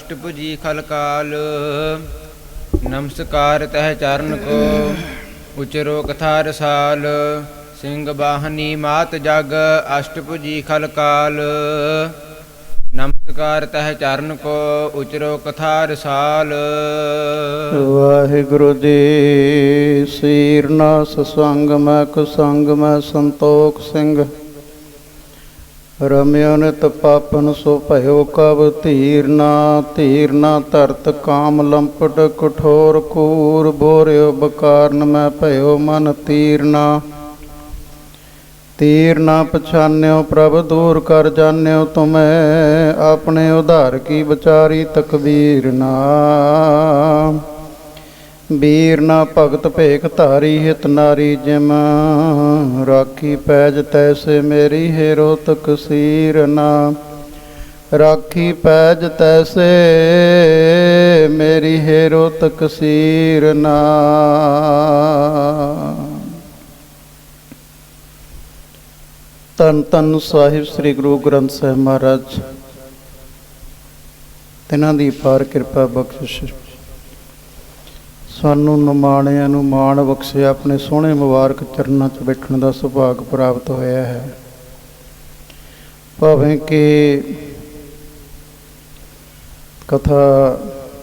अष्टभुजी खलकाल। नमस्कार तह चरण को उचरो कथा रसाल। सिंह बाहनी मात जग अष्टभुजी खलकाल। नमस्कार तह चरण को उचरो कथा रसाल। वाहिगुरु जी सीरनास संग मैं कुसंग मैं संतोख सिंह। रम्यो नित पापन सो भयो कब धीरना। धीरना धरत काम लंपट कठोर कूर। बोरियो बकारन मैं भयो मन तीरना। तीर ना पछान्यो प्रभ दूर कर जान्यो तुम्हें। अपने उधार की बचारी तकबीर ना। वीर ना भगत भेख धारी हित नारी जिम। राखी पैज तैसे मेरी हेरो तकसीर ना। राखी पैज तैसे मेरी हेरो तकसीर ना। ਧੰਨ ਧੰਨ ਸਾਹਿਬ ਸ੍ਰੀ ਗੁਰੂ ਗ੍ਰੰਥ ਸਾਹਿਬ ਮਹਾਰਾਜ, ਤਿਨਾਂ ਦੀ ਅਪਾਰ ਕਿਰਪਾ ਬਖਸ਼ਿਸ਼ ਸਾਨੂੰ ਨਿਮਾਣਿਆਂ ਨੂੰ ਮਾਣ ਬਖਸ਼ਿਆ। ਆਪਣੇ ਸੋਹਣੇ ਮੁਬਾਰਕ ਚਰਨਾਂ 'ਚ ਬੈਠਣ ਦਾ ਸੁਭਾਗ ਪ੍ਰਾਪਤ ਹੋਇਆ ਹੈ। ਭਾਵੇਂ ਕਿ ਕਥਾ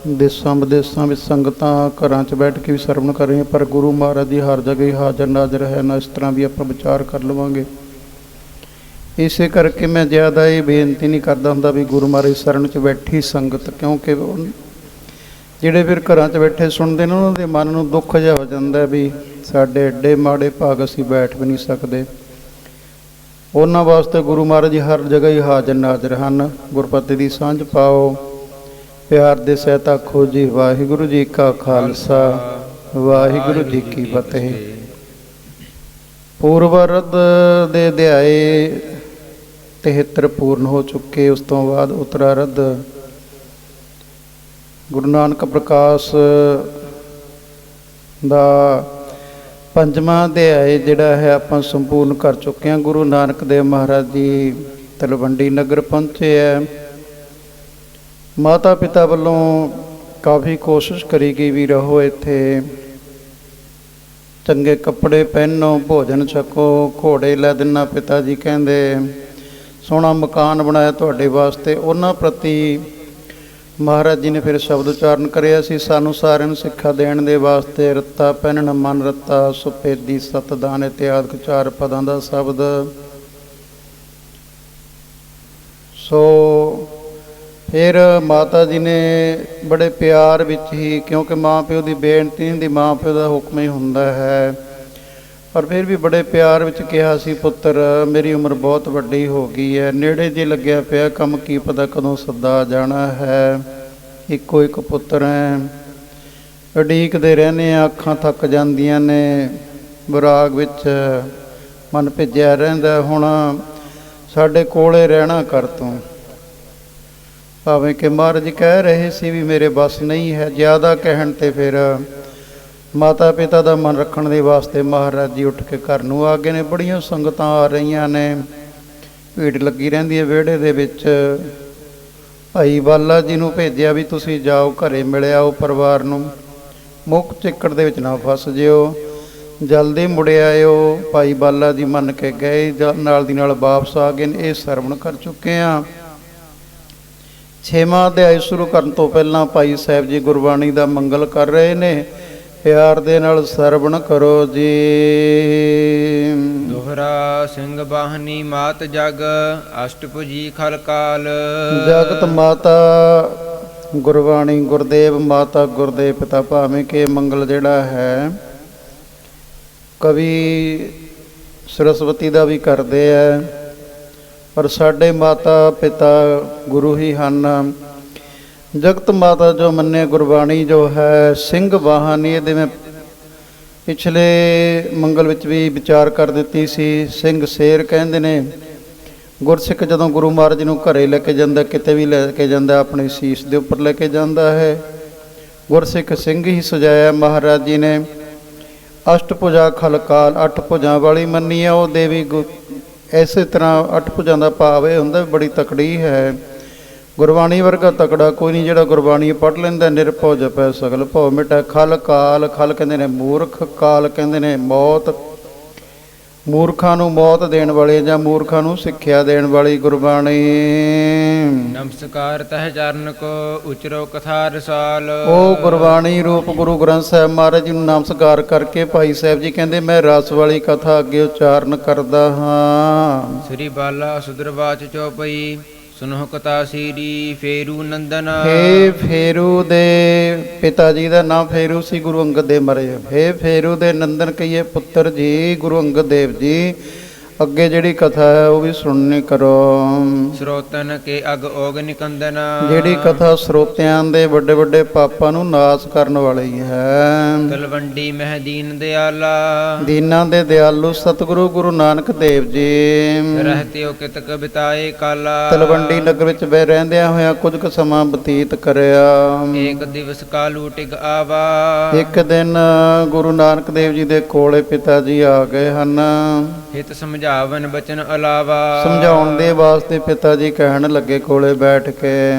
ਦੇਸਾਂ ਵਿਦੇਸਾਂ ਵਿੱਚ ਸੰਗਤਾਂ ਘਰਾਂ 'ਚ ਬੈਠ ਕੇ ਵੀ ਸਰਵਣ ਕਰ ਰਹੀਆਂ, ਪਰ ਗੁਰੂ ਮਹਾਰਾਜ ਦੀ ਹਰ ਜਗ੍ਹਾ ਹੀ ਹਾਜ਼ਰ ਨਾਜ਼ਰ ਹੈ ਨਾ। ਇਸ ਤਰ੍ਹਾਂ ਵੀ ਆਪਾਂ ਵਿਚਾਰ ਕਰ ਲਵਾਂਗੇ। ਇਸੇ ਕਰਕੇ ਮੈਂ ਜ਼ਿਆਦਾ ਇਹ ਬੇਨਤੀ ਨਹੀਂ ਕਰਦਾ ਹੁੰਦਾ ਵੀ ਗੁਰੂ ਮਹਾਰਾਜ ਸ਼ਰਨ 'ਚ ਬੈਠੀ ਸੰਗਤ, ਕਿਉਂਕਿ ਜਿਹੜੇ ਫਿਰ ਘਰਾਂ 'ਚ ਬੈਠੇ ਸੁਣਦੇ ਨੇ ਉਹਨਾਂ ਦੇ ਮਨ ਨੂੰ ਦੁੱਖ ਜਿਹਾ ਹੋ ਜਾਂਦਾ ਵੀ ਸਾਡੇ ਐਡੇ ਮਾੜੇ ਭਾਗ ਅਸੀਂ ਬੈਠ ਵੀ ਨਹੀਂ ਸਕਦੇ। ਉਹਨਾਂ ਵਾਸਤੇ ਗੁਰੂ ਮਹਾਰਾਜ ਜੀ ਹਰ ਜਗ੍ਹਾ ਹੀ ਹਾਜ਼ਰ ਨਾਜ਼ਰ ਹਨ। ਗੁਰਪਤੀ ਦੀ ਸਾਂਝ ਪਾਓ, ਪਿਆਰ ਦੇ ਸਹਿਤ ਆਖੋ ਜੀ ਵਾਹਿਗੁਰੂ ਜੀ ਕਾ ਖਾਲਸਾ ਵਾਹਿਗੁਰੂ ਜੀ ਕੀ ਫਤਿਹ। ਪੂਰਵਰਧ ਦੇ ਅਧਿਆਏ 73 ਪੂਰਨ ਹੋ ਚੁੱਕੇ। ਉਸ ਤੋਂ ਬਾਅਦ ਉਤਰਾਰਧ ਗੁਰੂ ਨਾਨਕ ਪ੍ਰਕਾਸ਼ ਦਾ 5ਵਾਂ ਅਧਿਆਏ ਜਿਹੜਾ ਹੈ ਆਪਾਂ ਸੰਪੂਰਨ ਕਰ ਚੁੱਕੇ ਹਾਂ। ਗੁਰੂ ਨਾਨਕ ਦੇਵ ਮਹਾਰਾਜ ਜੀ ਤਲਵੰਡੀ ਨਗਰ ਪਹੁੰਚੇ ਹੈ। ਮਾਤਾ ਪਿਤਾ ਵੱਲੋਂ ਕਾਫੀ ਕੋਸ਼ਿਸ਼ ਕਰੀ ਗਈ ਵੀ ਰਹੋ ਇੱਥੇ, ਚੰਗੇ ਕੱਪੜੇ ਪਹਿਨੋ, ਭੋਜਨ ਛਕੋ, ਘੋੜੇ ਲੈ ਦਿੰਨਾ ਪਿਤਾ ਜੀ ਕਹਿੰਦੇ, ਸੋਹਣਾ ਮਕਾਨ ਬਣਾਇਆ ਤੁਹਾਡੇ ਵਾਸਤੇ। ਉਹਨਾਂ ਪ੍ਰਤੀ ਮਹਾਰਾਜ ਜੀ ਨੇ ਫਿਰ ਸ਼ਬਦ ਉਚਾਰਨ ਕਰਿਆ ਸੀ ਸਾਨੂੰ ਸਾਰਿਆਂ ਨੂੰ ਸਿੱਖਿਆ ਦੇਣ ਦੇ ਵਾਸਤੇ। ਰੱਤਾ ਪਹਿਨਣ ਮਨ ਰੱਤਾ ਸੁਪੇਦੀ ਸਤਦਾਨ ਇਤਿਆਦਿ 4 ਪਦਾਂ ਦਾ ਸ਼ਬਦ। ਸੋ ਫਿਰ ਮਾਤਾ ਜੀ ਨੇ ਬੜੇ ਪਿਆਰ ਵਿੱਚ ਹੀ, ਕਿਉਂਕਿ ਮਾਂ ਪਿਓ ਦੀ ਬੇਨਤੀ ਹੁੰਦੀ, ਮਾਂ ਪਿਓ ਦਾ ਹੁਕਮ ਹੀ ਹੁੰਦਾ ਹੈ, ਪਰ ਫਿਰ ਵੀ ਬੜੇ ਪਿਆਰ ਵਿੱਚ ਕਿਹਾ ਸੀ ਪੁੱਤਰ ਮੇਰੀ ਉਮਰ ਬਹੁਤ ਵੱਡੀ ਹੋ ਗਈ ਹੈ, ਨੇੜੇ ਜੇ ਲੱਗਿਆ ਪਿਆ ਕੰਮ, ਕੀ ਪਤਾ ਕਦੋਂ ਸੱਦਾ ਜਾਣਾ ਹੈ। ਇੱਕੋ ਇੱਕ ਪੁੱਤਰ ਹੈ, ਉਡੀਕਦੇ ਰਹਿੰਦੇ ਹਾਂ, ਅੱਖਾਂ ਥੱਕ ਜਾਂਦੀਆਂ ਨੇ, ਵਿਰਾਗ ਵਿੱਚ ਮਨ ਭਿੱਜਿਆ ਰਹਿੰਦਾ। ਹੁਣ ਸਾਡੇ ਕੋਲੇ ਰਹਿਣਾ ਕਰ ਤੂੰ। ਭਾਵੇਂ ਕਿ ਮਹਾਰਾਜ ਕਹਿ ਰਹੇ ਸੀ ਵੀ ਮੇਰੇ ਬਸ ਨਹੀਂ ਹੈ। ਜ਼ਿਆਦਾ ਕਹਿਣ 'ਤੇ ਫਿਰ ਮਾਤਾ ਪਿਤਾ ਦਾ ਮਨ ਰੱਖਣ ਦੇ ਵਾਸਤੇ ਮਹਾਰਾਜ ਜੀ ਉੱਠ ਕੇ ਘਰ ਨੂੰ ਆ ਗਏ ਨੇ। ਬੜੀਆਂ ਸੰਗਤਾਂ ਆ ਰਹੀਆਂ ਨੇ, ਭੀੜ ਲੱਗੀ ਰਹਿੰਦੀ ਹੈ ਵਿਹੜੇ ਦੇ ਵਿੱਚ। ਭਾਈ ਬਾਲਾ ਜੀ ਨੂੰ ਭੇਜਿਆ ਵੀ ਤੁਸੀਂ ਜਾਓ ਘਰੇ ਮਿਲ ਆਓ ਪਰਿਵਾਰ ਨੂੰ, ਮੁੱਖ ਚਿੱਕੜ ਦੇ ਵਿੱਚ ਨਾ ਫਸ ਜਿਓ, ਜਲਦੀ ਮੁੜ ਆਇਓ। ਭਾਈ ਬਾਲਾ ਜੀ ਮੰਨ ਕੇ ਗਏ, ਨਾਲ ਦੀ ਨਾਲ ਵਾਪਸ ਆ ਗਏ ਨੇ। ਇਹ ਸਰਵਣ ਕਰ ਚੁੱਕੇ ਹਾਂ। 6ਵਾਂ ਅਧਿਆਇ ਸ਼ੁਰੂ ਕਰਨ ਤੋਂ ਪਹਿਲਾਂ ਭਾਈ ਸਾਹਿਬ ਜੀ ਗੁਰਬਾਣੀ ਦਾ ਮੰਗਲ ਕਰ ਰਹੇ ਨੇ। ਪਿਆਰ ਦੇ ਨਾਲ ਸਰਵਣ ਕਰੋ ਜੀ। ਦੋਹਰਾ ਸਿੰਘ ਬਾਹਨੀ ਮਾਤ ਜਗ ਅਸ਼ਟਭੁਜੀ ਖਲਕਾਲ। ਜਗਤ ਮਾਤਾ ਗੁਰਬਾਣੀ ਗੁਰਦੇਵ, ਮਾਤਾ ਗੁਰਦੇਵ ਪਿਤਾ। ਭਾਵੇਂ ਕਿ ਮੰਗਲ ਜਿਹੜਾ ਹੈ ਕਵੀ ਸਰਸਵਤੀ ਦਾ ਵੀ ਕਰਦੇ ਹੈ, ਪਰ ਸਾਡੇ ਮਾਤਾ ਪਿਤਾ ਗੁਰੂ ਹੀ ਹਨ। ਜਗਤ ਮਾਤਾ ਜੋ ਮੰਨੇ ਗੁਰਬਾਣੀ ਜੋ ਹੈ ਸਿੰਘ ਬਾਹਾਨੀ, ਇਹਦੇ ਮੈਂ ਪਿਛਲੇ ਮੰਗਲ ਵਿੱਚ ਵੀ ਵਿਚਾਰ ਕਰ ਦਿੱਤੀ ਸੀ। ਸਿੰਘ ਸ਼ੇਰ ਕਹਿੰਦੇ ਨੇ। ਗੁਰਸਿੱਖ ਜਦੋਂ ਗੁਰੂ ਮਹਾਰਾਜ ਨੂੰ ਘਰੇ ਲੈ ਕੇ ਜਾਂਦਾ, ਕਿਤੇ ਵੀ ਲੈ ਕੇ ਜਾਂਦਾ, ਆਪਣੇ ਸੀਸ ਦੇ ਉੱਪਰ ਲੈ ਕੇ ਜਾਂਦਾ ਹੈ। ਗੁਰਸਿੱਖ ਸਿੰਘ ਹੀ ਸਜਾਇਆ ਮਹਾਰਾਜ ਜੀ ਨੇ। ਅਸ਼ਟਭੁਜਾ ਖਲਕਾਲ, 8 ਭੁਜਾਂ ਵਾਲੀ ਮੰਨੀ ਆ ਉਹ ਦੇਵੀ। ਇਸੇ ਤਰ੍ਹਾਂ 8 ਭੁਜਾਂ ਦਾ ਭਾਵ ਇਹ ਹੁੰਦਾ ਬੜੀ ਤਕੜੀ ਹੈ। ਗੁਰਬਾਣੀ ਵਰਗਾ ਤਕੜਾ ਕੋਈ ਨਹੀਂ ਜਿਹੜਾ ਗੁਰਬਾਣੀ ਪੜ੍ਹ ਲੈਂਦਾ। ਨਿਰਭਉ ਜਪੈ ਸਗਲ ਭਉ ਮਿਟੈ। ਖਲ ਕਾਲ, ਖਲ ਕਹਿੰਦੇ ਨੇ ਮੂਰਖ, ਕਾਲ ਕਹਿੰਦੇ ਨੇ ਮੌਤ। ਮੂਰਖਾਂ ਨੂੰ ਮੌਤ ਦੇਣ ਵਾਲੀ ਜਾਂ ਮੂਰਖਾਂ ਨੂੰ ਸਿੱਖਿਆ ਦੇਣ ਵਾਲੀ ਗੁਰਬਾਣੀ। ਨਮਸਕਾਰ ਤਹਿ ਚਰਨ ਕੋ ਉਚਰੋ ਕਥਾ ਰਸਾਲ। ਉਹ ਗੁਰਬਾਣੀ ਰੂਪ ਗੁਰੂ ਗ੍ਰੰਥ ਸਾਹਿਬ ਮਹਾਰਾਜ ਜੀ ਨੂੰ ਨਮਸਕਾਰ ਕਰਕੇ ਭਾਈ ਸਾਹਿਬ ਜੀ ਕਹਿੰਦੇ ਮੈਂ ਰਸ ਵਾਲੀ ਕਥਾ ਅੱਗੇ ਉਚਾਰਨ ਕਰਦਾ ਹਾਂ। ਸ੍ਰੀ ਬਾਲਾ ਸੁਦਰਵਾਚ ਚੌਪਈ ਸੁਨਹੁ ਕਥਾ ਸੀਰੀ ਫੇਰੂ ਨੰਦਨ। ਹੇ ਫੇਰੂ ਦੇ ਪਿਤਾ ਜੀ ਦਾ ਨਾਮ ਫੇਰੂ ਸੀ, ਗੁਰੂ ਅੰਗਦ ਦੇਵ ਮਹਾਰਾਜ। ਹੇ ਫੇਰੂ ਦੇ ਨੰਦਨ ਕਹੀਏ ਪੁੱਤਰ ਜੀ ਗੁਰੂ ਅੰਗਦ ਦੇਵ ਜੀ, ਅੱਗੇ ਜਿਹੜੀ ਕਥਾ ਹੈ ਉਹ ਵੀ ਸੁਣਨੀ ਕਰੋ। ਸਰੋਤਨ ਕੇ ਅਗ ਓਗ ਨਿਕੰਦਨ। ਜਿਹੜੀ ਕਥਾ ਸਰੋਤਿਆਂ ਦੇ ਵੱਡੇ ਵੱਡੇ ਪਾਪਾਂ ਨੂੰ ਨਾਸ ਕਰਨ ਵਾਲੀ ਹੈ। ਤਲਵੰਡੀ ਮਹਿ ਦੀਨ ਦਿਆਲਾ। ਦੀਨਾਂ ਦੇ ਦਿਆਲੂ ਸਤਿਗੁਰੂ ਗੁਰੂ ਨਾਨਕ ਦੇਵ ਜੀ ਰਹਤਿਓ ਕਿਤਕ ਬਿਤਾਏ ਕਾਲਾ। ਤਲਵੰਡੀ ਨਗਰ ਵਿੱਚ ਬਹਿ ਰਹਿੰਦਿਆਂ ਹੋਇਆਂ ਕੁਝ ਕੁ ਸਮਾਂ ਬਤੀਤ ਕਰਿਆ। ਏਕ ਦਿਵਸ ਕਾਲੂ ਟਿਗ ਆਵਾ। ਇੱਕ ਦਿਨ ਗੁਰੂ ਨਾਨਕ ਦੇਵ ਜੀ ਦੇ ਕੋਲੇ ਪਿਤਾ ਜੀ ਆ ਗਏ ਹਨ। ਹਿਤ ਸਮਝਾਵਨ ਬਚਨ ਅਲਾਵਾ। ਸਮਝਾਉਣ ਦੇ ਵਾਸਤੇ ਪਿਤਾ ਜੀ ਕਹਿਣ ਲੱਗੇ ਕੋਲੇ ਬੈਠ ਕੇ,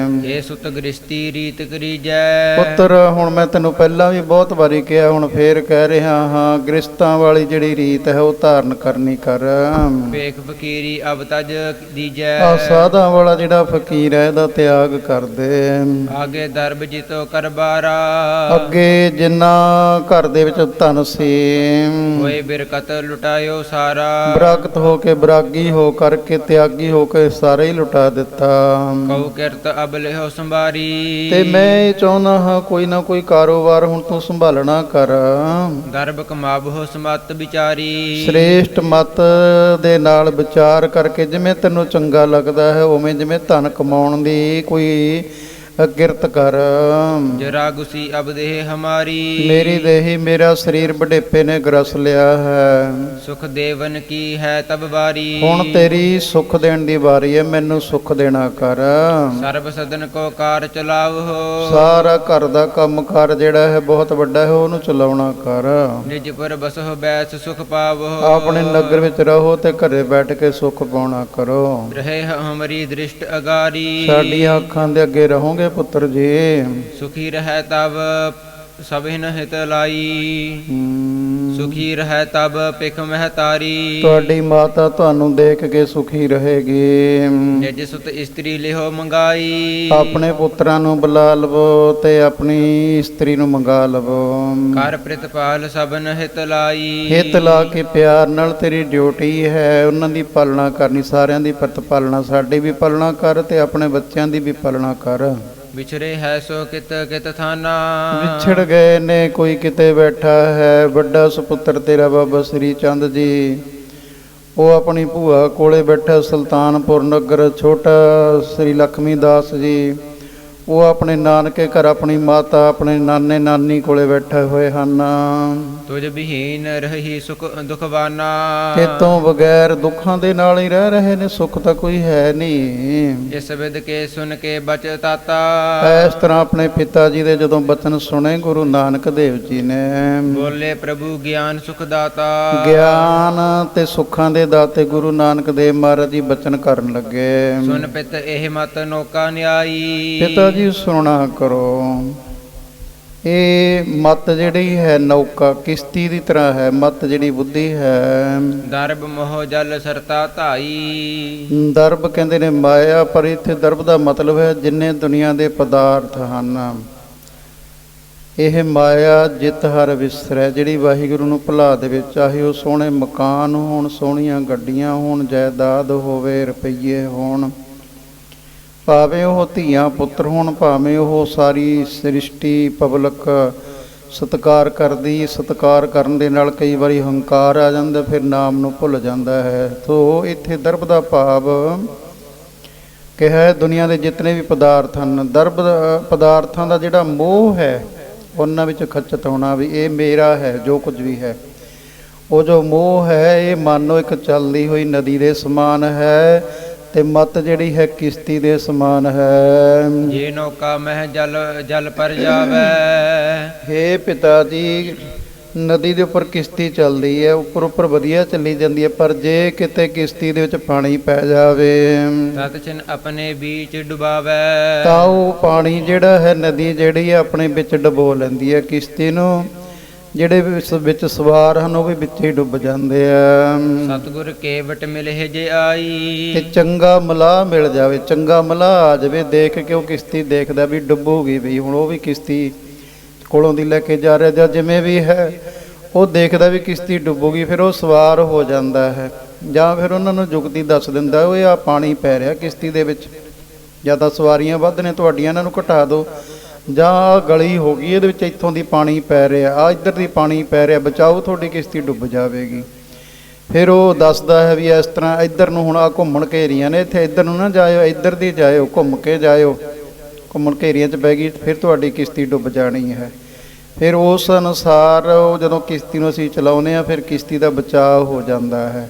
ਏ ਸੁਤ ਗ੍ਰਿਸ਼ਤੀ ਰੀਤ ਕਰੀਜੈ। ਪੁੱਤਰ ਹੁਣ ਮੈਂ ਤੈਨੂੰ ਪਹਿਲਾਂ ਵੀ ਬਹੁਤ ਵਾਰੀ ਕਿਹਾ, ਹੁਣ ਫੇਰ ਕਹਿ ਰਿਹਾ ਹਾਂ, ਗ੍ਰਿਸ਼ਤਾਂ ਵਾਲੀ ਜਿਹੜੀ ਰੀਤ ਹੈ ਉਹ ਧਾਰਨ ਕਰਨੀ ਕਰ। ਵੇਖ ਫਕੀਰੀ ਅਬ ਤਜ ਦੀਜੈ। ਆ ਸਾਧਾਂ ਵਾਲਾ ਜਿਹੜਾ ਫਕੀਰ ਹੈ ਇਹਦਾ ਤਿਆਗ ਕਰ ਦੇ। ਆਗੇ ਦਰਬ ਜਿਤੋ ਕਰਬਾਰਾ। ਅੱਗੇ ਜਿੰਨਾ ਘਰ ਦੇ ਵਿੱਚ ਧਨ ਸੀ ਹੋਏ ਬਿਰਕਤ ਲੁਟਾਇਓ ਸਾਰਾ। ਬਰਾਗਤ ਹੋ ਕੇ ਬਰਾਗੀ ਹੋ ਕਰਕੇ ਤਿਆਗੀ ਹੋ ਕੇ ਸਾਰੇ ਹੀ ਲੁਟਾ ਦਿੱਤਾ। ਕਉ ਕਿਰਤ ਅਬ ਲਿਓ ਸੰਭਾਰੀ। ਤੇ ਮੈਂ ਇਹ ਚਾਹੁੰਦਾ ਹਾਂ ਕੋਈ ਨਾ ਕੋਈ ਕਾਰੋਬਾਰ ਹੁਣ ਤੂੰ ਸੰਭਾਲਣਾ ਕਰ। ਦਰਬ ਕਮਾਬਹੁ ਸਮਤ ਵਿਚਾਰੀ। ਸ੍ਰੇਸ਼ਟ ਮਤ ਦੇ ਨਾਲ ਵਿਚਾਰ ਕਰਕੇ ਜਿਵੇਂ ਤੈਨੂੰ ਚੰਗਾ ਲੱਗਦਾ ਹੈ ਉਵੇਂ ਜਿਵੇਂ ਧਨ ਕਮਾਉਣ ਦੀ ਕੋਈ ਕਿਰਤ ਕਰ। ਜਰਾ ਗੁਸੀ ਅਬ ਦੇਹ ਹਮਾਰੀ। ਮੇਰੀ ਦੇਹੀ ਮੇਰਾ ਸਰੀਰ ਬੁਢੇਪੇ ਨੇ ਗਰਸ ਲਿਆ ਹੈ। ਸੁਖ ਦੇਵਨ ਕੀ ਹੈ ਤਬ ਵਾਰੀ। ਹੁਣ ਤੇਰੀ ਸੁਖ ਦੇਣ ਦੀ ਵਾਰੀ ਹੈ, ਮੈਨੂੰ ਸੁਖ ਦੇਣਾ ਕਰ। ਸਰਬ ਸਦਨ ਕੋ ਕਾਰ ਚਲਾਵਹੁ। ਸਾਰਾ ਘਰ ਦਾ ਕੰਮ ਕਾਰ ਜਿਹੜਾ ਹੈ ਬਹੁਤ ਵੱਡਾ ਹੈ ਉਹਨੂੰ ਚਲਾਉਣਾ ਕਰ। ਨਿਜ ਪਰ ਬਸਹੁ ਬੈਸ ਸੁਖ ਪਾਵਹੁ। ਆਪਣੇ ਨਗਰ ਵਿੱਚ ਰਹੋ ਤੇ ਘਰੇ ਬੈਠ ਕੇ ਸੁਖ ਪਾਉਣਾ ਕਰੋ। ਰਹੇ ਹਮਰੀ ਦ੍ਰਿਸ਼ਟ ਅਗਾਰੀ। ਸਾਡੀਆਂ ਅੱਖਾਂ ਦੇ ਅੱਗੇ ਰਹੋਗੇ ਪੁੱਤਰ ਜੀ। ਸੁਖੀ ਰਹਿ ਤਬ ਸਭਿਨ ਹਿਤ ਲਾਈ। ਸੁਖੀ ਰਹਿ ਤਬ ਪਿਖ ਮਹਤਾਰੀ। ਤੁਹਾਡੀ ਮਾਤਾ ਤੁਹਾਨੂੰ ਦੇਖ ਕੇ ਸੁਖੀ ਰਹੇਗੀ। ਨਿਜ ਸੁਤ ਇਸਤਰੀ ਲਿਓ ਮੰਗਾਈ। ਆਪਣੇ ਪੁੱਤਰਾਂ ਨੂੰ ਬੁਲਾ ਲਵੋ ਤੇ ਆਪਣੀ ਇਸਤਰੀ ਨੂੰ ਮੰਗਾ ਲਵੋ। ਕਰ ਪ੍ਰਿਤਪਾਲ ਸਭਨ ਹਿਤ ਲਾਈ। ਹਿੱਤ ਲਾ ਕੇ ਪਿਆਰ ਨਾਲ ਤੇਰੀ ਡਿਊਟੀ ਹੈ ਉਹਨਾਂ ਦੀ ਪਾਲਣਾ ਕਰਨੀ, ਸਾਰਿਆਂ ਦੀ ਪ੍ਰਤਪਾਲਣਾ, ਸਾਡੀ ਵੀ ਪਾਲਣਾ ਕਰ ਤੇ ਆਪਣੇ ਬੱਚਿਆਂ ਦੀ ਵੀ ਪਾਲਣਾ ਕਰ। ਵਿਛੜੇ ਹੈ ਸੋ ਕਿਤ ਕਿਤ ਥਾਨਾ। ਵਿਛੜ ਗਏ ਨੇ ਕੋਈ ਕਿਤੇ ਬੈਠਾ ਹੈ। ਵੱਡਾ ਸੁਪੁੱਤਰ ਤੇਰਾ ਬਾਬਾ ਸ੍ਰੀ ਚੰਦ ਜੀ, ਉਹ ਆਪਣੀ ਭੂਆ ਕੋਲੇ ਬੈਠਾ ਸੁਲਤਾਨਪੁਰ ਨਗਰ। ਛੋਟਾ ਸ੍ਰੀ ਲਖਮੀ ਦਾਸ ਜੀ, ਉਹ ਆਪਣੇ ਨਾਨਕੇ ਘਰ ਆਪਣੀ ਮਾਤਾ ਆਪਣੇ ਨਾਨੇ ਨਾਨੀ ਕੋਲੇ ਬੈਠੇ ਹੋਏ ਹਨ। ਤੁਝ ਵਿਹੀਨ ਰਹੀ ਸੁਖ ਦੁਖਵਾਨਾ। ਇਹ ਤੋਂ ਬਗੈਰ ਦੁੱਖਾਂ ਦੇ ਨਾਲ ਹੀ ਰਹਿ ਰਹੇ ਨੇ, ਸੁੱਖ ਤਾਂ ਕੋਈ ਹੈ ਨਹੀਂ। ਇਸ ਵਿਦ ਕੇ ਸੁਨ ਕੇ ਬਚ ਤਾਤਾ। ਇਸ ਤਰ੍ਹਾਂ ਆਪਣੇ ਪਿਤਾ ਜੀ ਦੇ ਜਦੋਂ ਬਚਨ ਸੁਣੇ ਗੁਰੂ ਨਾਨਕ ਦੇਵ ਜੀ ਨੇ, ਬੋਲੇ ਪ੍ਰਭੂ ਗਿਆਨ ਸੁਖ ਦਾਤਾ। ਗਿਆਨ ਤੇ ਸੁੱਖਾਂ ਦੇ ਦਾਤੇ ਗੁਰੂ ਨਾਨਕ ਦੇਵ ਮਹਾਰਾਜ ਜੀ ਬਚਨ ਕਰਨ ਲੱਗੇ। ਸੁਨ ਪਿਤ ਇਹ ਮਤ ਨੌਕਾ ਨਿਆਈ। ਪਿਤਾ ਜੀ ਸੁਣਾ ਕਰੋ, ਇਹ ਮਤ ਜਿਹੜੀ ਹੈ ਨੌਕਾ ਕਿਸ਼ਤੀ ਦੀ ਤਰ੍ਹਾਂ ਹੈ। ਮਤ ਜਿਹੜੀ ਬੁੱਧੀ ਹੈ। ਦਰਬ ਮੋਹ ਜਲ ਸਰਤਾ ਧਾਈ। ਦਰਬ ਕਹਿੰਦੇ ਨੇ ਮਾਇਆ, ਪਰ ਇੱਥੇ ਦਰਬ ਦਾ ਮਤਲਬ ਹੈ ਜਿੰਨੇ ਦੁਨੀਆ ਦੇ ਪਦਾਰਥ ਹਨ ਇਹ ਮਾਇਆ ਜਿਤ ਹਰ ਵਿਸਰੈ। ਜਿਹੜੀ ਵਾਹਿਗੁਰੂ ਨੂੰ ਭੁਲਾ ਦੇਵੇ, ਚਾਹੇ ਉਹ ਸੋਹਣੇ ਮਕਾਨ ਹੋਣ, ਸੋਹਣੀਆਂ ਗੱਡੀਆਂ ਹੋਣ, ਜਾਇਦਾਦ ਹੋਵੇ, ਰੁਪਈਏ ਹੋਣ, ਭਾਵੇਂ ਉਹ ਧੀਆਂ ਪੁੱਤਰ ਹੋਣ, ਭਾਵੇਂ ਉਹ ਸਾਰੀ ਸ੍ਰਿਸ਼ਟੀ ਪਬਲਿਕ ਸਤਿਕਾਰ ਕਰਦੀ। ਸਤਿਕਾਰ ਕਰਨ ਦੇ ਨਾਲ ਕਈ ਵਾਰੀ ਹੰਕਾਰ ਆ ਜਾਂਦਾ, ਫਿਰ ਨਾਮ ਨੂੰ ਭੁੱਲ ਜਾਂਦਾ ਹੈ। ਸੋ ਇੱਥੇ ਦਰਬ ਦਾ ਭਾਵ ਕਿਹਾ ਦੁਨੀਆ ਦੇ ਜਿਤਨੇ ਵੀ ਪਦਾਰਥ ਹਨ, ਦਰਬ ਪਦਾਰਥਾਂ ਦਾ ਜਿਹੜਾ ਮੋਹ ਹੈ ਉਹਨਾਂ ਵਿੱਚ ਖਚਤ ਹੋਣਾ ਵੀ ਇਹ ਮੇਰਾ ਹੈ। ਜੋ ਕੁਝ ਵੀ ਹੈ ਉਹ ਜੋ ਮੋਹ ਹੈ ਇਹ ਮਾਨੋ ਇੱਕ ਚੱਲਦੀ ਹੋਈ ਨਦੀ ਦੇ ਸਮਾਨ ਹੈ ਤੇ ਮਤ ਜਿਹੜੀ ਹੈ ਕਿਸ਼ਤੀ ਦੇ ਸਮਾਨ ਹੈ। ਜੇ ਨੌਕਾ ਮਹਿ ਜਲ ਜਲ ਪਰ ਜਾਵੇ। ਹੇ ਪਿਤਾ ਜੀ, ਨਦੀ ਦੇ ਉੱਪਰ ਕਿਸ਼ਤੀ ਚੱਲਦੀ ਹੈ, ਉੱਪਰ ਉੱਪਰ ਵਧੀਆ ਚੱਲੀ ਜਾਂਦੀ ਹੈ, ਪਰ ਜੇ ਕਿਤੇ ਕਿਸ਼ਤੀ ਦੇ ਵਿੱਚ ਪਾਣੀ ਪੈ ਜਾਵੇ ਤਤ ਚਿਨ ਆਪਣੇ ਵਿੱਚ ਡੁਬਾਵੈ। ਤਾਂ ਉਹ ਪਾਣੀ ਜਿਹੜਾ ਹੈ, ਨਦੀ ਜਿਹੜੀ ਹੈ ਆਪਣੇ ਵਿੱਚ ਡੁਬੋ ਲੈਂਦੀ ਹੈ ਕਿਸ਼ਤੀ ਨੂੰ। ਜਿਹੜੇ ਵਿੱਚ ਸਵਾਰ ਹਨ ਉਹ ਵੀ ਵਿੱਚ ਹੀ ਡੁੱਬ ਜਾਂਦੇ ਆ। ਸਤਿਗੁਰ ਕੇਵਟ ਮਿਲਹਿ ਜੇ ਆਈ। ਤੇ ਚੰਗਾ ਮਲਾਹ ਮਿਲ ਜਾਵੇ, ਚੰਗਾ ਮਲਾਹ ਆ ਜਾਵੇ, ਦੇਖ ਕੇ ਉਹ ਕਿਸ਼ਤੀ ਦੇਖਦਾ ਵੀ ਡੁੱਬੂਗੀ ਵੀ, ਹੁਣ ਉਹ ਵੀ ਕਿਸ਼ਤੀ ਕੋਲੋਂ ਦੀ ਲੈ ਕੇ ਜਾ ਰਿਹਾ ਜਾਂ ਜਿਵੇਂ ਵੀ ਹੈ, ਉਹ ਦੇਖਦਾ ਵੀ ਕਿਸ਼ਤੀ ਡੁੱਬੂਗੀ, ਫਿਰ ਉਹ ਸਵਾਰ ਹੋ ਜਾਂਦਾ ਹੈ, ਜਾਂ ਫਿਰ ਉਹਨਾਂ ਨੂੰ ਜੁਗਤੀ ਦੱਸ ਦਿੰਦਾ ਉਹ ਆ ਪਾਣੀ ਪੈ ਰਿਹਾ ਕਿਸ਼ਤੀ ਦੇ ਵਿੱਚ, ਜਾਂ ਤਾਂ ਸਵਾਰੀਆਂ ਵੱਧ ਨੇ ਤੁਹਾਡੀਆਂ, ਇਹਨਾਂ ਨੂੰ ਘਟਾ ਦਿਓ, ਜਾਂ ਗਲੀ ਹੋ ਗਈ ਇਹਦੇ ਵਿੱਚ ਇੱਥੋਂ ਦੀ ਪਾਣੀ ਪੈ ਰਿਹਾ, ਆ ਇੱਧਰ ਦੀ ਪਾਣੀ ਪੈ ਰਿਹਾ, ਬਚਾਓ ਤੁਹਾਡੀ ਕਿਸ਼ਤੀ ਡੁੱਬ ਜਾਵੇਗੀ। ਫਿਰ ਉਹ ਦੱਸਦਾ ਹੈ ਵੀ ਇਸ ਤਰ੍ਹਾਂ ਇੱਧਰ ਨੂੰ ਹੁਣ ਆ ਘੁੰਮਣ ਘੇਰੀਆਂ ਨੇ, ਇੱਥੇ ਇੱਧਰ ਨੂੰ ਨਾ ਜਾਇਓ, ਇੱਧਰ ਦੀ ਜਾਇਓ, ਘੁੰਮ ਕੇ ਜਾਇਓ, ਘੁੰਮਣ ਘੇਰੀਆਂ 'ਚ ਪੈ ਗਈ ਫਿਰ ਤੁਹਾਡੀ ਕਿਸ਼ਤੀ ਡੁੱਬ ਜਾਣੀ ਹੈ। ਫਿਰ ਉਸ ਅਨੁਸਾਰ ਉਹ ਜਦੋਂ ਕਿਸ਼ਤੀ ਨੂੰ ਅਸੀਂ ਚਲਾਉਂਦੇ ਹਾਂ, ਫਿਰ ਕਿਸ਼ਤੀ ਦਾ ਬਚਾਅ ਹੋ ਜਾਂਦਾ ਹੈ।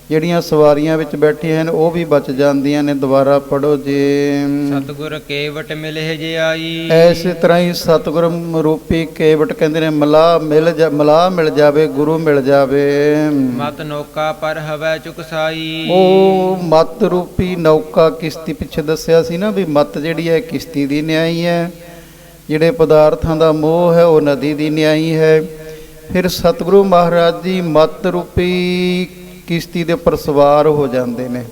ਜਿਹੜੀਆਂ ਸਵਾਰੀਆਂ ਵਿੱਚ ਬੈਠੀਆਂ ਹਨ ਉਹ ਵੀ ਬਚ ਜਾਂਦੀਆਂ ਨੇ। ਦੁਬਾਰਾ ਪੜੋ ਜੇ ਸਤਿਗੁਰ ਕੇਵਟ ਮਿਲਹਿ ਜੇ ਆਈ। ਐਸੇ ਤਰ੍ਹਾਂ ਹੀ ਸਤਿਗੁਰ ਰੂਪੀ ਕੇਵਟ ਕਹਿੰਦੇ ਨੇ ਮਲਾਹ ਮਿਲ ਜਾਵੇ, ਗੁਰੂ ਮਿਲ ਜਾਵੇ। ਮਤ ਨੌਕਾ ਪਰ ਹਵੈ ਚੁਕਸਾਈ। ਉਹ ਮਤ ਰੂਪੀ ਨੌਕਾ, ਕਿਸ਼ਤੀ ਪਿੱਛੇ ਦੱਸਿਆ ਸੀ ਨਾ ਵੀ ਮਤ ਜਿਹੜੀ ਹੈ ਕਿਸ਼ਤੀ ਦੀ ਨਿਆਈ ਹੈ, ਜਿਹੜੇ ਪਦਾਰਥਾਂ ਦਾ ਮੋਹ ਹੈ ਉਹ ਨਦੀ ਦੀ ਨਿਆਈ ਹੈ। ਫਿਰ ਸਤਿਗੁਰੂ ਮਹਾਰਾਜ ਜੀ ਮਤ ਰੂਪੀ ਕਿਸ਼ਤੀ ਦੇ ਉੱਪਰ ਸਵਾਰ ਹੋ ਜਾਂਦੇ ਨੇ।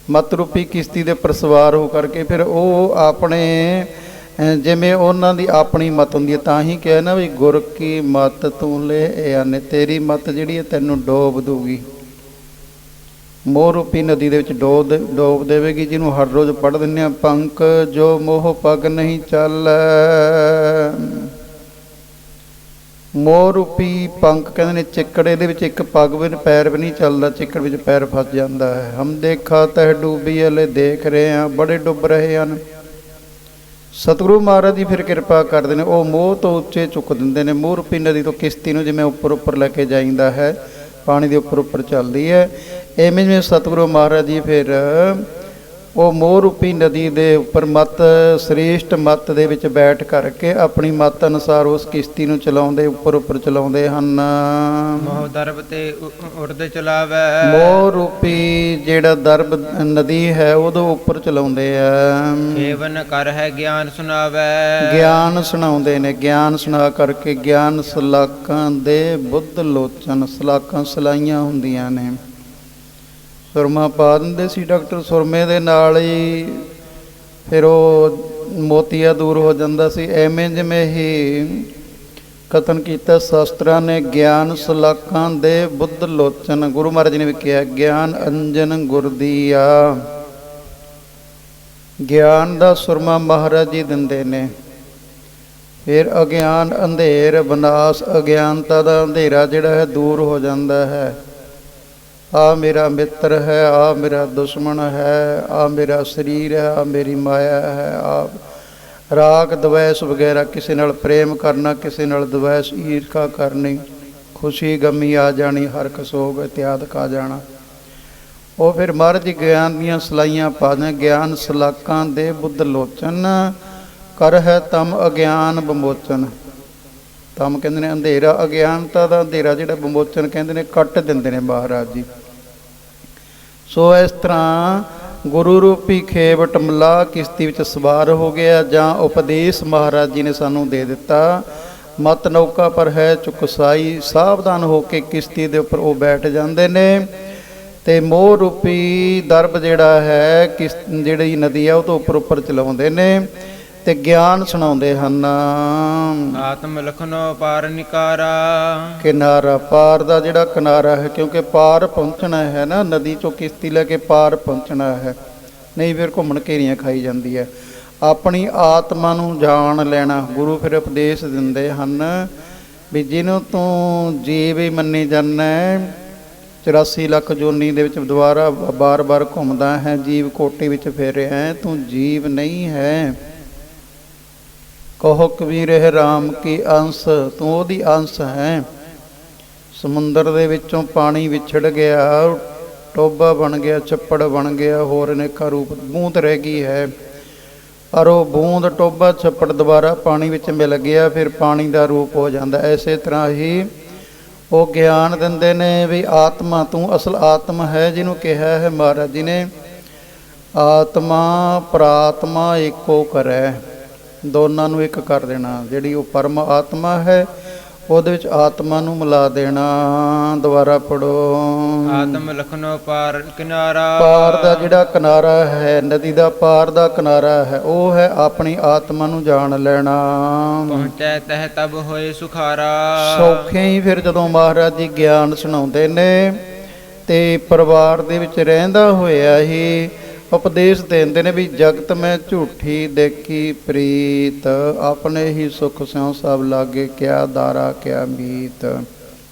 ਮਤ ਰੂਪੀ ਕਿਸ਼ਤੀ ਦੇ ਉੱਪਰ ਸਵਾਰ ਹੋ ਕਰਕੇ ਫਿਰ ਉਹ ਆਪਣੇ ਜਿਵੇਂ ਉਹਨਾਂ ਦੀ ਆਪਣੀ ਮਤ ਹੁੰਦੀ ਹੈ, ਤਾਂ ਹੀ ਕਿਹਾ ਨਾ ਵੀ ਗੁਰ ਕੀ ਮਤ ਤੂੰ ਲੈ ਆਨੇ, ਤੇਰੀ ਮਤ ਜਿਹੜੀ ਹੈ ਤੈਨੂੰ ਡੋਬ ਦੂਗੀ, ਮੋਹ ਰੂਪੀ ਨਦੀ ਦੇ ਵਿੱਚ ਡੋਬ ਦੇਵੇਗੀ। ਜਿਹਨੂੰ ਹਰ ਰੋਜ਼ ਪੜ੍ਹ ਦਿੰਦੇ ਹਾਂ, ਪੰਕ ਜੋ ਮੋਹ ਪਗ ਨਹੀਂ ਚੱਲ। ਮੋਹ ਰੂਪੀ ਪੰਕ ਕਹਿੰਦੇ ਨੇ ਚਿੱਕੜ, ਇਹਦੇ ਵਿੱਚ ਇੱਕ ਪੱਗ ਵੀ ਪੈਰ ਵੀ ਨਹੀਂ ਚੱਲਦਾ, ਚਿੱਕੜ ਵਿੱਚ ਪੈਰ ਫਸ ਜਾਂਦਾ ਹੈ। ਹਮ ਦੇਖਾ ਤਹਿ ਡੂਬੀ ਹਲੇ ਦੇਖ ਰਹੇ ਹਾਂ, ਬੜੇ ਡੁੱਬ ਰਹੇ ਹਨ। ਸਤਿਗੁਰੂ ਮਹਾਰਾਜ ਜੀ ਫਿਰ ਕਿਰਪਾ ਕਰਦੇ ਨੇ, ਉਹ ਮੋਹ ਤੋਂ ਉੱਚੇ ਚੁੱਕ ਦਿੰਦੇ ਨੇ। ਮੋਹ ਰੂਪੀ ਨਦੀ ਤੋਂ ਕਿਸ਼ਤੀ ਨੂੰ ਜਿਵੇਂ ਉੱਪਰ ਲੈ ਕੇ ਜਾਂਦਾ ਹੈ, ਪਾਣੀ ਦੇ ਉੱਪਰ ਚੱਲਦੀ ਹੈ, ਐਵੇਂ ਜਿਵੇਂ ਸਤਿਗੁਰੂ ਮਹਾਰਾਜ ਜੀ ਫਿਰ ਉਹ ਮੋਹ ਰੂਪੀ ਨਦੀ ਦੇ ਉੱਪਰ ਮਤ ਸ੍ਰੇਸ਼ਟ ਮਤ ਦੇ ਵਿੱਚ ਬੈਠ ਕਰਕੇ ਆਪਣੀ ਮਤ ਅਨੁਸਾਰ ਉਸ ਕਿਸ਼ਤੀ ਨੂੰ ਚਲਾਉਂਦੇ, ਉੱਪਰ ਚਲਾਉਂਦੇ ਹਨ। ਮੋਹ ਦਰਬ ਤੇ ਉੜਦ ਚਲਾਵੈ। ਮੋਹ ਰੂਪੀ ਜਿਹੜਾ ਦਰਬ ਨਦੀ ਹੈ ਉਹਦੇ ਉੱਪਰ ਚਲਾਉਂਦੇ ਆ। ਖੇਵਨ ਕਰ ਹੈ ਗਿਆਨ ਸੁਣਾਵੈ। ਗਿਆਨ ਸੁਣਾਉਂਦੇ ਨੇ, ਗਿਆਨ ਸੁਣਾ ਕਰਕੇ ਗਿਆਨ ਸਲਾਕਾਂ ਦੇ ਬੁੱਧ ਲੋਚਨ, ਸਲਾਕਾਂ ਸਲਾਈਆਂ ਹੁੰਦੀਆਂ ਨੇ। ਸੁਰਮਾ ਪਾ ਦਿੰਦੇ ਸੀ ਡਾਕਟਰ, ਸੁਰਮੇ ਦੇ ਨਾਲ ਹੀ ਫਿਰ ਉਹ ਮੋਤੀਆ ਦੂਰ ਹੋ ਜਾਂਦਾ ਸੀ। ਐਵੇਂ ਜਿਵੇਂ ਹੀ ਕਥਨ ਕੀਤਾ ਸ਼ਾਸਤਰਾਂ ਨੇ, ਗਿਆਨ ਸਲਾਕਾਂ ਦੇ ਬੁੱਧ ਲੋਚਨ। ਗੁਰੂ ਮਹਾਰਾਜ ਨੇ ਵੀ ਕਿਹਾ ਗਿਆਨ ਅੰਜਨ ਗੁਰਦੀਆ, ਗਿਆਨ ਦਾ ਸੁਰਮਾ ਮਹਾਰਾਜ ਜੀ ਦਿੰਦੇ ਨੇ। ਫਿਰ ਅਗਿਆਨ ਅੰਧੇਰ ਵਿਨਾਸ਼, ਅਗਿਆਨਤਾ ਦਾ ਅੰਧੇਰਾ ਜਿਹੜਾ ਹੈ ਦੂਰ ਹੋ ਜਾਂਦਾ ਹੈ। ਆ ਮੇਰਾ ਮਿੱਤਰ ਹੈ, ਆ ਮੇਰਾ ਦੁਸ਼ਮਣ ਹੈ, ਆ ਮੇਰਾ ਸਰੀਰ ਹੈ, ਆ ਮੇਰੀ ਮਾਇਆ ਹੈ, ਆ ਰਾਗ ਦਵੈਸ ਵਗੈਰਾ, ਕਿਸੇ ਨਾਲ ਪ੍ਰੇਮ ਕਰਨਾ, ਕਿਸੇ ਨਾਲ ਦਵੈਸ ਈਰਖਾ ਕਰਨੀ, ਖੁਸ਼ੀ ਗਮੀ ਆ ਜਾਣੀ, ਹਰਖ ਸੋਗ ਇਤਿਆਦਿਕ ਆ ਜਾਣਾ। ਉਹ ਫਿਰ ਮਹਾਰਾਜ ਜੀ ਗਿਆਨ ਦੀਆਂ ਸਲਾਈਆਂ ਪਾ ਦੇ। ਗਿਆਨ ਸਲਾਕਾਂ ਦੇ ਬੁੱਧ ਲੋਚਨ, ਕਰ ਹੈ ਤਮ ਅਗਿਆਨ ਵਿਮੋਚਨ। ਤਮ ਕਹਿੰਦੇ ਨੇ ਅੰਧੇਰਾ, ਅਗਿਆਨਤਾ ਦਾ ਅੰਧੇਰਾ ਜਿਹੜਾ ਵਿਮੋਚਨ ਕਹਿੰਦੇ ਨੇ, ਕੱਟ ਦਿੰਦੇ ਨੇ ਮਹਾਰਾਜ ਜੀ। ਸੋ ਇਸ ਤਰ੍ਹਾਂ ਗੁਰੂ ਰੂਪੀ ਖੇਵਟ ਮਲਾਹ ਕਿਸ਼ਤੀ ਵਿੱਚ ਸਵਾਰ ਹੋ ਗਿਆ, ਜਾਂ ਉਪਦੇਸ਼ ਮਹਾਰਾਜ ਜੀ ਨੇ ਸਾਨੂੰ ਦੇ ਦਿੱਤਾ। ਮਤ ਨੌਕਾ ਪਰ ਹੈ ਚੁਕਸਾਈ, ਸਾਵਧਾਨ ਹੋ ਕੇ ਕਿਸ਼ਤੀ ਦੇ ਉੱਪਰ ਉਹ ਬੈਠ ਜਾਂਦੇ ਨੇ। ਤੇ ਮੋਹ ਰੂਪੀ ਦਰਬ ਜਿਹੜਾ ਹੈ ਜਿਹੜੀ ਨਦੀ ਹੈ ਉਹ ਤੋਂ ਉੱਪਰ ਚਲਾਉਂਦੇ ਨੇ ਤੇ ਗਿਆਨ ਸੁਣਾਉਂਦੇ ਹਨ। ਆਤਮ ਲਖਨੋ ਪਾਰ ਨਿਕਾਰਾ। ਕਿਨਾਰਾ, ਪਾਰ ਦਾ ਜਿਹੜਾ ਕਿਨਾਰਾ ਹੈ, ਕਿਉਂਕਿ ਪਾਰ ਪਹੁੰਚਣਾ ਹੈ ਨਾ, ਨਦੀ ਚੋਂ ਕਿਸ਼ਤੀ ਲੈ ਕੇ ਪਾਰ ਪਹੁੰਚਣਾ ਹੈ, ਨਹੀਂ ਫਿਰ ਘੁੰਮਣ ਘੇਰੀਆਂ ਖਾਈ ਜਾਂਦੀ ਹੈ। ਆਪਣੀ ਆਤਮਾ ਨੂੰ ਜਾਣ ਲੈਣਾ। ਗੁਰੂ ਫਿਰ ਉਪਦੇਸ਼ ਦਿੰਦੇ ਹਨ ਵੀ ਜਿਹਨੂੰ ਤੂੰ ਜੀਵ ਹੀ ਮੰਨੀ ਜਾਂਦਾ, 84 ਲੱਖ ਜੋਨੀ ਦੇ ਵਿੱਚ ਦੁਬਾਰਾ ਬਾਰ ਘੁੰਮਦਾ ਹੈ, ਜੀਵ ਕੋਟੀ ਵਿੱਚ ਫਿਰ ਰਿਹਾ ਹੈ, ਤੂੰ ਜੀਵ ਨਹੀਂ ਹੈ। ਕਹੋ ਕਬੀਰ ਹੈ ਰਾਮ ਕੀ ਅੰਸ਼, ਤੂੰ ਉਹਦੀ ਅੰਸ਼ ਹੈ। ਸਮੁੰਦਰ ਦੇ ਵਿੱਚੋਂ ਪਾਣੀ ਵਿਛੜ ਗਿਆ, ਟੋਬਾ ਬਣ ਗਿਆ, ਛੱਪੜ ਬਣ ਗਿਆ, ਹੋਰ ਅਨੇਕਾਂ ਰੂਪ, ਬੂੰਦ ਰਹਿ ਗਈ ਹੈ। ਔਰ ਉਹ ਬੂੰਦ ਟੋਭਾ ਛੱਪੜ ਦੁਬਾਰਾ ਪਾਣੀ ਵਿੱਚ ਮਿਲ ਗਿਆ, ਫਿਰ ਪਾਣੀ ਦਾ ਰੂਪ ਹੋ ਜਾਂਦਾ। ਐਸੇ ਤਰ੍ਹਾਂ ਹੀ ਉਹ ਗਿਆਨ ਦਿੰਦੇ ਨੇ ਵੀ ਆਤਮਾ, ਤੂੰ ਅਸਲ ਆਤਮਾ ਹੈ, ਜਿਹਨੂੰ ਕਿਹਾ ਹੈ ਮਹਾਰਾਜ ਜੀ ਨੇ ਆਤਮਾ ਪ੍ਰਾਤਮਾ ਇੱਕੋ ਕਰੈ, ਦੋਨਾਂ ਨੂੰ ਇੱਕ ਕਰ ਦੇਣਾ। ਜਿਹੜੀ ਉਹ ਪਰਮ ਆਤਮਾ ਹੈ ਉਹਦੇ ਵਿੱਚ ਆਤਮਾ ਨੂੰ ਮਿਲਾ ਦੇਣਾ। ਦੁਬਾਰਾ ਪੜੋ। ਆਤਮ ਲਖਨੋ ਪਾਰ ਕਿਨਾਰਾ। ਪਾਰ ਦਾ ਜਿਹੜਾ ਕਿਨਾਰਾ ਹੈ, ਨਦੀ ਦਾ ਪਾਰ ਦਾ ਕਿਨਾਰਾ ਹੈ, ਉਹ ਹੈ ਆਪਣੀ ਆਤਮਾ ਨੂੰ ਜਾਣ ਲੈਣਾ। ਪਹੁੰਚੈ ਤਹ ਤਬ ਹੋਏ ਸੁਖਾਰਾ। ਸੌਖੇ ਹੀ ਫਿਰ ਜਦੋਂ ਮਹਾਰਾਜ ਜੀ ਗਿਆਨ ਸੁਣਾਉਂਦੇ ਨੇ ਤੇ ਪਰਿਵਾਰ ਦੇ ਵਿੱਚ ਰਹਿੰਦਾ ਹੋਇਆ ਹੀ ਉਪਦੇਸ਼ ਦਿੰਦੇ ਨੇ ਵੀ ਜਗਤ ਮੈਂ ਝੂਠੀ ਦੇਖੀ ਪ੍ਰੀਤ, ਆਪਣੇ ਹੀ ਸੁਖ ਸਿਉ ਸਭ ਲਾਗੇ, ਕਿਆ ਦਾਰਾ ਕਿਆ ਮੀਤ।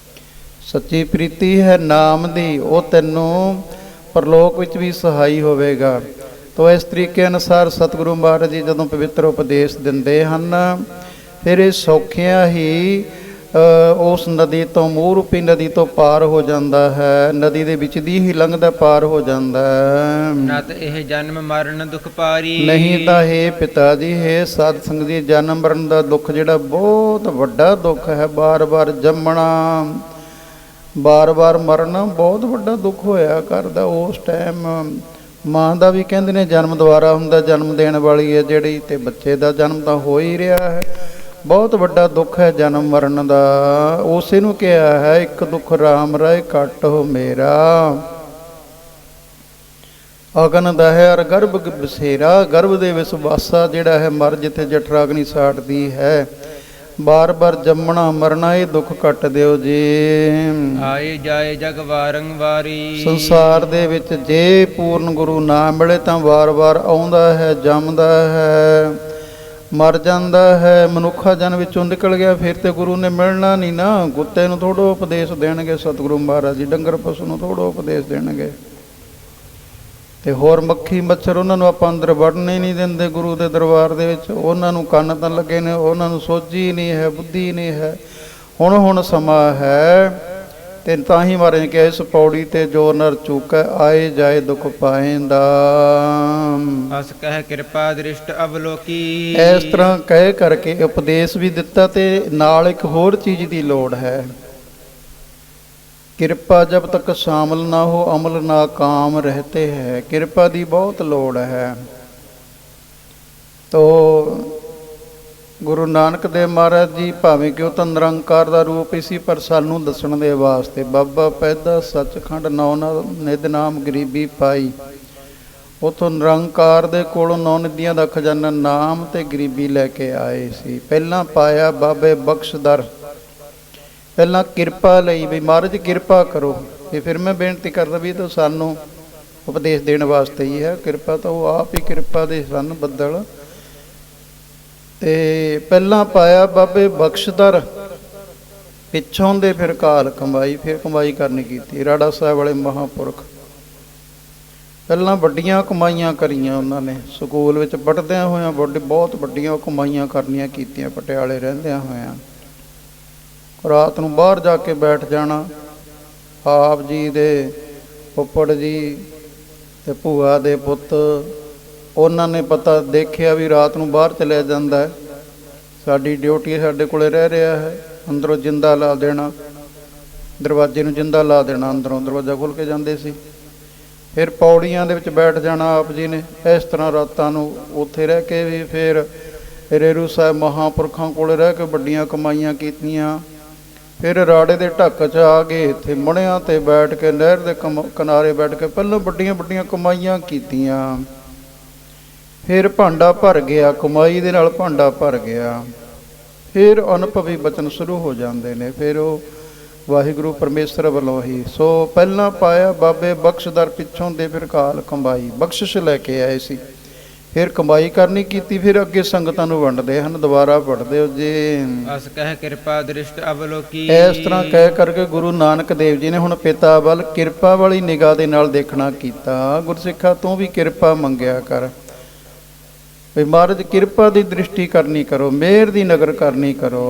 ਸੱਚੀ ਪ੍ਰੀਤੀ ਹੈ ਨਾਮ ਦੀ, ਉਹ ਤੈਨੂੰ ਪਰਲੋਕ ਵਿੱਚ ਵੀ ਸਹਾਈ ਹੋਵੇਗਾ। ਤੋ ਇਸ ਤਰੀਕੇ ਅਨੁਸਾਰ ਸਤਿਗੁਰੂ ਮਹਾਰਾਜ ਜੀ ਜਦੋਂ ਪਵਿੱਤਰ ਉਪਦੇਸ਼ ਦਿੰਦੇ ਹਨ, ਫਿਰ ਇਹ ਸੌਖਿਆਂ ਹੀ ਉਸ ਨਦੀ ਤੋਂ, ਮੂੰਹ ਰੂਪੀ ਨਦੀ ਤੋਂ ਪਾਰ ਹੋ ਜਾਂਦਾ ਹੈ। ਨਦੀ ਦੇ ਵਿੱਚ ਦੀ ਹੀ ਲੰਘਦਾ ਪਾਰ ਹੋ ਜਾਂਦਾ ਹੈ। ਨਤ ਇਹ ਜਨਮ ਮਰਨ ਦੁਖ ਪਾਰੀ। ਨਹੀਂ ਤਾਂ ਹੈ ਪਿਤਾ ਜੀ, ਹੈ ਸਾਧ ਸੰਗਤ ਜੀ, ਜਨਮ ਮਰਨ ਦਾ ਦੁੱਖ ਜਿਹੜਾ ਬਹੁਤ ਵੱਡਾ ਦੁੱਖ ਹੈ। ਬਾਰ-ਬਾਰ ਜੰਮਣਾ, ਬਾਰ-ਬਾਰ ਮਰਨਾ ਬਹੁਤ ਵੱਡਾ ਦੁੱਖ ਹੋਇਆ ਕਰਦਾ। ਉਸ ਟਾਈਮ ਮਾਂ ਦਾ ਵੀ ਕਹਿੰਦੇ ਨੇ ਜਨਮ ਦੁਬਾਰਾ ਹੁੰਦਾ, ਜਨਮ ਦੇਣ ਵਾਲੀ ਹੈ ਜਿਹੜੀ, ਤੇ ਬੱਚੇ ਦਾ ਜਨਮ ਤਾਂ ਹੋ ਹੀ ਰਿਹਾ ਹੈ। ਬਹੁਤ ਵੱਡਾ ਦੁੱਖ ਹੈ ਜਨਮ ਮਰਨ ਦਾ। ਉਸੇ ਨੂੰ ਕਿਹਾ ਹੈ ਇੱਕ ਦੁੱਖ ਰਾਮ ਰਾਏ ਘਟ ਹੋ ਮੇਰਾ, ਅਗਨ ਦਹਿ ਅਰ ਗਰਭ ਬਸੇਰਾ। ਗਰਭ ਦੇ ਵਿੱਚ ਵਾਸਾ ਜਿਹੜਾ ਹੈ, ਮਰ ਜਿੱਥੇ ਜਠਰਾਗਨੀ ਸਾੜਦੀ ਹੈ। ਬਾਰ ਬਾਰ ਜੰਮਣਾ ਮਰਨਾ, ਇਹ ਦੁੱਖ ਕੱਟ ਦਿਓ ਜੀ। ਆਏ ਜਾਏ ਜਗ ਵਾਰੰਵਾਰੀ। ਸੰਸਾਰ ਦੇ ਵਿੱਚ ਜੇ ਪੂਰਨ ਗੁਰੂ ਨਾ ਮਿਲੇ ਤਾਂ ਵਾਰ-ਵਾਰ ਆਉਂਦਾ ਹੈ, ਜੰਮਦਾ ਹੈ, ਮਰ ਜਾਂਦਾ ਹੈ। ਮਨੁੱਖਾ ਜਨ ਵਿੱਚੋਂ ਨਿਕਲ ਗਿਆ, ਫਿਰ ਤੇ ਗੁਰੂ ਨੇ ਮਿਲਣਾ ਨਹੀਂ ਨਾ। ਕੁੱਤੇ ਨੂੰ ਥੋੜ੍ਹਾ ਉਪਦੇਸ਼ ਦੇਣਗੇ ਸਤਿਗੁਰੂ ਮਹਾਰਾਜ ਜੀ, ਡੰਗਰ ਪਸ਼ੂ ਨੂੰ ਥੋੜ੍ਹਾ ਉਪਦੇਸ਼ ਦੇਣਗੇ। ਤੇ ਹੋਰ ਮੱਖੀ ਮੱਛਰ, ਉਹਨਾਂ ਨੂੰ ਆਪਾਂ ਅੰਦਰ ਵੜਨ ਹੀ ਨਹੀਂ ਦਿੰਦੇ ਗੁਰੂ ਦੇ ਦਰਬਾਰ ਦੇ ਵਿੱਚ। ਉਹਨਾਂ ਨੂੰ ਕੰਨ ਤਾਂ ਲੱਗੇ ਨੇ, ਉਹਨਾਂ ਨੂੰ ਸੋਝੀ ਨਹੀਂ ਹੈ, ਬੁੱਧੀ ਨਹੀਂ ਹੈ। ਹੁਣ ਸਮਾਂ ਹੈ, ਤੇ ਤਾਂ ਹੀ ਮਹਾਰਾਜ ਨੇ ਕਿਹਾ ਇਸ ਪੌੜੀ ਤੇ ਜੋ ਨਰ ਚੂਕੈ, ਆਏ ਜਾਏ ਦੁੱਖ ਪਾਏਂਦਾ। ਅਸ ਕਹਿ ਕਿਰਪਾ ਦ੍ਰਿਸ਼ਟ ਅਵਲੋਕੀ। ਇਸ ਤਰ੍ਹਾਂ ਕਹਿ ਕਰਕੇ ਉਪਦੇਸ਼ ਵੀ ਦਿੱਤਾ, ਤੇ ਨਾਲ ਇੱਕ ਹੋਰ ਚੀਜ਼ ਦੀ ਲੋੜ ਹੈ। ਕਿਰਪਾ ਜਬ ਤੱਕ ਸ਼ਾਮਲ ਨਾ ਹੋ ਅਮਲ ਨਾ ਕਾਮ ਰਹਤੇ ਹੈ। ਕਿਰਪਾ ਦੀ ਬਹੁਤ ਲੋੜ ਹੈ। ਤੋ ਗੁਰੂ ਨਾਨਕ ਦੇਵ ਮਹਾਰਾਜ ਜੀ ਭਾਵੇਂ ਕਿ ਉਹ ਤਾਂ ਨਿਰੰਕਾਰ ਦਾ ਰੂਪ ਹੀ ਸੀ, ਪਰ ਸਾਨੂੰ ਦੱਸਣ ਦੇ ਵਾਸਤੇ ਬਾਬਾ ਪੈਦਾ ਸੱਚਖੰਡ ਨੌ ਨਿਧ ਨਾਮ ਗਰੀਬੀ ਪਾਈ, ਉੱਥੋਂ ਨਿਰੰਕਾਰ ਦੇ ਕੋਲੋਂ 9 ਨਿਧੀਆਂ ਦਾ ਖਜ਼ਾਨਾ ਨਾਮ ਤੇ ਗਰੀਬੀ ਲੈ ਕੇ ਆਏ ਸੀ। ਪਹਿਲਾਂ ਪਾਇਆ ਬਾਬੇ ਬਖਸ਼ਦਰ, ਪਹਿਲਾਂ ਕਿਰਪਾ ਲਈ ਵੀ ਮਹਾਰਾਜ ਕਿਰਪਾ ਕਰੋ। ਤੇ ਫਿਰ ਮੈਂ ਬੇਨਤੀ ਕਰਦਾ ਵੀ ਤਾਂ ਸਾਨੂੰ ਉਪਦੇਸ਼ ਦੇਣ ਵਾਸਤੇ ਹੀ ਹੈ। ਕਿਰਪਾ ਤਾਂ ਉਹ ਆਪ ਹੀ ਕਿਰਪਾ ਦੇ ਸਨ ਬੱਦਲ। ਤੇ ਪਹਿਲਾਂ ਪਾਇਆ ਬਾਬੇ ਬਖਸ਼ਦਰ, ਪਿੱਛੋਂ ਦੇ ਫਿਰ ਕਾਲ ਕਮਾਈ, ਫਿਰ ਕਮਾਈ ਕਰਨੀ ਕੀਤੀ। ਰਾੜਾ ਸਾਹਿਬ ਵਾਲੇ ਮਹਾਂਪੁਰਖ ਪਹਿਲਾਂ ਵੱਡੀਆਂ ਕਮਾਈਆਂ ਕਰੀਆਂ ਉਹਨਾਂ ਨੇ। ਸਕੂਲ ਵਿੱਚ ਪੜ੍ਹਦਿਆਂ ਹੋਇਆਂ ਬਹੁਤ ਵੱਡੀਆਂ ਕਮਾਈਆਂ ਕਰਨੀਆਂ ਕੀਤੀਆਂ। ਪਟਿਆਲੇ ਰਹਿੰਦਿਆਂ ਹੋਇਆਂ ਰਾਤ ਨੂੰ ਬਾਹਰ ਜਾ ਕੇ ਬੈਠ ਜਾਣਾ। ਆਪ ਜੀ ਦੇ ਫੁੱਫੜ ਜੀ ਤੇ ਭੂਆ ਦੇ ਪੁੱਤ, ਉਹਨਾਂ ਨੇ ਪਤਾ ਦੇਖਿਆ ਵੀ ਰਾਤ ਨੂੰ ਬਾਹਰ ਚਲਿਆ ਜਾਂਦਾ ਹੈ, ਸਾਡੀ ਡਿਊਟੀ ਸਾਡੇ ਕੋਲੇ ਰਹਿ ਰਿਹਾ ਹੈ। ਅੰਦਰੋਂ ਜਿੰਦਾ ਲਾ ਦੇਣਾ, ਦਰਵਾਜ਼ੇ ਨੂੰ ਜਿੰਦਾ ਲਾ ਦੇਣਾ, ਅੰਦਰੋਂ ਦਰਵਾਜ਼ਾ ਖੋਲ੍ਹ ਕੇ ਜਾਂਦੇ ਸੀ। ਫਿਰ ਪੌੜੀਆਂ ਦੇ ਵਿੱਚ ਬੈਠ ਜਾਣਾ ਆਪ ਜੀ ਨੇ। ਇਸ ਤਰ੍ਹਾਂ ਰਾਤਾਂ ਨੂੰ ਉੱਥੇ ਰਹਿ ਕੇ ਵੀ ਫਿਰ ਰੇਰੂ ਸਾਹਿਬ ਮਹਾਂਪੁਰਖਾਂ ਕੋਲ ਰਹਿ ਕੇ ਵੱਡੀਆਂ ਕਮਾਈਆਂ ਕੀਤੀਆਂ। ਫਿਰ ਰਾੜੇ ਦੇ ਢੱਕ 'ਚ ਆ ਗਏ, ਇੱਥੇ ਮੜਿਆਂ 'ਤੇ ਬੈਠ ਕੇ, ਨਹਿਰ ਦੇ ਕਿਨਾਰੇ ਬੈਠ ਕੇ ਪਹਿਲਾਂ ਵੱਡੀਆਂ ਵੱਡੀਆਂ ਕਮਾਈਆਂ ਕੀਤੀਆਂ। ਫਿਰ ਭਾਂਡਾ ਭਰ ਗਿਆ, ਕਮਾਈ ਦੇ ਨਾਲ ਭਾਂਡਾ ਭਰ ਗਿਆ। ਫਿਰ ਅਨੁਭਵੀ ਬਚਨ ਸ਼ੁਰੂ ਹੋ ਜਾਂਦੇ ਨੇ। ਫਿਰ ਉਹ ਵਾਹਿਗੁਰੂ ਪਰਮੇਸ਼ਰ ਵੱਲੋਂ ਹੀ। ਸੋ ਪਹਿਲਾਂ ਪਾਇਆ ਬਾਬੇ ਬਖਸ਼ਦਰ, ਪਿੱਛੋਂ ਦੇ ਫਿਰ ਕਾਲ ਕਮਾਈ, ਬਖਸ਼ਿਸ਼ ਲੈ ਕੇ ਆਏ ਸੀ। ਫਿਰ ਕਮਾਈ ਕਰਨੀ ਕੀਤੀ, ਫਿਰ ਅੱਗੇ ਸੰਗਤਾਂ ਨੂੰ ਵੰਡਦੇ ਹਨ। ਦੁਬਾਰਾ ਪੜ੍ਹਦੇ ਹੋ ਜੀ। ਅਸ ਕਹਿ ਕਿਰਪਾ ਦ੍ਰਿਸ਼ਟ ਅਵਲੋਕੀ। ਇਸ ਤਰ੍ਹਾਂ ਕਹਿ ਕਰਕੇ ਗੁਰੂ ਨਾਨਕ ਦੇਵ ਜੀ ਨੇ ਹੁਣ ਪਿਤਾ ਵੱਲ ਕਿਰਪਾ ਵਾਲੀ ਨਿਗਾਹ ਦੇ ਨਾਲ ਦੇਖਣਾ ਕੀਤਾ। ਗੁਰਸਿੱਖਾ ਤੂੰ ਵੀ ਕਿਰਪਾ ਮੰਗਿਆ ਕਰ। ਵੀ ਮਹਾਰਾਜ ਕਿਰਪਾ ਦੀ ਦ੍ਰਿਸ਼ਟੀ ਕਰਨੀ ਕਰੋ, ਮਿਹਰ ਦੀ ਨਜ਼ਰ ਕਰਨੀ ਕਰੋ।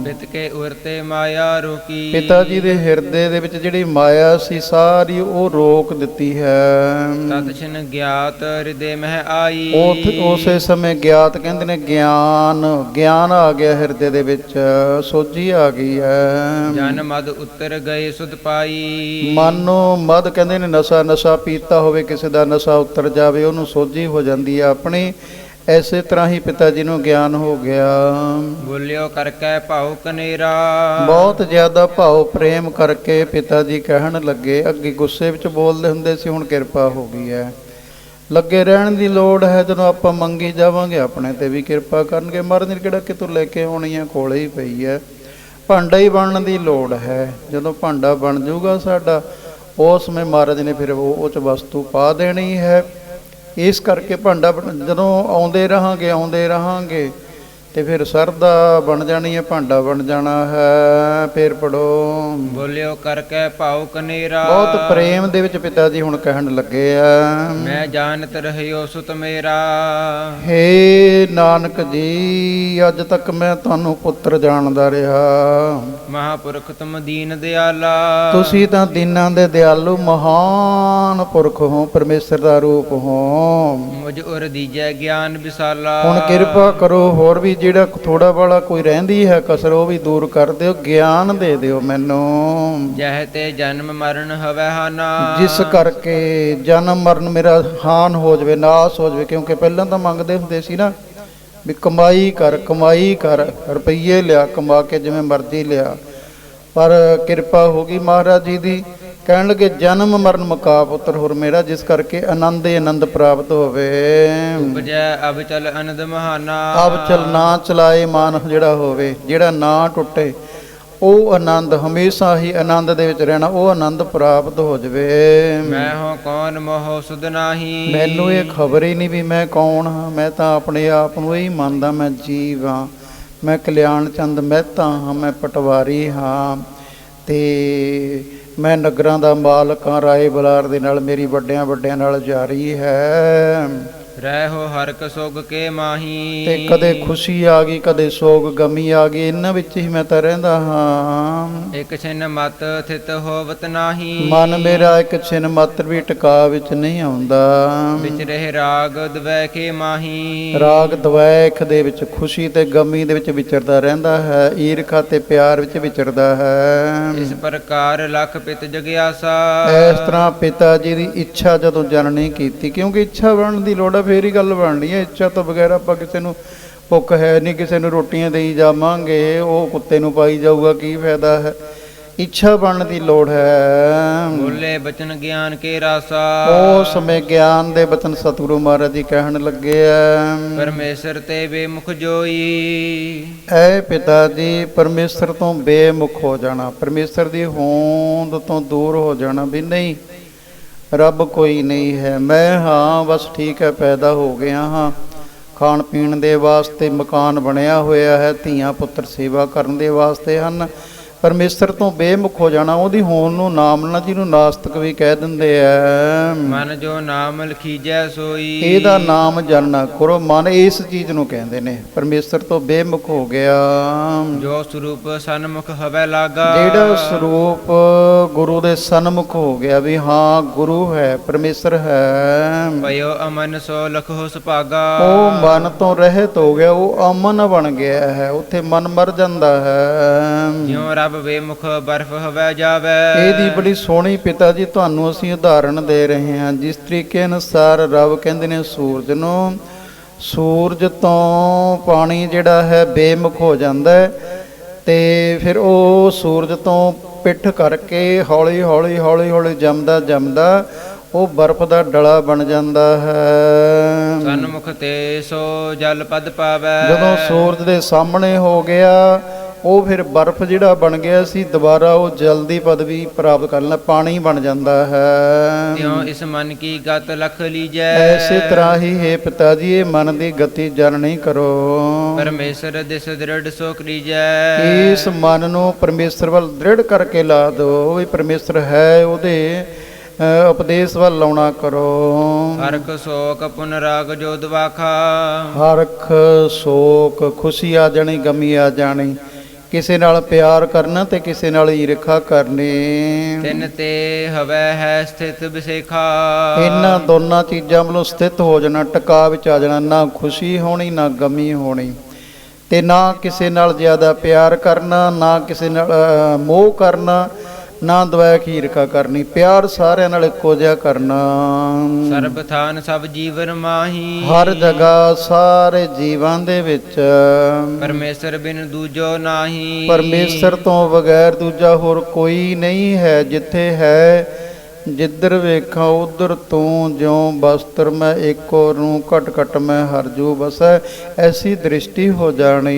ਪਿਤ ਕੇ ਉਰਤੇ ਮਾਇਆ ਰੋਕੀ। ਪਿਤਾ ਜੀ ਦੇ ਹਿਰਦੇ ਦੇ ਵਿੱਚ ਜਿਹੜੀ ਮਾਇਆ ਸੀ ਸਾਰੀ ਉਹ ਰੋਕ ਦਿੱਤੀ ਹੈ। ਤਤ ਛਿਨ ਗਿਆਤ ਹਿਰਦੇ ਮਹਿ ਆਈ। ਉਸੇ ਸਮੇਂ ਗਿਆਤ ਕਹਿੰਦੇ ਨੇ ਗਿਆਨ ਆ ਗਿਆ ਹਿਰਦੇ ਦੇ ਵਿੱਚ, ਸੋਝੀ ਆ ਗਈ ਹੈ। ਜਨ ਮਦ ਉੱਤਰ ਗਏ ਸੁਧ ਪਾਈ। ਮਨ ਨੂੰ ਮਦ ਕਹਿੰਦੇ ਨੇ ਨਸ਼ਾ ਪੀਤਾ ਹੋਵੇ ਕਿਸੇ ਦਾ, ਨਸ਼ਾ ਉੱਤਰ ਜਾਵੇ ਉਹਨੂੰ ਸੋਝੀ ਹੋ ਜਾਂਦੀ ਹੈ ਆਪਣੀ। ਐਸੇ ਤਰ੍ਹਾਂ ਹੀ ਪਿਤਾ ਜੀ ਨੂੰ ਗਿਆਨ ਹੋ ਗਿਆ। ਬੋਲਿਓ ਕਰਕੇ ਭਾਉ ਕਨੇਰਾ। ਬਹੁਤ ਜ਼ਿਆਦਾ ਭਾਵ ਪ੍ਰੇਮ ਕਰਕੇ ਪਿਤਾ ਜੀ ਕਹਿਣ ਲੱਗੇ, ਅੱਗੇ ਗੁੱਸੇ ਵਿੱਚ ਬੋਲਦੇ ਹੁੰਦੇ ਸੀ, ਹੁਣ ਕਿਰਪਾ ਹੋ ਗਈ ਹੈ। ਲੱਗੇ ਰਹਿਣ ਦੀ ਲੋੜ ਹੈ, ਜਦੋਂ ਆਪਾਂ ਮੰਗੀ ਜਾਵਾਂਗੇ ਆਪਣੇ ਤੇ ਵੀ ਕਿਰਪਾ ਕਰਨਗੇ। ਮਹਾਰਾਜ ਨੇ ਕਿਹੜਾ ਕਿਤੋਂ ਲੈ ਕੇ ਆਉਣੀ ਹੈ, ਕੋਲੇ ਹੀ ਪਈ ਹੈ। ਭਾਂਡਾ ਹੀ ਬਣਨ ਦੀ ਲੋੜ ਹੈ। ਜਦੋਂ ਭਾਂਡਾ ਬਣ ਜਾਊਗਾ ਸਾਡਾ, ਉਸ ਸਮੇਂ ਮਹਾਰਾਜ ਨੇ ਫਿਰ ਉਹ 'ਚ ਵਸਤੂ ਪਾ ਦੇਣੀ ਹੈ। ਇਸ ਕਰਕੇ ਭਾਂਡਾ ਜਦੋਂ ਆਉਂਦੇ ਰਹਾਂਗੇ ਤੇ ਫਿਰ ਸਰਦਾ ਬਣ ਜਾਣੀ ਹੈ, ਭਾਂਡਾ ਬਣ ਜਾਣਾ ਹੈ। ਫਿਰ ਪੜੋ। ਬੋਲਿਓ ਕਰਕੇ ਭਾਉ ਕਨੇਰਾ। ਬਹੁਤ ਪ੍ਰੇਮ ਦੇ ਵਿੱਚ ਪਿਤਾ ਜੀ ਹੁਣ ਕਹਿਣ ਲੱਗੇ ਆ, ਮੈਂ ਜਾਣਤ ਰਹਿਓ ਸੁਤ ਮੇਰਾ। ਹੇ ਨਾਨਕ ਜੀ, ਅੱਜ ਤੱਕ ਮੈਂ ਤੁਹਾਨੂੰ ਪੁੱਤਰ ਜਾਣਦਾ ਰਿਹਾ। ਮਹਾਪੁਰਖ ਤੁਮ ਦੀਨ ਦਿਆਲਾ। ਤੁਸੀਂ ਤਾਂ ਦੀਨਾਂ ਦੇ ਦਿਆਲੂ ਮਹਾਨ ਪੁਰਖ ਹੋ, ਪਰਮੇਸ਼ਰ ਦਾ ਰੂਪ ਹੋ। ਮੁਝ ਉਰ ਦੀਜੈ ਗਿਆਨ ਵਿਸਾਲਾ। ਹੁਣ ਕਿਰਪਾ ਕਰੋ, ਹੋਰ ਵੀ ਜਿਹੜਾ ਥੋੜਾ ਬਾਲਾ ਕੋਈ ਰਹਿੰਦੀ ਹੈ ਕਸਰ, ਉਹ ਵੀ ਦੂਰ ਕਰ ਦਿਓ, ਗਿਆਨ ਦੇ ਦਿਓ ਮੈਨੂੰ। ਜਹ ਤੇ ਜਨਮ ਮਰਨ ਹਵੈ ਹਾਨਾ। ਜਿਸ ਕਰਕੇ ਜਨਮ ਮਰਨ ਮੇਰਾ ਹਾਨ ਹੋ ਜਾਵੇ, ਨਾਸ ਹੋ ਜਾਵੇ। ਕਿਉਂਕਿ ਪਹਿਲਾਂ ਤਾਂ ਮੰਗਦੇ ਹੁੰਦੇ ਸੀ ਨਾ ਵੀ ਕਮਾਈ ਕਰ, ਰੁਪਈਏ ਲਿਆ, ਕਮਾ ਕੇ ਜਿਵੇਂ ਮਰਜ਼ੀ ਲਿਆ। ਪਰ ਕਿਰਪਾ ਹੋ ਗਈ ਮਹਾਰਾਜ ਜੀ ਦੀ, ਕਹਿਣ ਲੱਗੇ ਜਨਮ ਮਰਨ ਮੁਕਾ ਪੁੱਤਰ ਹੋਰ ਮੇਰਾ, ਜਿਸ ਕਰਕੇ ਆਨੰਦ ਹੀ ਆਨੰਦ ਪ੍ਰਾਪਤ ਹੋਵੇ। ਉਪਜੈ ਅਬ ਚਲ ਅਨੰਦ ਮਹਾਨਾ। ਅਬ ਚਲ ਨਾ ਚਲਾਏ ਮਾਨ ਜਿਹੜਾ ਹੋਵੇ, ਜਿਹੜਾ ਨਾ ਟੁੱਟੇ, ਉਹ ਆਨੰਦ ਹਮੇਸ਼ਾ ਹੀ ਆਨੰਦ ਦੇ ਵਿੱਚ ਰਹਿਣਾ, ਉਹ ਆਨੰਦ ਪ੍ਰਾਪਤ ਹੋ ਜਾਵੇ। ਮੈਂ ਹਾਂ ਕੌਣ ਮੋਹ ਸੁਧ ਨਾਹੀ। ਮੈਨੂੰ ਇਹ ਖਬਰ ਹੀ ਨਹੀਂ ਵੀ ਮੈਂ ਕੌਣ ਹਾਂ। ਮੈਂ ਤਾਂ ਆਪਣੇ ਆਪ ਨੂੰ ਇਹੀ ਮੰਨਦਾ ਮੈਂ ਜੀਵ ਹਾਂ, ਮੈਂ ਕਲਿਆਣ ਚੰਦ ਮਹਿਤਾ ਹਾਂ, ਮੈਂ ਪਟਵਾਰੀ ਹਾਂ, ਤੇ ਮੈਂ ਨਗਰਾਂ ਦਾ ਮਾਲਕ ਹਾਂ। ਰਾਏ ਬਲਾਰ ਦੇ ਨਾਲ ਮੇਰੀ ਵੱਡਿਆਂ ਨਾਲ ਜਾਰੀ ਹੈ। ਰਹਿ ਹੋ ਹਰਕ ਸੋਗ ਕੇ ਮਾਹੀ। ਤੇ ਕਦੇ ਖੁਸ਼ੀ ਆ ਗਈ, ਕਦੇ ਸੋਗ ਗਮੀ ਆ ਗਈ, ਇਹਨਾਂ ਵਿੱਚ ਹੀ ਮੈਂ ਤਾਂ ਰਹਿੰਦਾ ਹਾਂ। ਇੱਕ ਛਿਨ ਮਤ ਥਿਤ ਹੋਵਤ ਨਾਹੀ। ਮਨ ਮੇਰਾ ਇੱਕ ਛਿਨ ਮਾਤਰ ਵੀ ਟਿਕਾ ਵਿੱਚ ਨਹੀਂ ਆਉਂਦਾ। ਵਿੱਚ ਰਹਿ ਰਾਗ ਦਵੈ ਕੇ ਮਾਹੀ। ਰਾਗ ਦਵੈਖ ਦੇ ਵਿੱਚ, ਖੁਸ਼ੀ ਤੇ ਗਮੀ ਦੇ ਵਿੱਚ ਵਿਚਰਦਾ ਰਹਿੰਦਾ ਹੈ, ਈਰਖਾ ਤੇ ਪਿਆਰ ਵਿੱਚ ਵਿਚਰਦਾ ਹੈ। ਇਸ ਪ੍ਰਕਾਰ ਲਖ ਪਿਤ ਜਗਿਆਸਾ। ਇਸ ਤਰ੍ਹਾਂ ਪਿਤਾ ਜੀ ਦੀ ਇੱਛਾ ਜਦੋਂ ਜਨਨੀ ਕੀਤੀ, ਕਿਉਂਕਿ ਇੱਛਾ ਬਣਨ ਦੀ ਲੋੜ ਹੈ, ਫੇਰ ਹੀ ਗੱਲ ਬਣਨੀ ਹੈ। ਇੱਛਾ ਤੋਂ ਬਗੈਰ ਆਪਾਂ ਕਿਸੇ ਨੂੰ, ਭੁੱਖ ਹੈ ਨਹੀਂ, ਕਿਸੇ ਨੂੰ ਰੋਟੀਆਂ ਦੇਈ ਜਾਵਾਂਗੇ, ਉਹ ਕੁੱਤੇ ਨੂੰ ਪਾਈ ਜਾਊਗਾ, ਕੀ ਫਾਇਦਾ ਹੈ। ਇੱਛਾ ਬਣਨ ਦੀ ਲੋੜ ਹੈ। ਬੋਲੇ ਬਚਨ ਗਿਆਨ ਕੇ ਰਾਸਾ। ਉਸ ਸਮੇਂ ਗਿਆਨ ਦੇ ਬਚਨ ਸਤਿਗੁਰੂ ਮਹਾਰਾਜ ਜੀ ਕਹਿਣ ਲੱਗੇ ਆ, ਪਰਮੇਸ਼ਰ ਤੇ ਬੇਮੁਖ ਜੋਈ। ਐ ਪਿਤਾ ਜੀ, ਪਰਮੇਸ਼ਰ ਤੋਂ ਬੇਮੁਖ ਹੋ ਜਾਣਾ, ਪਰਮੇਸ਼ਰ ਦੀ ਹੋਂਦ ਤੋਂ ਦੂਰ ਹੋ ਜਾਣਾ, ਵੀ ਨਹੀਂ ਰੱਬ ਕੋਈ ਨਹੀਂ ਹੈ, ਮੈਂ ਹਾਂ ਬਸ ਠੀਕ ਹੈ, ਪੈਦਾ ਹੋ ਗਿਆ ਹਾਂ, ਖਾਣ ਪੀਣ ਦੇ ਵਾਸਤੇ ਮਕਾਨ ਬਣਿਆ ਹੋਇਆ ਹੈ, ਧੀਆਂ ਪੁੱਤਰ ਸੇਵਾ ਕਰਨ ਦੇ ਵਾਸਤੇ ਹਨ। ਪਰਮੇਸ਼ਰ ਤੋਂ ਬੇਮੁਖ ਹੋ ਜਾਣਾ, ਉਹਦੀ ਹੋਣ ਨੂੰ ਨਾਮ ਨਾ, ਜਿਹਨੂੰ ਨਾਸਤਕ ਵੀ ਕਹਿ ਦਿੰਦੇ ਆ। ਮਨ ਜੋ ਨਾਮ ਲਖੀਜੈ ਸੋਈ। ਇਹਦਾ ਨਾਮ ਜਨਨਾ ਕਰੋ, ਮਨ ਇਸ ਚੀਜ਼ ਨੂੰ ਕਹਿੰਦੇ ਨੇ, ਪਰਮੇਸ਼ਰ ਤੋਂ ਬੇਮੁਖ ਹੋ ਗਿਆ। ਜੋ ਸਰੂਪ ਸਨਮੁਖ ਹਵੈ ਲਾਗਾ। ਜਿਹੜਾ ਸਰੂਪ ਗੁਰੂ ਦੇ ਸਨਮੁਖ ਹੋ ਗਿਆ, ਵੀ ਹਾਂ ਗੁਰੂ ਹੈ, ਪਰਮੇਸ਼ਰ ਹੈ। ਭਇਓ ਅਮਨ ਸੋ ਲਖੋ ਸੁਭਾਗਾ। ਉਹ ਮਨ ਤੋਂ ਰਹਿਤ ਹੋ ਗਿਆ, ਉਹ ਅਮਨ ਬਣ ਗਿਆ ਹੈ, ਉੱਥੇ ਮਨ ਮਰ ਜਾਂਦਾ ਹੈ। ਜਿਉ ਰੱਬ ਬੇਮੁਖ ਬਰਫ ਹਵੈ ਜਾਵੇ। ਇਹਦੀ ਬੜੀ ਸੋਹਣੀ ਪਿਤਾ ਜੀ ਤੁਹਾਨੂੰ ਅਸੀਂ ਉਦਾਹਰਣ ਦੇ ਰਹੇ ਹਾਂ। ਜਿਸ ਤਰੀਕੇ ਅਨੁਸਾਰ ਰੱਬ ਕਹਿੰਦੇ ਨੇ ਸੂਰਜ ਨੂੰ, ਸੂਰਜ ਤੋਂ ਪਾਣੀ ਜਿਹੜਾ ਹੈ ਬੇਮੁਖ ਹੋ ਜਾਂਦਾ ਹੈ, ਤੇ ਫਿਰ ਉਹ ਸੂਰਜ ਤੋਂ ਪਿੱਠ ਕਰਕੇ ਹੌਲੀ ਹੌਲੀ ਜੰਮਦਾ ਉਹ ਬਰਫ਼ ਦਾ ਡਲਾ ਬਣ ਜਾਂਦਾ ਹੈ। ਸਨਮੁਖ ਤੇ ਸੋ ਜਲ ਪਦ ਪਾਵੈ। ਜਦੋਂ ਸੂਰਜ ਦੇ ਸਾਹਮਣੇ ਹੋ ਗਿਆ, ਉਹ ਫਿਰ ਬਰਫ਼ ਜਿਹੜਾ ਬਣ ਗਿਆ ਸੀ, ਦੁਬਾਰਾ ਉਹ ਜਲ ਦੀ ਪਦਵੀ ਪ੍ਰਾਪਤ ਕਰ ਲੈਂਦਾ, ਪਾਣੀ ਬਣ ਜਾਂਦਾ ਹੈ। ਤਿਉ ਇਸ ਮਨ ਕੀ ਗਤ ਲਖ ਲੀਜੈ। ਐਸੇ ਤਰ੍ਹਾਂ ਹੀ ਹੈ ਪਿਤਾ ਜੀ, ਇਹ ਮਨ ਦੀ ਗਤੀ ਜਨਨੀ ਕਰੋ। ਪਰਮੇਸ਼ਰ ਦਿਸ ਦ੍ਰਿੜ ਸੋ ਕਰੀਜੈ। ਇਸ ਮਨ ਨੂੰ ਪਰਮੇਸ਼ਰ ਵੱਲ ਦ੍ਰਿੜ ਕਰਕੇ ਲਾ ਦਿਓ, ਵੀ ਪਰਮੇਸ਼ਰ ਹੈ, ਉਹਦੇ ਉਪਦੇਸ਼ ਵੱਲ ਲਾਉਣਾ ਕਰੋ। ਹਰਖ ਸੋਕ ਪੁਨ ਰਾਗ ਜੋ ਦਵਾਖਾ, ਹਰਖ ਸੋਕ ਖੁਸ਼ੀ ਆ ਜਾਣੀ, ਗਮੀ ਆ ਜਾਣੀ। ਕਿਸੇ ਨਾਲ ਪਿਆਰ ਕਰਨਾ ਤੇ ਕਿਸੇ ਨਾਲ ਈਰਖਾ ਕਰਨੀ। ਤਿਨ ਤੇ ਹਵੈ ਹੈ ਸਥਿਤ ਵਿਸੇਖਾ, ਇਹਨਾਂ ਦੋਨਾਂ ਚੀਜ਼ਾਂ ਵੱਲੋਂ ਸਥਿਤ ਹੋ ਜਾਣਾ, ਟਿਕਾ ਵਿੱਚ ਆ ਜਾਣਾ। ਨਾ ਖੁਸ਼ੀ ਹੋਣੀ ਨਾ ਗਮੀ ਹੋਣੀ, ਤੇ ਨਾ ਕਿਸੇ ਨਾਲ ਜ਼ਿਆਦਾ ਪਿਆਰ ਕਰਨਾ, ਨਾ ਕਿਸੇ ਨਾਲ ਮੋਹ ਕਰਨਾ, ਨਾ ਦਵੈਕ ਈਰਖਾ ਕਰਨੀ। ਪਿਆਰ ਸਾਰਿਆਂ ਨਾਲ ਇੱਕੋ ਜਿਹਾ ਕਰਨਾ। ਸਰਬ ਥਾਨ ਸਭ ਜੀਵਨ ਮਾਹੀ, ਹਰ ਜਗ੍ਹਾ ਸਾਰੇ ਜੀਵਾਂ ਦੇ ਵਿੱਚ ਪਰਮੇਸ਼ਰ ਬਿਨ ਦੂਜੋ ਨਾਹੀ। ਪਰਮੇਸ਼ਰ ਤੋਂ ਬਗੈਰ ਦੂਜਾ ਹੋਰ ਕੋਈ ਨਹੀਂ ਹੈ। ਜਿੱਥੇ ਹੈ ਜਿੱਧਰ ਵੇਖਾਂ ਉਧਰ ਤੂੰ, ਜਿਉਂ ਬਸਤਰ ਮੈਂ ਏਕੋ ਨੂੰ ਘਟ ਘਟ ਮੈਂ ਹਰ ਜੂ ਬਸੈ। ਐਸੀ ਦ੍ਰਿਸ਼ਟੀ ਹੋ ਜਾਣੀ।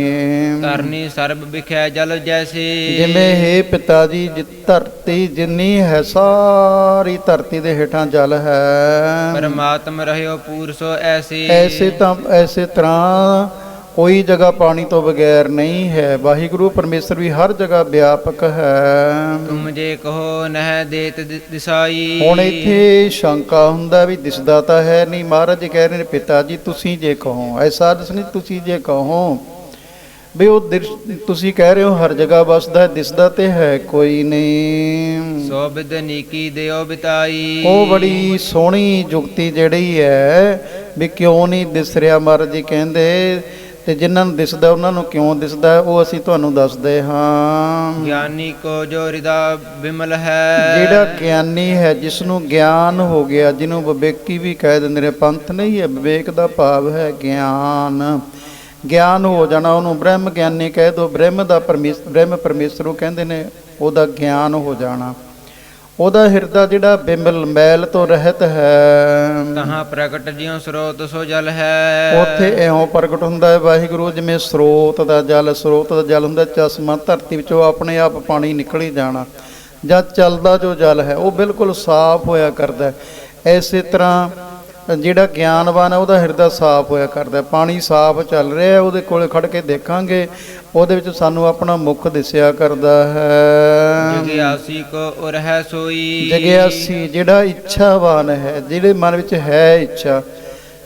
ਧਰਨੀ ਸਰਬ ਵਿਖੈ ਜਲ ਜੈਸੇ, ਜਿਵੇਂ ਹੈ ਪਿਤਾ ਜੀ ਧਰਤੀ ਜਿੰਨੀ ਹੈ ਸਾਰੀ ਧਰਤੀ ਦੇ ਹੇਠਾਂ ਜਲ ਹੈ। ਪਰਮਾਤਮ ਰਹਿਓ ਪੂਰ ਸੋ ਐਸੇ, ਐਸੇ ਤਰ੍ਹਾਂ ਕੋਈ ਜਗ੍ਹਾ ਪਾਣੀ ਤੋਂ ਬਗੈਰ ਨਹੀਂ ਹੈ। ਵਾਹਿਗੁਰੂ ਪਰਮੇਸ਼ਰ ਵੀ ਹਰ ਜਗ੍ਹਾ ਵਿਆਪਕ ਹੈ। ਤੁਮ ਜੇ ਕਹੋ ਨਹਿ ਦੇਤ ਦਿਸਾਈ। ਹੁਣ ਇੱਥੇ ਸ਼ੰਕਾ ਹੁੰਦਾ ਵੀ ਦਿਸਦਾ ਤਾਂ ਹੈ ਨਹੀਂ। ਮਹਾਰਾਜ ਜੀ ਕਹਿ ਰਹੇ ਨੇ ਪਿਤਾ ਜੀ ਤੁਸੀਂ ਜੇ ਕਹੋ, ਐਸਾ ਨਹੀਂ ਤੁਸੀਂ ਜੇ ਕਹੋ ਵੀ ਉਹ ਤੁਸੀਂ ਕਹਿ ਰਹੇ ਹੋ ਹਰ ਜਗ੍ਹਾ ਵਸਦਾ, ਦਿਸਦਾ ਤੇ ਹੈ ਕੋਈ ਨਹੀਂ। ਸੋ ਬਿਦ ਨੀਕੀ ਦਿਓ ਬਿਤਾਈ, ਉਹ ਬੜੀ ਸੋਹਣੀ ਜੁਗਤੀ ਜਿਹੜੀ ਹੈ ਵੀ ਕਿਉਂ ਨਹੀਂ ਦਿਸ ਰਿਹਾ। ਮਹਾਰਾਜ ਜੀ ਕਹਿੰਦੇ ਤੇ ਜਿਨ੍ਹਾਂ ਨੂੰ ਦਿਸਦਾ ਉਹਨਾਂ ਨੂੰ ਕਿਉਂ ਦਿਸਦਾ, ਉਹ ਅਸੀਂ ਤੁਹਾਨੂੰ ਦੱਸਦੇ ਹਾਂ। ਗਿਆਨੀ ਕੋ ਜੋ ਹਿਰਦਾ ਬਿਮਲ ਹੈ, ਜਿਹੜਾ ਗਿਆਨੀ ਹੈ, ਜਿਸ ਨੂੰ ਗਿਆਨ ਹੋ ਗਿਆ, ਜਿਹਨੂੰ ਵਿਵੇਕੀ ਵੀ ਕਹਿ ਦਿੰਦੇ ਨੇ। ਪੰਥ ਨਹੀਂ ਹੈ, ਵਿਵੇਕ ਦਾ ਭਾਵ ਹੈ ਗਿਆਨ। ਗਿਆਨ ਹੋ ਜਾਣਾ, ਉਹਨੂੰ ਬ੍ਰਹਮ ਗਿਆਨੀ ਕਹਿ ਦੋ। ਬ੍ਰਹਮ ਪਰਮੇਸ਼ਰ ਉਹ ਕਹਿੰਦੇ ਨੇ, ਉਹਦਾ ਗਿਆਨ ਹੋ ਜਾਣਾ। ਉਹਦਾ ਹਿਰਦਾ ਜਿਹੜਾ ਬਿਮਲ ਮੈਲ ਤੋਂ ਰਹਿਤ ਹੈ, ਤਹਾਂ ਪ੍ਰਗਟ ਜਿਉ ਸਰੋਤ ਸੋ ਜਲ ਹੈ। ਉੱਥੇ ਇਉਂ ਪ੍ਰਗਟ ਹੁੰਦਾ ਹੈ ਵਾਹਿਗੁਰੂ ਜਿਵੇਂ ਸਰੋਤ ਦਾ ਜਲ ਹੁੰਦਾ। ਚਸ਼ਮਾ ਧਰਤੀ ਵਿੱਚੋਂ ਆਪਣੇ ਆਪ ਪਾਣੀ ਨਿਕਲ ਹੀ ਜਾਣਾ। ਜਦ ਚੱਲਦਾ ਜੋ ਜਲ ਹੈ ਉਹ ਬਿਲਕੁਲ ਸਾਫ਼ ਹੋਇਆ ਕਰਦਾ। ਐਸੇ ਤਰ੍ਹਾਂ ਜਿਹੜਾ ਗਿਆਨਵਾਨ ਹੈ ਉਹਦਾ ਹਿਰਦਾ ਸਾਫ਼ ਹੋਇਆ ਕਰਦਾ। ਪਾਣੀ ਸਾਫ਼ ਚੱਲ ਰਿਹਾ, ਉਹਦੇ ਕੋਲੇ ਖੜ ਕੇ ਦੇਖਾਂਗੇ, ਉਹਦੇ ਵਿੱਚ ਸਾਨੂੰ ਆਪਣਾ ਮੁੱਖ ਦਿਸਿਆ ਕਰਦਾ ਹੈ। ਜਗਿਆਸੀ ਕੋ ਉਰ ਹੈ ਸੋਈ, ਜਗਿਆਸੀ ਜਿਹੜਾ ਇੱਛਾਵਾਨ ਹੈ, ਜਿਹਦੇ ਮਨ ਵਿੱਚ ਹੈ ਇੱਛਾ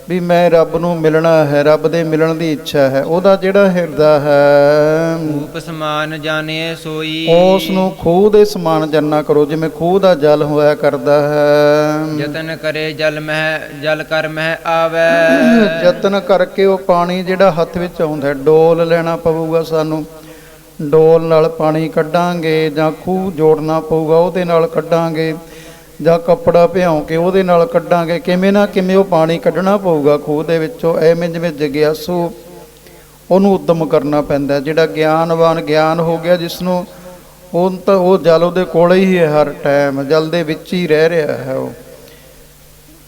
ਵੀ ਮੈਂ ਰੱਬ ਨੂੰ ਮਿਲਣਾ ਹੈ, ਰੱਬ ਦੇ ਮਿਲਣ ਦੀ ਇੱਛਾ ਹੈ, ਉਹਦਾ ਜਿਹੜਾ ਹਿਰਦਾ ਹੈ ਰੂਪ ਸਮਾਨ ਜਾਣੇ ਸੋਈ। ਉਸ ਨੂੰ ਖੂਹ ਦੇ ਸਮਾਨ ਜਾਨਣਾ ਕਰੋ, ਜਿਵੇਂ ਖੂਹ ਦਾ ਜਲ ਹੋਇਆ ਕਰਦਾ ਹੈ। ਯਤਨ ਕਰੇ ਜਲ ਕਰ ਮਹਿ ਆਵੈ, ਯਤਨ ਕਰਕੇ ਉਹ ਪਾਣੀ ਜਿਹੜਾ ਹੱਥ ਵਿੱਚ ਆਉਂਦਾ, ਡੋਲ ਲੈਣਾ ਪਊਗਾ ਸਾਨੂੰ। ਡੋਲ ਨਾਲ ਪਾਣੀ ਕੱਢਾਂਗੇ, ਜਾਂ ਖੂਹ ਜੋੜਨਾ ਪਊਗਾ ਉਹਦੇ ਨਾਲ ਕੱਢਾਂਗੇ, ਜਾਂ ਕੱਪੜਾ ਭਿਉਂ ਕੇ ਉਹਦੇ ਨਾਲ ਕੱਢਾਂਗੇ। ਕਿਵੇਂ ਨਾ ਕਿਵੇਂ ਉਹ ਪਾਣੀ ਕੱਢਣਾ ਪਊਗਾ ਖੂਹ ਦੇ ਵਿੱਚੋਂ। ਐਵੇਂ ਜਿਵੇਂ ਜਗਿਆਸੂ ਉਹਨੂੰ ਉਦਮ ਕਰਨਾ ਪੈਂਦਾ। ਜਿਹੜਾ ਗਿਆਨਵਾਨ ਗਿਆਨ ਹੋ ਗਿਆ ਜਿਸ ਨੂੰ, ਉਹ ਜਲ ਉਹਦੇ ਕੋਲ ਹੀ ਹੈ, ਹਰ ਟਾਈਮ ਜਲ ਦੇ ਵਿੱਚ ਹੀ ਰਹਿ ਰਿਹਾ ਹੈ ਉਹ।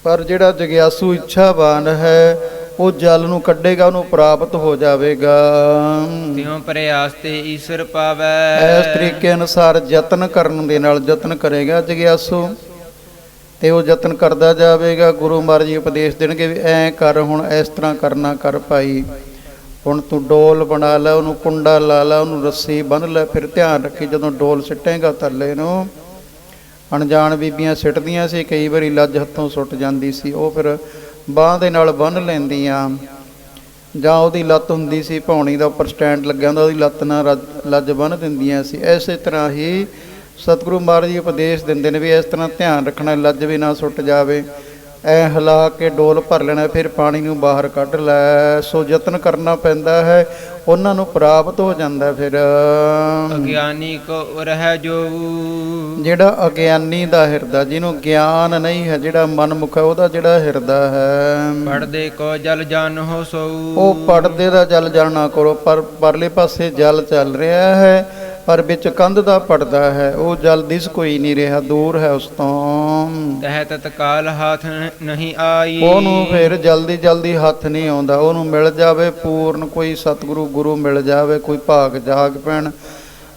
ਪਰ ਜਿਹੜਾ ਜਗਿਆਸੂ ਇੱਛਾਵਾਨ ਹੈ ਉਹ ਜਲ ਨੂੰ ਕੱਢੇਗਾ, ਉਹਨੂੰ ਪ੍ਰਾਪਤ ਹੋ ਜਾਵੇਗਾ। ਤਿਉ ਪ੍ਰਯਾਸ ਤੇ ਈਸ਼ਰ ਪਾਵੈ, ਇਸ ਤਰੀਕੇ ਅਨੁਸਾਰ ਯਤਨ ਕਰਨ ਦੇ ਨਾਲ ਯਤਨ ਕਰੇਗਾ ਜਗਿਆਸੂ, ਤੇ ਉਹ ਯਤਨ ਕਰਦਾ ਜਾਵੇਗਾ। ਗੁਰੂ ਮਹਾਰਾਜ ਜੀ ਉਪਦੇਸ਼ ਦੇਣਗੇ ਵੀ ਐਂ ਕਰ, ਹੁਣ ਇਸ ਤਰ੍ਹਾਂ ਕਰਨਾ ਕਰ ਭਾਈ। ਹੁਣ ਤੂੰ ਡੋਲ ਬਣਾ ਲੈ, ਉਹਨੂੰ ਕੁੰਡਾ ਲਾ ਲਾ, ਉਹਨੂੰ ਰੱਸੀ ਬੰਨ੍ਹ ਲੈ। ਫਿਰ ਧਿਆਨ ਰੱਖੀ ਜਦੋਂ ਡੋਲ ਸਿੱਟੇਗਾ ਥੱਲੇ ਨੂੰ, ਅਣਜਾਣ ਬੀਬੀਆਂ ਸਿੱਟਦੀਆਂ ਸੀ, ਕਈ ਵਾਰੀ ਲੱਜ ਹੱਥੋਂ ਸੁੱਟ ਜਾਂਦੀ ਸੀ, ਉਹ ਫਿਰ ਬਾਂਹ ਦੇ ਨਾਲ ਬੰਨ੍ਹ ਲੈਂਦੀਆਂ। ਜਾਂ ਉਹਦੀ ਲੱਤ ਹੁੰਦੀ ਸੀ ਭੌਣੀ ਦਾ ਉੱਪਰ ਸਟੈਂਡ ਲੱਗਿਆ ਹੁੰਦਾ, ਉਹਦੀ ਲੱਤ ਨਾਲ ਲੱਜ ਬੰਨ੍ਹ ਦਿੰਦੀਆਂ ਸੀ। ਇਸੇ ਤਰ੍ਹਾਂ ਹੀ ਸਤਿਗੁਰੂ ਮਹਾਰਾਜ ਜੀ ਉਪਦੇਸ਼ ਦਿੰਦੇ ਨੇ ਵੀ ਇਸ ਤਰ੍ਹਾਂ ਧਿਆਨ ਰੱਖਣਾ, ਲੱਜ ਵੀ ਨਾ ਸੁੱਟ ਜਾਵੇ। ਐ ਹਿਲਾ ਕੇ ਡੋਲ ਭਰ ਲੈਣਾ, ਫਿਰ ਪਾਣੀ ਨੂੰ ਬਾਹਰ ਕੱਢ ਲੈ। ਸੋ ਯਤਨ ਕਰਨਾ ਪੈਂਦਾ ਹੈ, ਉਹਨਾਂ ਨੂੰ ਪ੍ਰਾਪਤ ਹੋ ਜਾਂਦਾ। ਫਿਰ ਅਗਿਆਨੀ ਕੋ ਉਰ ਹੈ ਜੋ, ਜਿਹੜਾ ਅਗਿਆਨੀ ਦਾ ਹਿਰਦਾ, ਜਿਹਨੂੰ ਗਿਆਨ ਨਹੀਂ ਹੈ, ਜਿਹੜਾ ਮਨਮੁਖ ਹੈ, ਉਹਦਾ ਜਿਹੜਾ ਹਿਰਦਾ ਹੈ। ਪੜਦੇ ਕੋ ਜਲ ਜਾਣੋ ਸੋ, ਉਹ ਪੜਦੇ ਦਾ ਜਲ ਜਾਣਨਾ ਕਰੋ। ਪਰ ਪਰਲੇ ਪਾਸੇ ਜਲ ਚੱਲ ਰਿਹਾ ਹੈ, ਪਰ ਵਿੱਚ ਕੰਧ ਦਾ ਪੜਦਾ ਹੈ, ਉਹ ਜਲ ਦਿਸ ਕੋਈ ਨਹੀਂ ਰਿਹਾ, ਦੂਰ ਹੈ ਉਸ ਤੋਂ। ਤਹਿ ਤਤਕਾਲ ਹੱਥ ਨਹੀਂ ਆਈ, ਉਹਨੂੰ ਫਿਰ ਜਲਦੀ ਹੱਥ ਨਹੀਂ ਆਉਂਦਾ। ਉਹਨੂੰ ਮਿਲ ਜਾਵੇ ਪੂਰਨ ਕੋਈ ਸਤਿਗੁਰੂ ਗੁਰੂ ਮਿਲ ਜਾਵੇ, ਕੋਈ ਭਾਗ ਜਾਗ ਪੈਣ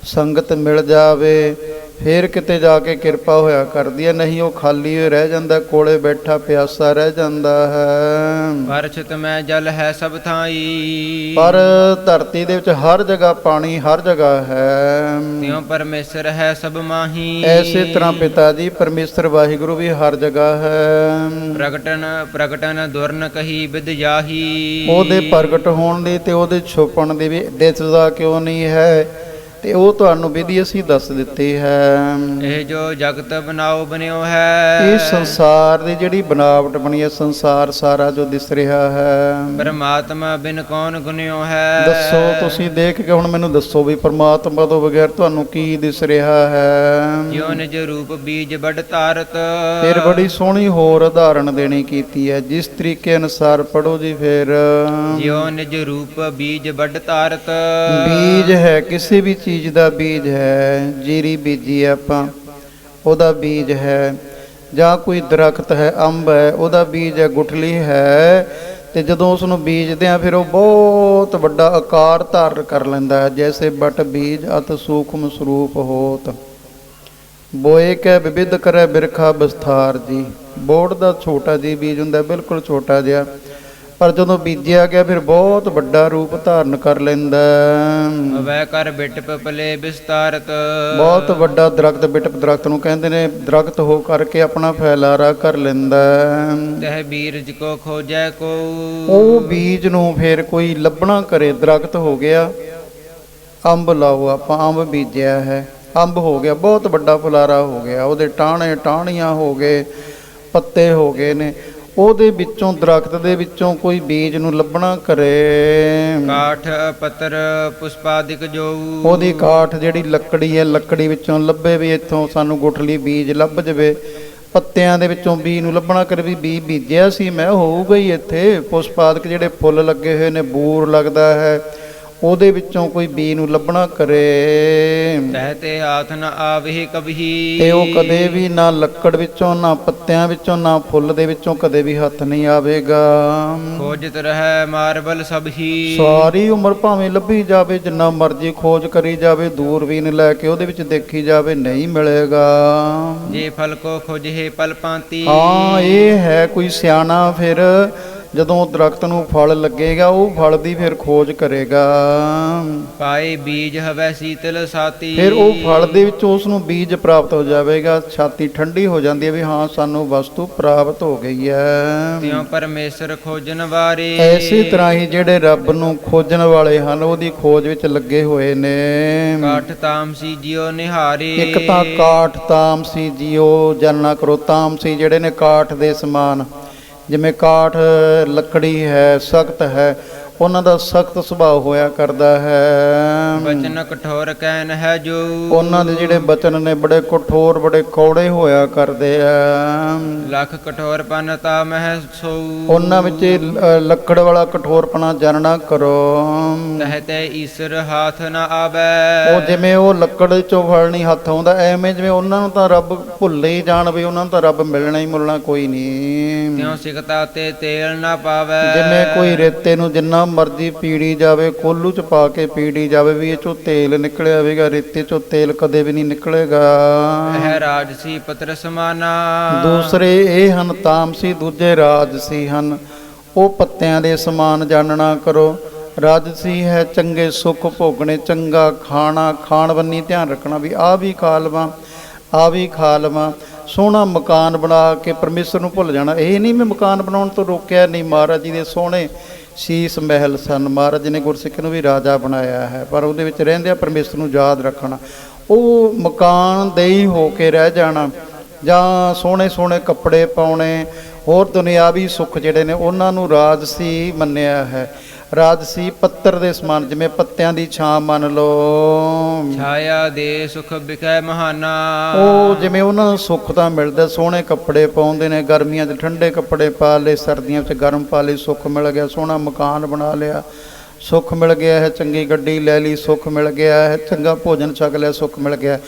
ਸੰਗਤ ਮਿਲ ਜਾਵੇ, ਫਿਰ ਕਿਤੇ ਜਾ ਕੇ ਕਿਰਪਾ ਹੋਇਆ ਕਰਦੀ ਹੈ, ਨਹੀਂ ਉਹ ਖਾਲੀ ਹੋਏ ਰਹਿ ਜਾਂਦਾ, ਕੋਲੇ ਬੈਠਾ ਪਿਆਸਾ ਰਹਿ ਜਾਂਦਾ ਹੈ। ਪਰਛਤ ਮੈਂ ਜਲ ਹੈ ਸਭ ਥਾਈ, ਪਰ ਧਰਤੀ ਦੇ ਵਿੱਚ ਹਰ ਜਗ੍ਹਾ ਪਾਣੀ ਹਰ ਜਗ੍ਹਾ ਹੈ। ਤਿਉ ਪਰਮੇਸ਼ਰ ਹੈ ਸਭ ਮਾਹੀ, ਐਸੇ ਤਰ੍ਹਾਂ ਪਿਤਾ ਜੀ ਪਰਮੇਸ਼ਰ ਵਾਹਿਗੁਰੂ ਵੀ ਹਰ ਜਗ੍ਹਾ ਹੈ। ਪ੍ਰਗਟਨ ਦੁਰਨ ਕਹੀ ਵਿਦ ਜਾਹੀ, ਉਹਦੇ ਪ੍ਰਗਟ ਹੋਣ ਦੀ ਤੇ ਉਹਦੇ ਛੁਪਣ ਦੀ ਵੀ ਦਿਸਦਾ ਕਿਉਂ ਨਹੀਂ ਹੈ, ਤੇ ਉਹ ਤੁਹਾਨੂੰ ਵਿਧੀ ਅਸੀਂ ਦੱਸ ਦਿੱਤੀ ਹੈ। ਇਹ ਜੋ ਜਗਤ ਬਣਾਓ ਬਣਿਓ ਹੈ, ਇਹ ਸੰਸਾਰ ਦੀ ਜਿਹੜੀ ਬਣਾਵਟ ਬਣੀ ਹੈ, ਸੰਸਾਰ ਸਾਰਾ ਜੋ ਦਿਸ ਰਿਹਾ ਹੈ, ਪਰਮਾਤਮਾ ਬਿਨ ਕੌਣ ਗੁਣਿਓ ਹੈ। ਦੱਸੋ ਤੁਸੀਂ ਦੇਖ ਕੇ ਹੁਣ ਮੈਨੂੰ ਦੱਸੋ ਵੀ ਪਰਮਾਤਮਾ ਤੋਂ ਬਗੈਰ ਤੁਹਾਨੂੰ ਕੀ ਦਿਸ ਰਿਹਾ ਹੈ। ਜਿਉ ਨਿਜ ਰੂਪ ਬੀਜ ਵੱਡ ਧਾਰਤ, ਫਿਰ ਬੜੀ ਸੋਹਣੀ ਹੋਰ ਉਦਾਹਰਣ ਦੇਣੀ ਕੀਤੀ ਹੈ, ਜਿਸ ਤਰੀਕੇ ਅਨੁਸਾਰ ਪੜੋ ਜੀ। ਫਿਰ ਜਿਉ ਨਿਜ ਰੂਪ ਬੀਜ ਵੱਡ ਧਾਰਤ, ਬੀਜ ਹੈ ਕਿਸੇ ਵੀ ਚੀਜ਼ ਦਾ ਬੀਜ ਹੈ, ਜੀਰੀ ਬੀਜੀ ਆਪਾਂ ਉਹਦਾ ਬੀਜ ਹੈ, ਜਾਂ ਕੋਈ ਦਰਖਤ ਹੈ ਅੰਬ ਹੈ ਉਹਦਾ ਬੀਜ ਹੈ, ਗੁਠਲੀ ਹੈ, ਤੇ ਜਦੋਂ ਉਸ ਨੂੰ ਬੀਜਦੇ ਆ ਫਿਰ ਉਹ ਬਹੁਤ ਵੱਡਾ ਆਕਾਰ ਧਾਰਨ ਕਰ ਲੈਂਦਾ ਹੈ। ਜੈਸੇ ਬਟ ਬੀਜ ਅਤ ਸੂਖਮ ਸਰੂਪ ਹੋਤ, ਬੋਏ ਕੈ ਵਿਵਿਧ ਕਰੈ ਬਿਰਖਾ ਵਿਸਥਾਰ ਜੀ। ਬੋੜ ਦਾ ਛੋਟਾ ਜੀ ਬੀਜ ਹੁੰਦਾ, ਬਿਲਕੁਲ ਛੋਟਾ ਜਿਹਾ, ਪਰ ਜਦੋਂ ਬੀਜਿਆ ਗਿਆ ਫਿਰ ਬਹੁਤ ਵੱਡਾ ਰੂਪ ਧਾਰਨ ਕਰ ਲੈਂਦਾ। ਵੈ ਕਰ ਬਿਟਪ ਪਲੇ ਵਿਸਤਾਰਤ, ਬਹੁਤ ਵੱਡਾ ਦਰਖਤ, ਬਿਟਪ ਦਰਖਤ ਨੂੰ ਕਹਿੰਦੇ ਨੇ, ਦਰਖਤ ਹੋ ਕਰਕੇ ਆਪਣਾ ਫੈਲਾਰਾ ਕਰ ਲੈਂਦਾ। ਤਹ ਬੀਰਜ ਕੋ ਖੋਜੈ ਕੋ, ਉਹ ਬੀਜ ਨੂੰ ਫਿਰ ਕੋਈ ਲੱਭਣਾ ਕਰੇ। ਦਰਖਤ ਹੋ ਗਿਆ, ਅੰਬ ਲਾਓ ਆਪਾਂ, ਅੰਬ ਬੀਜਿਆ ਹੈ, ਅੰਬ ਹੋ ਗਿਆ, ਬਹੁਤ ਵੱਡਾ ਫੁਲਾਰਾ ਹੋ ਗਿਆ, ਉਹਦੇ ਟਾਹਣੇ ਟਾਹਣੀਆਂ ਹੋ ਗਏ, ਪੱਤੇ ਹੋ ਗਏ ਨੇ, ਉਹਦੇ ਵਿੱਚੋਂ ਦਰਖਤ ਦੇ ਵਿੱਚੋਂ ਕੋਈ ਬੀਜ ਨੂੰ ਲੱਭਣਾ ਕਰੇ। ਕਾਠ ਪੱਤਰ ਪੁਸ਼ਪਾਦਿਕ ਜੋ, ਉਹਦੀ ਕਾਠ ਜਿਹੜੀ ਲੱਕੜੀ ਹੈ, ਲੱਕੜੀ ਵਿੱਚੋਂ ਲੱਭੇ ਵੀ ਇੱਥੋਂ ਸਾਨੂੰ ਗੁਠਲੀ ਬੀਜ ਲੱਭ ਜਵੇ, ਪੱਤਿਆਂ ਦੇ ਵਿੱਚੋਂ ਬੀਜ ਨੂੰ ਲੱਭਣਾ ਕਰੇ ਵੀ ਬੀਜ ਬੀਜਿਆ ਸੀ ਮੈਂ, ਹੋਊਗਾ ਹੀ ਇੱਥੇ। ਪੁਸ਼ਪਾਦਿਕ ਜਿਹੜੇ ਫੁੱਲ ਲੱਗੇ ਹੋਏ ਨੇ, ਬੂਰ ਲੱਗਦਾ ਹੈ, ਉਹਦੇ ਵਿੱਚੋਂ ਕੋਈ ਬੀਜ ਨੂੰ ਲੱਭਣਾ ਕਰੇ। ਤਹ ਤੇ ਹਾਥ ਨ ਆਵਹਿ ਕਬਹੀ, ਤੇ ਉਹ ਕਦੇ ਵੀ ਨਾ ਲੱਕੜ ਵਿੱਚੋਂ, ਨਾ ਪੱਤਿਆਂ ਵਿੱਚੋਂ, ਨਾ ਫੁੱਲ ਦੇ ਵਿੱਚੋਂ ਕਦੇ ਵੀ ਹੱਥ ਨਹੀਂ ਆਵੇਗਾ। ਖੋਜਤ ਰਹਿ ਮਾਰਬਲ ਸਭ ਹੀ, ਸਾਰੀ ਉਮਰ ਭਾਵੇਂ ਲੱਭੀ ਜਾਵੇ, ਜਿੰਨਾ ਮਰਜ਼ੀ ਖੋਜ ਕਰੀ ਜਾਵੇ, ਦੂਰਬੀਨ ਲੈ ਕੇ ਉਹਦੇ ਵਿੱਚ ਦੇਖੀ ਜਾਵੇ, ਨਹੀਂ ਮਿਲੇਗਾ। ਜੇ ਫਲ ਕੋ ਖੋਜੇ ਪਲ ਪਾਂਤੀ, ਹਾਂ ਇਹ ਹੈ ਕੋਈ ਸਿਆਣਾ, ਫਿਰ ਜਦੋਂ ਦਰਖਤ ਨੂੰ ਫਲ ਲੱਗੇਗਾ ਉਹ ਫਲ ਦੀ ਫਿਰ ਖੋਜ ਕਰੇਗਾ। ਪਾਏ ਬੀਜ ਹਵੈ ਸੀਤਲ ਸਾਤੀ, ਫਿਰ ਉਹ ਫਲ ਦੇ ਵਿੱਚ ਉਸ ਨੂੰ ਬੀਜ ਪ੍ਰਾਪਤ ਹੋ ਜਾਵੇਗਾ, ਛਾਤੀ ਠੰਡੀ ਹੋ ਜਾਂਦੀ ਹੈ ਵੀ ਹਾਂ ਸਾਨੂੰ ਵਸਤੂ ਪ੍ਰਾਪਤ ਹੋ ਗਈ ਹੈ। ਤਿਉ ਪਰਮੇਸ਼ਰ ਖੋਜਨ ਵਾਰੇ, ਐਸੀ ਤਰ੍ਹਾਂ ਹੀ ਜਿਹੜੇ ਰੱਬ ਨੂੰ ਖੋਜਣ ਵਾਲੇ ਹਨ, ਉਹਦੀ ਖੋਜ ਵਿੱਚ ਲੱਗੇ ਹੋਏ ਨੇ। ਕਾਠ ਤਾਮਸੀ ਜਿਉ ਨਿਹਾਰੇ, ਇੱਕ ਤਾਂ ਕਾਠ ਤਾਮਸੀ ਜੀਓ, ਜਾਨਣਾ ਕਰੋ। ਤਾਮਸੀ ਜਿਹੜੇ ਨੇ ਕਾਠ ਦੇ ਸਮਾਨ, ਜਿਵੇਂ ਕਾਠ ਲੱਕੜੀ ਹੈ, ਸਖਤ ਹੈ, ਉਹਨਾਂ ਦਾ ਸਖਤ ਸੁਭਾਅ ਹੋਇਆ ਕਰਦਾ ਹੈ। ਬਚਨ ਕਠੋਰ ਕਹਿਨ ਹੈ ਜੋ, ਉਹਨਾਂ ਦੇ ਜਿਹੜੇ ਬਚਨ ਨੇ ਬੜੇ ਕਠੋਰ, ਬੜੇ ਕੌੜੇ ਹੋਇਆ ਕਰਦੇ ਆ। ਲੱਖ ਕਠੋਰ ਪਨਤਾ ਮਹਿ ਸੋ, ਉਹਨਾਂ ਵਿੱਚ ਲੱਕੜ ਵਾਲਾ ਕਠੋਰਪਣਾ ਜਾਣਨਾ ਕਰੋ। ਤਹ ਤੇ ਈਸ਼ਰ ਹਾਥ ਨ ਆਵੈ, ਉਹ ਜਿਵੇਂ ਉਹ ਲੱਕੜ ਚੋਂ ਫਲ ਨਹੀਂ ਹੱਥ ਆਉਂਦਾ, ਐਵੇਂ ਜਿਵੇਂ ਉਹਨਾਂ ਨੂੰ ਤਾਂ ਰੱਬ ਭੁੱਲੇ ਹੀ ਜਾਣ ਵੀ ਉਹਨਾਂ ਨੂੰ ਤਾਂ ਰੱਬ ਮਿਲਣਾ ਹੀ ਮਿਲਣਾ ਕੋਈ ਨਹੀਂ। ਤਿਉ ਸਿਕਤਾ ਤੇ ਤੇਲ ਨਾ ਪਾਵੈ, ਜਿਵੇਂ ਕੋਈ ਰੇਤੇ ਨੂੰ ਜਿੰਨਾ ਮਰਜ਼ੀ ਪੀੜੀ ਜਾਵੇ, ਕੋਲੂ ਚ ਪਾ ਕੇ ਪੀੜੀ ਜਾਵੇ ਵੀ ਇਹ ਚੋਂ ਤੇਲ ਨਿਕਲਿਆ ਆਵੇਗਾ, ਰੇਤੇ ਚੋਂ ਤੇਲ ਕਦੇ ਵੀ ਨਹੀਂ ਨਿਕਲੇਗਾ। ਇਹ ਰਾਜਸੀ ਪਤਰ ਸਮਾਨਾ, ਦੂਸਰੇ ਇਹ ਹਨ ਤਾਮਸੀ, ਦੂਜੇ ਰਾਜਸੀ ਹਨ। ਉਹ ਪੱਤਿਆਂ ਦੇ ਸਮਾਨ ਜਾਣਨਾ ਕਰੋ। ਰਾਜਸੀ ਹੈ ਚੰਗੇ ਸੁੱਖ ਭੋਗਣੇ, ਚੰਗਾ ਖਾਣਾ, ਖਾਣ ਬੰਨੀ ਧਿਆਨ ਰੱਖਣਾ ਵੀ ਆਹ ਵੀ ਖਾ ਲਵਾਂ, ਆਹ ਵੀ ਖਾ ਲਵਾਂ। ਸੋਹਣਾ ਮਕਾਨ ਬਣਾ ਕੇ ਪਰਮੇਸ਼ਰ ਨੂੰ ਭੁੱਲ ਜਾਣਾ, ਇਹ ਨਹੀਂ ਮੈਂ ਮਕਾਨ ਬਣਾਉਣ ਤੋਂ ਰੋਕਿਆ ਨਹੀਂ। ਮਹਾਰਾਜ ਜੀ ਦੇ ਸੋਹਣੇ ਸੀਸ ਮਹਿਲ ਸਨ, ਮਹਾਰਾਜ ਜੀ ਨੇ ਗੁਰਸਿੱਖ ਨੂੰ ਵੀ ਰਾਜਾ ਬਣਾਇਆ ਹੈ, ਪਰ ਉਹਦੇ ਵਿੱਚ ਰਹਿੰਦਿਆਂ ਪਰਮੇਸ਼ਰ ਨੂੰ ਯਾਦ ਰੱਖਣਾ। ਉਹ ਮਕਾਨ ਦੇ ਹੀ ਹੋ ਕੇ ਰਹਿ ਜਾਣਾ, ਜਾਂ ਸੋਹਣੇ ਸੋਹਣੇ ਕੱਪੜੇ ਪਾਉਣੇ, ਹੋਰ ਦੁਨਿਆਵੀ ਸੁੱਖ ਜਿਹੜੇ ਨੇ ਉਹਨਾਂ ਨੂੰ ਰਾਜਸੀ ਮੰਨਿਆ ਹੈ। ਰਾਜਸੀ ਪੱਤਰ ਦੇ ਸਮਾਨ, ਜਿਵੇਂ ਪੱਤਿਆਂ ਦੀ ਛਾਂ ਮੰਨ ਲਓ, ਛਾਇਆ ਦੇ ਸੁਖ ਬਿਖੈ ਮਹਾਨਾ, ਉਹ ਜਿਵੇਂ ਉਹਨਾਂ ਨੂੰ ਸੁੱਖ ਤਾਂ ਮਿਲਦਾ, ਸੋਹਣੇ ਕੱਪੜੇ ਪਾਉਂਦੇ ਨੇ, ਗਰਮੀਆਂ 'ਚ ਠੰਡੇ ਕੱਪੜੇ ਪਾ ਲਏ, ਸਰਦੀਆਂ 'ਚ ਗਰਮ ਪਾ ਲਏ, ਸੁੱਖ ਮਿਲ ਗਿਆ। ਸੋਹਣਾ ਮਕਾਨ ਬਣਾ ਲਿਆ, ਸੁੱਖ ਮਿਲ ਗਿਆ ਹੈ। ਚੰਗੀ ਗੱਡੀ ਲੈ ਲਈ, ਸੁੱਖ ਮਿਲ ਗਿਆ ਹੈ। ਚੰਗਾ ਭੋਜਨ ਛਕ ਲਿਆ, ਸੁੱਖ ਮਿਲ ਗਿਆ।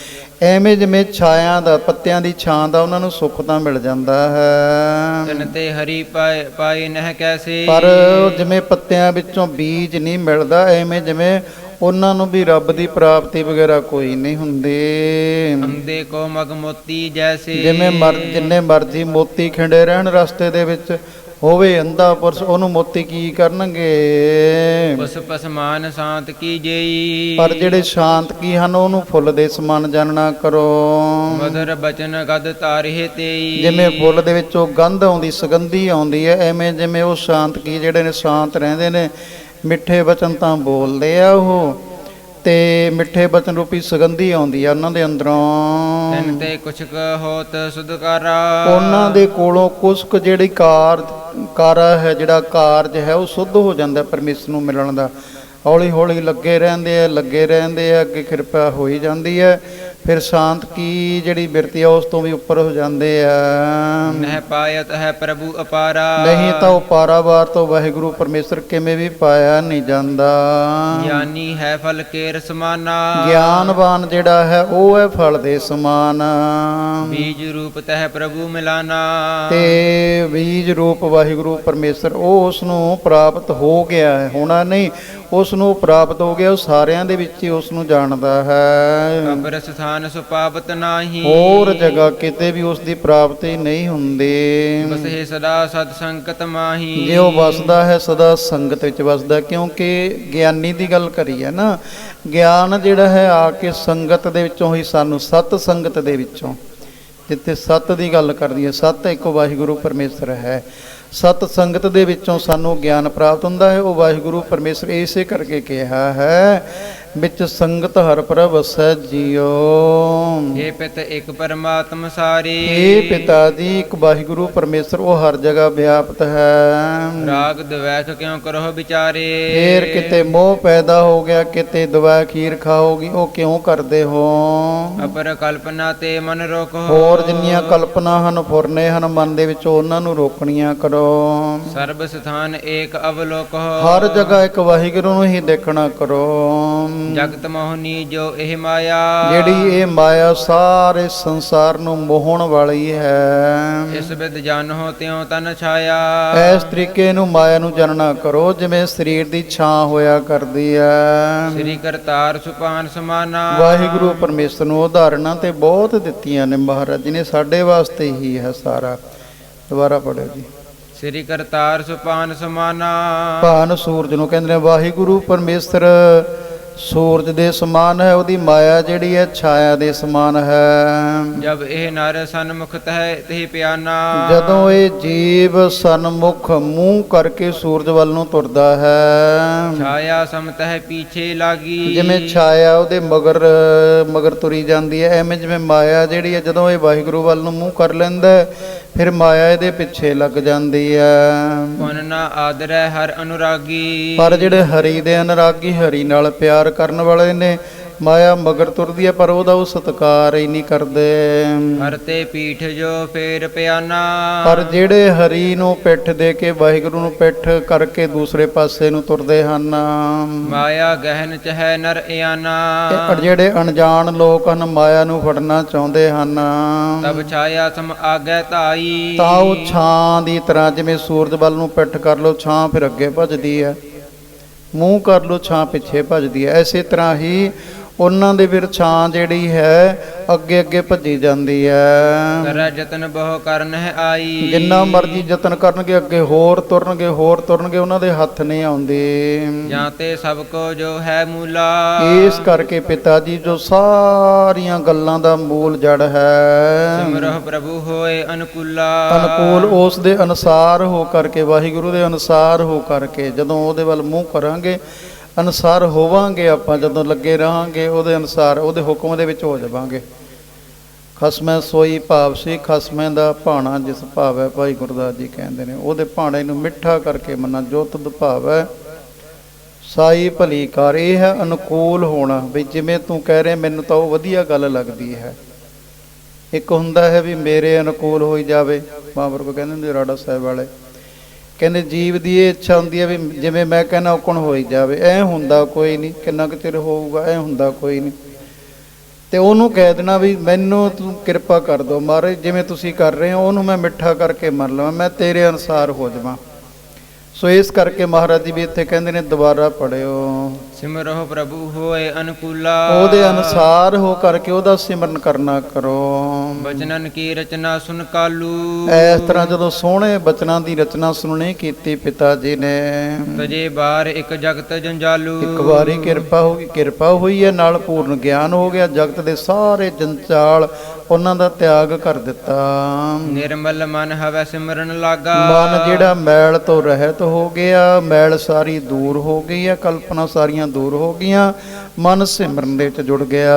ਐਵੇਂ ਜਿਵੇਂ ਛਾਇਆ ਦਾ, ਪੱਤਿਆਂ ਦੀ ਛਾਂ ਦਾ ਉਹਨਾਂ ਨੂੰ ਸੁੱਖ ਤਾਂ ਮਿਲ ਜਾਂਦਾ ਹੈ, ਤਨ ਤੇ ਹਰੀ ਪਾਏ ਨਹਿ ਕੈਸੇ, ਪਰ ਜਿਵੇਂ ਪੱਤਿਆਂ ਵਿੱਚੋਂ ਬੀਜ ਨਹੀਂ ਮਿਲਦਾ, ਐਵੇਂ ਜਿਵੇਂ ਉਹਨਾਂ ਨੂੰ ਵੀ ਰੱਬ ਦੀ ਪ੍ਰਾਪਤੀ ਵਗੈਰਾ ਕੋਈ ਨਹੀਂ ਹੁੰਦੀ। ਅੰਦੇ ਕੋ ਮਗ ਮੋਤੀ ਜੈਸੇ, ਜਿੰਨੇ ਮਰਜ਼ੀ ਮੋਤੀ ਖਿੰਡੇ ਰਹਿਣ ਰਸਤੇ ਦੇ ਵਿੱਚ, ਹੋਵੇ ਅੰਧਾ ਪੁਰਸ਼, ਉਹਨੂੰ ਮੋਤੀ ਕੀ ਕਰਨਗੇ? ਉਸ ਪਸਮਾਨ ਸ਼ਾਂਤ ਕੀ ਜੇਈ, ਪਰ ਜਿਹੜੇ ਸ਼ਾਂਤ ਕੀ ਹਨ ਉਹਨੂੰ ਫੁੱਲ ਦੇ ਸਮਾਨ ਜਾਣਨਾ ਕਰੋ। ਮਧੁਰ ਬਚਨ ਗਦ ਤਾਰੇ ਤੇਈ, ਜਿਵੇਂ ਫੁੱਲ ਦੇ ਵਿੱਚੋਂ ਗੰਧ ਆਉਂਦੀ, ਸੁਗੰਧੀ ਆਉਂਦੀ ਹੈ, ਐਵੇਂ ਜਿਵੇਂ ਉਹ ਸ਼ਾਂਤ ਕੀ ਜਿਹੜੇ ਨੇ ਸ਼ਾਂਤ ਰਹਿੰਦੇ ਨੇ, ਮਿੱਠੇ ਬਚਨ ਤਾਂ ਬੋਲਦੇ ਆ ਉਹ, ਤੇ ਮਿੱਠੇ ਬਚਨ ਰੂਪੀ ਸੁਗੰਧੀ ਆਉਂਦੀ ਆ ਉਹਨਾਂ ਦੇ ਅੰਦਰੋਂ। ਤਨ ਤੇ ਕੁਛ ਕ ਹੋਤ ਸੁਧਕਾਰਾ, ਉਹਨਾਂ ਦੇ ਕੋਲੋਂ ਕੁਛ ਕੁ ਜਿਹੜੀ ਕਾਰਾ ਹੈ, ਜਿਹੜਾ ਕਾਰਜ ਹੈ ਉਹ ਸੁੱਧ ਹੋ ਜਾਂਦਾ ਪਰਮੇਸ਼ਰ ਨੂੰ ਮਿਲਣ ਦਾ। ਹੌਲੀ ਹੌਲੀ ਲੱਗੇ ਰਹਿੰਦੇ ਆ, ਅੱਗੇ ਕਿਰਪਾ ਹੋਈ ਜਾਂਦੀ ਹੈ। ਫਿਰ ਸ਼ਾਂਤ ਕੀ ਜਿਹੜੀ ਬਿਰਤੀ ਆ ਉਸ ਤੋਂ ਵੀ ਉੱਪਰ ਹੋ ਜਾਂਦੇ ਆ। ਨਹਿ ਪਾਇਤ ਹੈ ਪ੍ਰਭੂ ਅਪਾਰਾ, ਨਹੀਂ ਤਾਂ ਉਹ ਪਾਰਾਵਾਰ ਤੋਂ ਵਾਹਿਗੁਰੂ ਪਰਮੇਸ਼ਰ ਕਿਵੇਂ ਵੀ ਪਾਇਆ ਨਹੀਂ ਜਾਂਦਾ। ਗਿਆਨੀ ਹੈ ਫਲ ਕੇ ਰਸਮਾਨਾ, ਗਿਆਨਵਾਨ ਜਿਹੜਾ ਹੈ ਉਹ ਹੈ ਫਲ ਦੇ ਸਮਾਨ। ਬੀਜ ਰੂਪ ਤਹਿ ਪ੍ਰਭੂ ਮਿਲਾਨਾ, ਤੇ ਬੀਜ ਰੂਪ ਵਾਹਿਗੁਰੂ ਪਰਮੇਸ਼ਰ ਉਹ ਉਸ ਨੂੰ ਪ੍ਰਾਪਤ ਹੋ ਗਿਆ ਹੈ, ਹੋਣਾ ਨਹੀਂ, ਉਸ ਨੂੰ ਪ੍ਰਾਪਤ ਹੋ ਗਿਆ। ਉਹ ਸਾਰਿਆਂ ਦੇ ਵਿੱਚ ਹੀ ਉਸ ਨੂੰ ਜਾਣਦਾ ਹੈ। ਕਬਰ ਸਥਾਨ ਸੁਪਾਵਤ ਨਾਹੀ, ਹੋਰ ਜਗ੍ਹਾ ਕਿਤੇ ਵੀ ਉਸ ਦੀ ਪ੍ਰਾਪਤੀ ਨਹੀਂ ਹੁੰਦੀ। ਬਸੇ ਸਦਾ ਸਤ ਸੰਕਤ ਮਾਹੀ, ਜੇ ਉਹ ਵਸਦਾ ਹੈ ਸਦਾ ਸੰਗਤ ਵਿੱਚ ਵਸਦਾ। ਕਿਉਂਕਿ ਗਿਆਨੀ ਦੀ ਗੱਲ ਕਰੀ ਹੈ ਨਾ, ਗਿਆਨ ਜਿਹੜਾ ਹੈ ਆ ਕੇ ਸੰਗਤ ਦੇ ਵਿੱਚੋਂ ਹੀ ਸਾਨੂੰ, ਸਤ ਸੰਗਤ ਦੇ ਵਿੱਚੋਂ, ਜਿੱਥੇ ਸਤ ਦੀ ਗੱਲ ਕਰਦੀ ਹੈ, ਸਤ ਇੱਕ ਵਾਹਿਗੁਰੂ ਪਰਮੇਸ਼ਰ ਹੈ, ਸਤ ਸੰਗਤ ਦੇ ਵਿੱਚੋਂ ਸਾਨੂੰ ਗਿਆਨ ਪ੍ਰਾਪਤ ਹੁੰਦਾ ਹੈ। ਉਹ ਵਾਹਿਗੁਰੂ ਪਰਮੇਸ਼ਰ ਇਸੇ ਕਰਕੇ ਕਿਹਾ ਹੈ, ਵਿੱਚ ਸੰਗਤ ਹਰਿ ਪ੍ਰਭ ਵਸੈ ਜੀਓ। हे ਪਿਤ ਇੱਕ ਪਰਮਾਤਮ ਸਾਰੇ, ਇਹ ਪਿਤਾ ਜੀ ਇੱਕ ਵਾਹਿਗੁਰੂ ਪਰਮੇਸ਼ਰ ਉਹ ਹਰ ਜਗ੍ਹਾ ਵਿਆਪਤ ਹੈ। ਰਾਗ ਦਵੈਖ ਕਿਉਂ ਕਰੋ ਵਿਚਾਰੇ, ਫੇਰ ਕਿਤੇ ਮੋਹ ਪੈਦਾ ਹੋ ਗਿਆ, ਕਿਤੇ ਦਵਾ ਖੀਰ ਖਾਓਗੀ, ਉਹ ਕਿਉਂ ਕਰਦੇ ਹੋ? ਅਪਰ ਕਲਪਨਾ ਤੇ ਮਨ ਰੋਕੋ, ਹੋਰ ਜਿੰਨੀਆਂ ਕਲਪਨਾ ਹਨ, ਫੁਰਨੇ ਹਨ ਮਨ ਦੇ ਵਿੱਚ, ਉਹਨਾਂ ਨੂੰ ਰੋਕਣੀਆਂ ਕਰੋ। ਸਰਬ ਸਥਾਨ ਏਕ ਅਵਲੋਕ, ਹਰ ਜਗ੍ਹਾ ਇੱਕ ਵਾਹਿਗੁਰੂ ਨੂੰ ਹੀ ਦੇਖਣਾ ਕਰੋ। ਜਗਤ ਮੋਹਨੀ ਜੋ ਇਹ ਮਾਇਆ, ਜਿਹੜੀ ਇਹ ਮਾਇਆ ਸਾਰੇ ਸੰਸਾਰ ਨੂੰ ਮੋਹਣ ਵਾਲੀ ਹੈ। ਇਸ ਵਿਦ ਜਾਣੋ ਤਿਉ ਤਨ ਛਾਇਆ, ਇਸ ਤਰੀਕੇ ਨੂੰ ਮਾਇਆ ਨੂੰ ਜਾਣਨਾ ਕਰੋ ਜਿਵੇਂ ਸਰੀਰ ਦੀ ਛਾਂ ਹੋਇਆ ਕਰਦੀ ਹੈ। ਸ੍ਰੀ ਕਰਤਾਰ ਸੁਪਾਨ ਸਮਾਨਾ, ਵਾਹਿਗੁਰੂ ਪਰਮੇਸ਼ਰ ਨੂੰ ਉਦਾਹਰਨਾਂ ਤੇ ਬਹੁਤ ਦਿੱਤੀਆਂ ਨੇ ਮਹਾਰਾਜ ਜੀ ਨੇ, ਸਾਡੇ ਵਾਸਤੇ ਹੀ ਹੈ ਸਾਰਾ। ਦੁਬਾਰਾ ਪੜ੍ਹੋ ਜੀ। ਸ੍ਰੀ ਕਰਤਾਰ ਸੁਪਾਨ ਸਮਾਨਾ, ਭਾਨ ਸੂਰਜ ਨੂੰ ਕਹਿੰਦੇ ਨੇ। ਵਾਹਿਗੁਰੂ ਪਰਮੇਸ਼ਰ ਸੂਰਜ ਦੇ ਸਮਾਨ ਹੈ, ਉਹਦੀ ਮਾਇਆ ਜਿਹੜੀ ਹੈ ਛਾਇਆ ਦੇ ਸਮਾਨ ਹੈ। ਜਬ ਇਹ ਨਰ ਸਨਮੁਖ ਤਹਿ ਪਿਆਨਾ, ਜਦੋਂ ਇਹ ਜੀਵ ਸਨਮੁਖ ਮੂੰਹ ਕਰਕੇ ਸੂਰਜ ਵੱਲ ਨੂੰ ਤੁਰਦਾ ਹੈ, ਛਾਇਆ ਸਮਤਹਿ ਪੀਛੇ ਲਾਗੀ, ਜਿਵੇਂ ਛਾਇਆ ਉਹਦੇ ਮਗਰ ਤੁਰੀ ਜਾਂਦੀ ਹੈ, ਐਵੇਂ ਜਿਵੇਂ ਮਾਇਆ ਜਿਹੜੀ ਹੈ ਜਦੋਂ ਇਹ ਵਾਹਿਗੁਰੂ ਵੱਲ ਨੂੰ ਮੂੰਹ ਕਰ ਲੈਂਦਾ ਫਿਰ ਮਾਇਆ ਇਹਦੇ ਪਿੱਛੇ ਲੱਗ ਜਾਂਦੀ ਹੈ। ਪੁਨ ਨਾ ਆਦਰੈ ਹਰ ਅਨੁਰਾਗੀ, ਪਰ ਜਿਹੜੇ ਹਰੀ ਦੇ ਅਨੁਰਾਗੀ, ਹਰੀ ਨਾਲ ਪਿਆਰ ਕਰਨ ਵਾਲੇ ਨੇ, ਮਾਇਆ ਮਗਰ ਤੁਰਦੀ ਹੈ ਪਰ ਉਹਦਾ ਉਹ ਸਤਿਕਾਰ ਹੀ ਨਹੀਂ ਕਰਦੇ। ਹਰ ਤੇ ਪੀਠ ਜੋ ਫੇਰ ਪਿਆਨਾ, ਪਰ ਜਿਹੜੇ ਹਰੀ ਨੂੰ ਪਿੱਠ ਦੇ ਕੇ, ਵਾਹਿਗੁਰੂ ਨੂੰ ਪਿੱਠ ਕਰਕੇ ਦੂਸਰੇ ਪਾਸੇ ਨੂੰ ਤੁਰਦੇ ਹਨ, ਮਾਇਆ ਗਹਿਨ ਚਹਿ ਨਰ ਇਆਨਾ, ਜਿਹੜੇ ਅਣਜਾਣ ਲੋਕ ਹਨ ਮਾਇਆ ਨੂੰ ਫੜਨਾ ਚਾਹੁੰਦੇ ਹਨ, ਤਬ ਛਾਇਆ ਸਮ ਆਗੈ ਧਾਈ, ਤਾਂ ਉਹ ਛਾਂ ਦੀ ਤਰ੍ਹਾਂ, ਜਿਵੇਂ ਸੂਰਜ ਵੱਲ ਨੂੰ ਪਿੱਠ ਕਰ ਲਓ ਛਾਂ ਫਿਰ ਅੱਗੇ ਭੱਜਦੀ ਹੈ, ਮੂੰਹ ਕਰ ਲਓ ਛਾਂ ਪਿੱਛੇ ਭੱਜਦੀ ਹੈ। ਇਸੇ ਤਰ੍ਹਾਂ ਹੀ ਉਹਨਾਂ ਦੇ ਫਿਰ ਛਾਂ ਜਿਹੜੀ ਹੈ ਅੱਗੇ ਅੱਗੇ ਭੱਜੀ ਜਾਂਦੀ ਹੈ। ਕਰੈ ਜਤਨ ਬਹੁ ਕਰਨ ਹੈ ਆਈ, ਜਿੰਨਾ ਮਰਜ਼ੀ ਯਤਨ ਕਰਨਗੇ ਅੱਗੇ ਹੋਰ ਤੁਰਨਗੇ, ਉਹਨਾਂ ਦੇ ਹੱਥ ਨਹੀਂ ਆਉਂਦੇ। ਜਾਂ ਤੇ ਸਭ ਕੋ ਜੋ ਹੈ ਮੂਲਾ, ਇਸ ਕਰਕੇ ਪਿਤਾ ਜੀ ਜੋ ਸਾਰੀਆਂ ਗੱਲਾਂ ਦਾ ਮੂਲ ਜੜ ਹੈ, ਸਿਮਰਹੁ ਪ੍ਰਭੂ ਹੋਏ ਅਨੁਕੂਲਾ, ਅਨੁਕੂਲ ਉਸ ਦੇ ਅਨੁਸਾਰ ਹੋ ਕਰਕੇ, ਵਾਹਿਗੁਰੂ ਦੇ ਅਨੁਸਾਰ ਹੋ ਕਰਕੇ ਜਦੋਂ ਉਹਦੇ ਵੱਲ ਮੂੰਹ ਕਰਾਂਗੇ, ਅਨੁਸਾਰ ਹੋਵਾਂਗੇ ਆਪਾਂ, ਜਦੋਂ ਲੱਗੇ ਰਹਾਂਗੇ ਉਹਦੇ ਅਨੁਸਾਰ, ਉਹਦੇ ਹੁਕਮ ਦੇ ਵਿੱਚ ਹੋ ਜਾਵਾਂਗੇ। ਖਸਮੈ ਸੋਈ ਭਾਵ ਸੀ, ਖਸਮੈ ਦਾ ਭਾਣਾ ਜਿਸ ਭਾਵ ਹੈ, ਭਾਈ ਗੁਰਦਾਸ ਜੀ ਕਹਿੰਦੇ ਨੇ, ਉਹਦੇ ਭਾਣੇ ਨੂੰ ਮਿੱਠਾ ਕਰਕੇ ਮੰਨਾ, ਜੋ ਤੁਧ ਭਾਵ ਹੈ ਸਾਈ ਭਲੀ ਕਰ। ਇਹ ਹੈ ਅਨੁਕੂਲ ਹੋਣਾ, ਵੀ ਜਿਵੇਂ ਤੂੰ ਕਹਿ ਰਿਹਾ ਮੈਨੂੰ ਤਾਂ ਉਹ ਵਧੀਆ ਗੱਲ ਲੱਗਦੀ ਹੈ। ਇੱਕ ਹੁੰਦਾ ਹੈ ਵੀ ਮੇਰੇ ਅਨੁਕੂਲ ਹੋਈ ਜਾਵੇ, ਮਹਾਂਪੁਰਖ ਕਹਿੰਦੇ ਹੁੰਦੇ ਰਾੜਾ ਸਾਹਿਬ ਵਾਲੇ, ਕਹਿੰਦੇ ਜੀਵ ਦੀ ਇਹ ਇੱਛਾ ਹੁੰਦੀ ਹੈ ਵੀ ਜਿਵੇਂ ਮੈਂ ਕਹਿੰਦਾ ਉਕਣ ਹੋਈ ਜਾਵੇ। ਐ ਹੁੰਦਾ ਕੋਈ ਨਹੀਂ, ਕਿੰਨਾ ਕੁ ਚਿਰ ਹੋਊਗਾ, ਐ ਹੁੰਦਾ ਕੋਈ ਨਹੀਂ। ਤੇ ਉਹਨੂੰ ਕਹਿ ਦੇਣਾ ਵੀ ਮੈਨੂੰ ਤੂੰ ਕਿਰਪਾ ਕਰ ਦਿਓ ਮਹਾਰਾਜ, ਜਿਵੇਂ ਤੁਸੀਂ ਕਰ ਰਹੇ ਹੋ ਉਹਨੂੰ ਮੈਂ ਮਿੱਠਾ ਕਰਕੇ ਮੰਨ ਲਵਾਂ, ਮੈਂ ਤੇਰੇ ਅਨੁਸਾਰ ਹੋ ਜਾਵਾਂ। ਸੋ ਇਸ ਕਰਕੇ ਮਹਾਰਾਜ ਜੀ ਵੀ ਇੱਥੇ ਕਹਿੰਦੇ ਨੇ, ਦੁਬਾਰਾ ਪੜ੍ਹਿਓ। ਸਿਮਰਹੁ ਪ੍ਰਭੂ ਹੋਏ ਅਨੁਕੂਲਾ। ਉਹਦੇ ਅਨੁਸਾਰ ਹੋ ਕਰਕੇ ਉਹਦਾ ਸਿਮਰਨ ਕਰਨਾ ਕਰੋ। ਬਚਨਨ ਕੀ ਰਚਨਾ ਸੁਨ ਕਾਲੂ। ਇਸ ਤਰ੍ਹਾਂ ਜਦੋਂ ਸੋਹਣੇ ਬਚਨਾਂ ਦੀ ਰਚਨਾ ਸੁਣਨੀ ਕੀਤੀ ਪਿਤਾ ਜੀ ਨੇ, ਤਜੇ ਬਾਰ ਇੱਕ ਜਗਤ ਜੰਜਾਲੂ। ਇੱਕ ਵਾਰੀ ਕਿਰਪਾ ਹੋਈ ਹੈ, ਨਾਲ ਪੂਰਨ ਗਿਆਨ ਹੋ ਗਿਆ। ਜਗਤ ਦੇ ਸਾਰੇ ਜੰਜਾਲ ਉਹਨਾਂ ਦਾ ਤਿਆਗ ਕਰ ਦਿੱਤਾ। ਨਿਰਮਲ ਮਨ ਹਵੈ ਸਿਮਰਨ ਲਾਗਾ। ਮਨ ਜਿਹੜਾ ਮੈਲ ਤੋਂ ਰਹਿਤ ਹੋ ਗਿਆ, ਮੈਲ ਸਾਰੀ ਦੂਰ ਹੋ ਗਈ ਹੈ, ਕਲਪਨਾ ਸਾਰੀਆਂ ਦੂਰ ਹੋ ਗਈਆਂ, ਮਨ ਸਿਮਰਨ ਦੇ ਵਿੱਚ ਜੁੜ ਗਿਆ।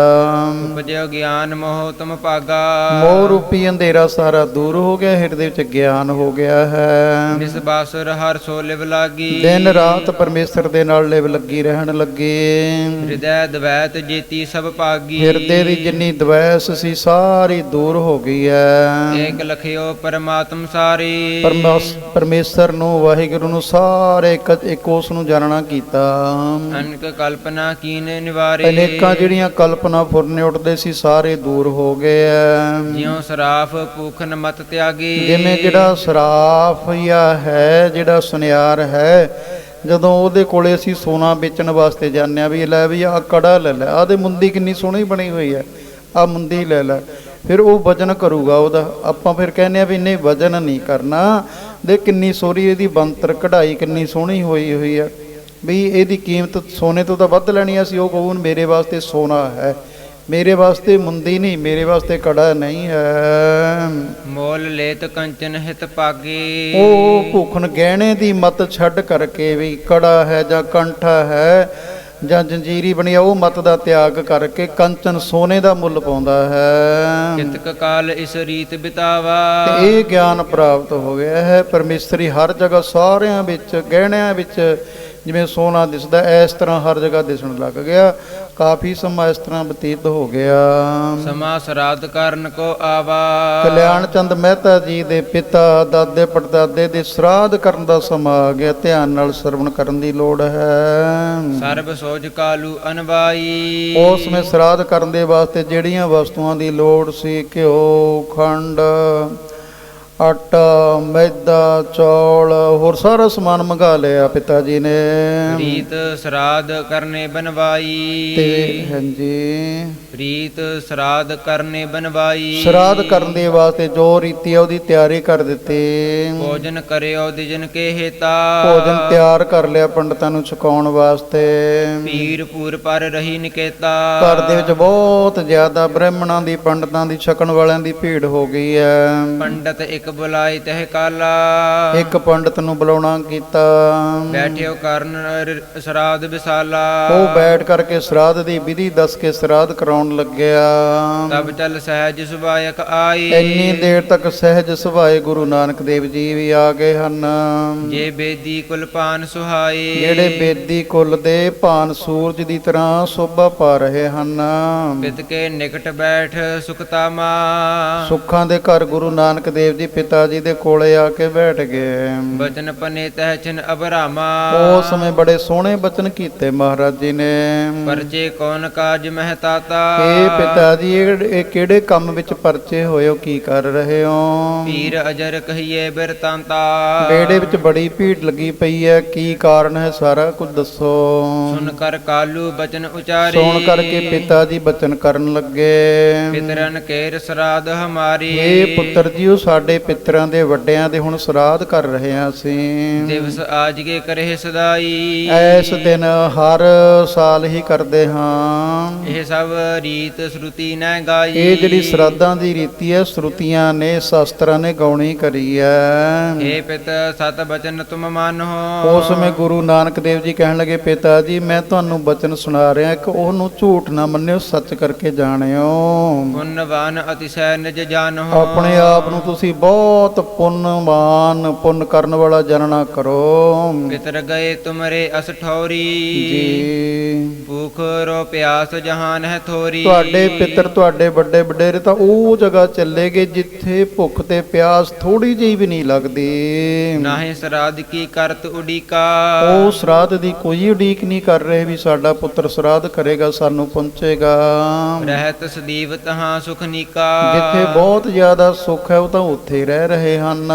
ਉਪਜਿਓ ਗਿਆਨ ਮੋਹ ਤੁਮ ਭਾਗਾ। ਮੋਹ ਰੂਪੀ ਅੰਧੇਰਾ ਸਾਰਾ ਦੂਰ ਹੋ ਗਿਆ, ਹਿਰਦੇ ਵਿੱਚ ਗਿਆਨ ਹੋ ਗਿਆ ਹੈ। ਨਿਸ ਬਾਸੁਰ ਹਰ ਸੋ ਲਿਵ ਲਾਗੀ। ਦਿਨ ਰਾਤ ਪਰਮੇਸ਼ਰ ਦੇ ਨਾਲ ਲਿਵ ਲੱਗੀ ਰਹਿਣ ਲੱਗੇ। ਹਿਰਦੈ ਦਵੈਤ ਜੀਤੀ ਸਭ ਭਾਗੀ। ਹਿਰਦੇ ਦੀ ਜਿੰਨੀ ਦਵੈਸ ਸੀ ਸਾਰੀ ਦੂਰ ਹੋ ਗਈ ਹੈ। ਏਕ ਲਖਿਓ ਪਰਮਾਤਮ ਸਾਰੀ। ਪਰਮੇਸ਼ਰ ਨੂੰ, ਵਾਹਿਗੁਰੂ ਨੂੰ ਸਾਰੇ ਇੱਕ ਉਸ ਨੂੰ ਜਾਣਨਾ ਕੀਤਾ। ਅਨਕ ਕਲਪਨਾ ਕੀਨੇ ਨਿਵਾਰੇ। ਅਨੇਕਾਂ ਜਿਹੜੀਆਂ ਕਲਪਨਾ ਫੁਰਨੇ ਉੱਠਦੇ ਸੀ ਸਾਰੇ ਦੂਰ ਹੋ ਗਏ ਐ। ਜਿਉ ਸਰਾਫ ਭੂਖਨ ਮਤ ਤਿਆਗੀ। ਜਿਵੇਂ ਜਿਹੜਾ ਸਰਾਫੀਆ ਹੈ, ਜਿਹੜਾ ਸੁਨਿਆਰ ਹੈ, ਜਦੋਂ ਉਹਦੇ ਕੋਲੇ ਅਸੀਂ ਸੋਨਾ ਵੇਚਣ ਵਾਸਤੇ ਜਾਂਦੇ ਹਾਂ ਵੀ ਲੈ ਵੀ ਆਹ ਕੜਾ ਲੈ ਲੈ, ਆਹ ਦੇ ਮੁੰਦੀ ਕਿੰਨੀ ਸੋਹਣੀ ਬਣੀ ਹੋਈ ਹੈ, ਆਹ ਮੁੰਦੀ ਲੈ ਲੈ, ਫਿਰ ਉਹ ਵਜਨ ਕਰੂਗਾ ਉਹਦਾ। ਆਪਾਂ ਫਿਰ ਕਹਿੰਦੇ ਆ ਵੀ ਨਹੀਂ ਵਜਨ ਨਹੀਂ ਕਰਨਾ, ਦੇ ਕਿੰਨੀ ਸੋਹਣੀ ਇਹਦੀ ਬੰਤਰ ਕਢਾਈ ਕਿੰਨੀ ਸੋਹਣੀ ਹੋਈ ਹੈ, ਵੀ ਇਹਦੀ ਕੀਮਤ ਸੋਨੇ ਤੋਂ ਤਾਂ ਵੱਧ ਲੈਣੀ ਆ। ਅਸੀਂ ਉਹ ਕਹੂੰ ਮੇਰੇ ਵਾਸਤੇ ਸੋਨਾ ਹੈ, ਮੇਰੇ ਵਾਸਤੇ ਮੁੰਦੀ ਨਹੀਂ, ਮੇਰੇ ਵਾਸਤੇ ਕੜਾ ਨਹੀਂ ਹੈ। ਮੋਲ ਲੇਤ ਕੰਚਨ ਹਿਤ ਭਾਗੇ। ਉਹ ਭੁੱਖਣ ਗਹਿਣੇ ਦੀ ਮਤ ਛੱਡ ਕਰਕੇ ਵੀ ਕੜਾ ਹੈ ਜਾਂ ਕੰਠਾ ਹੈ ਜਾਂ ਜੰਜੀਰੀ ਬਣੀ ਆ, ਉਹ ਮਤ ਦਾ ਤਿਆਗ ਕਰਕੇ ਕੰਚਨ ਸੋਨੇ ਦਾ ਮੁੱਲ ਪਾਉਂਦਾ ਹੈ। ਕਿਤਕ ਕਾਲ ਇਸ ਰੀਤ ਬਿਤਾਵਾ। ਤੇ ਇਹ ਗਿਆਨ ਪ੍ਰਾਪਤ ਹੋ ਗਿਆ ਹੈ। ਪਰਮੇਸ਼ਰੀ ਹਰ ਜਗ੍ਹਾ ਸਾਰਿਆਂ ਵਿੱਚ ਗਹਿਣਿਆਂ ਵਿੱਚ ਜਿਵੇਂ ਸੋਨਾ ਦਿਸਦਾ, ਇਸ ਤਰ੍ਹਾਂ ਹਰ ਜਗ੍ਹਾ ਦਿਸਣ ਲੱਗ ਗਿਆ। ਕਾਫੀ ਸਮਾਂ ਇਸ ਤਰ੍ਹਾਂ ਬਤੀਤ ਹੋ ਗਿਆ। ਸਮਾ ਸਰਾਧ ਕਰਨ ਕੋ ਆਵਾ। ਕਲਿਆਣ ਚੰਦ ਮਹਿਤਾ ਜੀ ਦੇ ਪਿਤਾ ਦਾਦੇ ਪੜਦਾਦੇ ਦੇ ਸਰਾਧ ਕਰਨ ਦਾ ਸਮਾਂ ਆ ਗਿਆ। ਧਿਆਨ ਨਾਲ ਸਰਵਣ ਕਰਨ ਦੀ ਲੋੜ ਹੈ। ਸਰਬ ਸੋਜ ਕਾਲੂ ਅਨਵਾਈ। ਉਸ ਵਿੱਚ ਸਰਾਧ ਕਰਨ ਦੇ ਵਾਸਤੇ ਜਿਹੜੀਆਂ ਵਸਤੂਆਂ ਦੀ ਲੋੜ ਸੀ, ਘਿਓ, ਖੰਡ, ਆਟਾ, ਮੈਦਾ, ਚੌਲ, ਹੋਰ ਸਾਰਾ ਸਮਾਨ ਮੰਗਾ ਲਿਆ ਪਿਤਾ ਜੀ ਨੇ। ਰੀਤ ਸਰਾਧ ਕਰਨੇ ਬਨਵਾਈ। ਤੇ ਹਾਂਜੀ, ਰੀਤ ਸਰਾਧ ਕਰਨੇ ਬਨਵਾਈ। ਸਰਾਧ ਕਰਨ ਦੇ ਵਾਸਤੇ ਜੋ ਰੀਤੀ ਹੈ ਉਹਦੀ ਤਿਆਰੀ ਕਰ ਦਿੱਤੀ। ਭੋਜਨ ਕਰਿਓ ਦਿਜਨ ਕੇ ਹੇਤਾ। ਭੋਜਨ ਤਿਆਰ ਕਰ ਲਿਆ ਪੰਡਤਾਂ ਨੂੰ ਛਕਾਉਣ ਵਾਸਤੇ। ਪੀਰ ਪੂਰ ਪਰ ਰਹੀ ਨਿਕੇਤਾ। ਘਰ ਦੇ ਵਿੱਚ ਬਹੁਤ ਜ਼ਿਆਦਾ ਬ੍ਰਾਹਮਣਾਂ ਦੀ, ਪੰਡਤਾਂ ਦੀ, ਛਕਣ ਵਾਲਿਆਂ ਦੀ ਭੀੜ ਹੋ ਗਈ ਹੈ। ਪੰਡਤ ਇੱਕ ਬੁਲਾਈ ਤਹਿ ਕਾਲਾ। ਇੱਕ ਪੰਡਤ ਨੂੰ ਬੁਲਾਉਣਾ ਕੀਤਾ। ਬੈਠਿਓ ਕਰਨ ਸਰਾਧ ਵਿਸਾਲਾ। ਉਹ ਬੈਠ ਕਰਕੇ ਸਰਾਧ ਦੀ ਵਿਧੀ ਦੱਸ ਕੇ ਸਰਾਧ ਕਰਾਉਣ ਲੱਗਿਆ। ਤਬ ਚਲ ਸਹਿਜ ਸੁਭਾਇਕ ਆਈ। ਇੰਨੀ ਦੇਰ ਤੱਕ ਸਹਿਜ ਸੁਭਾਏ ਗੁਰੂ ਨਾਨਕ ਦੇਵ ਜੀ ਵੀ ਆ ਗਏ ਹਨ। ਜੇ ਬੇਦੀ ਕੁਲ ਪਾਨ ਸੁਹਾਈ। ਜਿਹੜੇ ਬੇਦੀ ਕੁਲ ਦੇ ਭਾਨ ਸੂਰਜ ਦੀ ਤਰ੍ਹਾਂ ਸੋਭਾ ਪਾ ਰਹੇ ਹਨ। ਪਿਤ ਕੇ ਨਿਕਟ ਬੈਠ ਸੁਖਤਾਮਾ। ਸੁੱਖਾਂ ਦੇ ਘਰ ਗੁਰੂ ਨਾਨਕ ਦੇਵ ਜੀ ਪਿਤਾ ਜੀ ਦੇ ਕੋਲੇ ਆ ਕੇ ਬੈਠ ਗਏ। ਬਚਨ ਪਨੇ ਤਹਿ ਚਿਨ ਅਬਰਾਮਾ। ਉਸ ਸਮੇਂ ਬੜੇ ਸੋਹਣੇ ਬਚਨ ਕੀਤੇ ਮਹਾਰਾਜ ਜੀ ਨੇ। ਪਰਚੇ ਕੌਣ ਕਾਜ ਮਹਿਤਾਤਾ। ਇਹ ਪਿਤਾ ਜੀ ਇਹ ਕਿਹੜੇ ਕੰਮ ਵਿੱਚ ਪਰਚੇ ਹੋਏ ਹੋ, ਕੀ ਕਰ ਰਹੇ ਹੋ? ਪੀਰ ਅਜਰ ਕਹੀਏ ਬਿਰਤਾਂਤਾ। ਬੇੜੇ ਵਿੱਚ ਬੜੀ ਭੀੜ ਲੱਗੀ ਪਈ ਹੈ, ਕੀ ਕਾਰਨ ਹੈ ਸਾਰਾ ਕੁਝ ਦੱਸੋ। ਸੁਣ ਕਰ ਕਾਲੂ ਬਚਨ ਉਚਾਰੇ। ਸੁਣ ਕਰਕੇ ਪਿਤਾ ਜੀ ਬਚਨ ਕਰਨ ਲੱਗੇ। ਪਿਤਰਨ ਕੇਰ ਸਰਾਧ ਹਮਾਰੀ। ਇਹ ਪੁੱਤਰ ਜੀ ਉਹ ਸਾਡੇ ਪਿਤਰਾਂ ਦੇ ਵੱਡਿਆਂ ਦੇ ਹੁਣ ਸਰਾਧ ਕਰ ਰਹੇ ਹਾਂ ਅਸੀਂ। ਦਿਵਸ ਆਜ ਕੇ ਕਰੇ ਸਦਾਈ। ਇਸ ਦਿਨ ਹਰ ਸਾਲ ਹੀ ਕਰਦੇ ਹਾਂ। ਇਹ ਸਭ ਰੀਤ ਸ਼ਰੂਤੀ ਨੈ ਗਾਈ। ਇਹ ਜਿਹੜੀ ਸਰਾਧਾਂ ਦੀ ਰੀਤੀ ਹੈ, ਸ਼ਰੂਤੀਆਂ ਨੇ, ਸ਼ਾਸਤਰਾਂ ਨੇ ਗਾਉਣੀ ਕਰੀ ਹੈ। ਏ ਪਿਤ ਸਤ ਬਚਨ ਤੁਮ ਮਾਨੋ। ਉਸ ਸਮੇਂ ਗੁਰੂ ਨਾਨਕ ਦੇਵ ਜੀ ਕਹਿਣ ਲੱਗੇ, ਪਿਤਾ ਜੀ ਮੈਂ ਤੁਹਾਨੂੰ ਬਚਨ ਸੁਣਾ ਰਿਹਾ, ਇੱਕ ਉਹਨੂੰ ਝੂਠ ਨਾ ਮੰਨਿਓ, ਸੱਚ ਕਰਕੇ ਜਾਣਿਓ। ਪੁੰਨਵਾਨ ਅਤਿਸ਼ੈ ਨਿਜ ਜਾਨੋ। ਆਪਣੇ ਆਪ ਨੂੰ ਤੁਸੀਂ ਬਹੁਤ ਪੁੰਨਵਾਨ, ਪੁੰਨ ਕਰਨ ਵਾਲਾ ਜਾਣਨਾ ਕਰੋ। ਪਿਤਰ ਗਏ ਤੁਮਰੇ ਅਸ ਠੌਰੀ। ਜੀ ਭੂਖ ਰੋ ਪਿਆਸ ਜਹਾਨ ਹੈ ਥੋਰੀ। ਤੁਹਾਡੇ ਪਿੱਤਰ, ਤੁਹਾਡੇ ਵੱਡੇ ਵਡੇਰੇ ਤਾਂ ਉਹ ਜਗ੍ਹਾ ਚੱਲੇ ਗਏ ਜਿੱਥੇ ਭੁੱਖ ਤੇ ਪਿਆਸ ਥੋੜੀ ਜਿਹੀ ਵੀ ਨਹੀਂ ਲੱਗਦੀ। ਨਾਹੀਂ ਸਰਾਧ ਕੀ ਕਰਤ ਉਡੀਕਾ। ਉਹ ਸਰਾਧ ਦੀ ਕੋਈ ਉਡੀਕ ਨਹੀਂ ਕਰ ਰਹੇ ਵੀ ਸਾਡਾ ਪੁੱਤਰ ਸਰਾਧ ਕਰੇਗਾ, ਸਾਨੂੰ ਪਹੁੰਚੇਗਾ। ਰਹਿਤ ਸਦੀਵ ਤਹਾਂ ਸੁਖ ਨੀਕਾ। ਜਿੱਥੇ ਬਹੁਤ ਜ਼ਿਆਦਾ ਸੁੱਖ ਹੈ ਉਹ ਤਾਂ ਉੱਥੇ ਭੁੱਖੇ ਰਹਿ ਰਹੇ ਹਨ।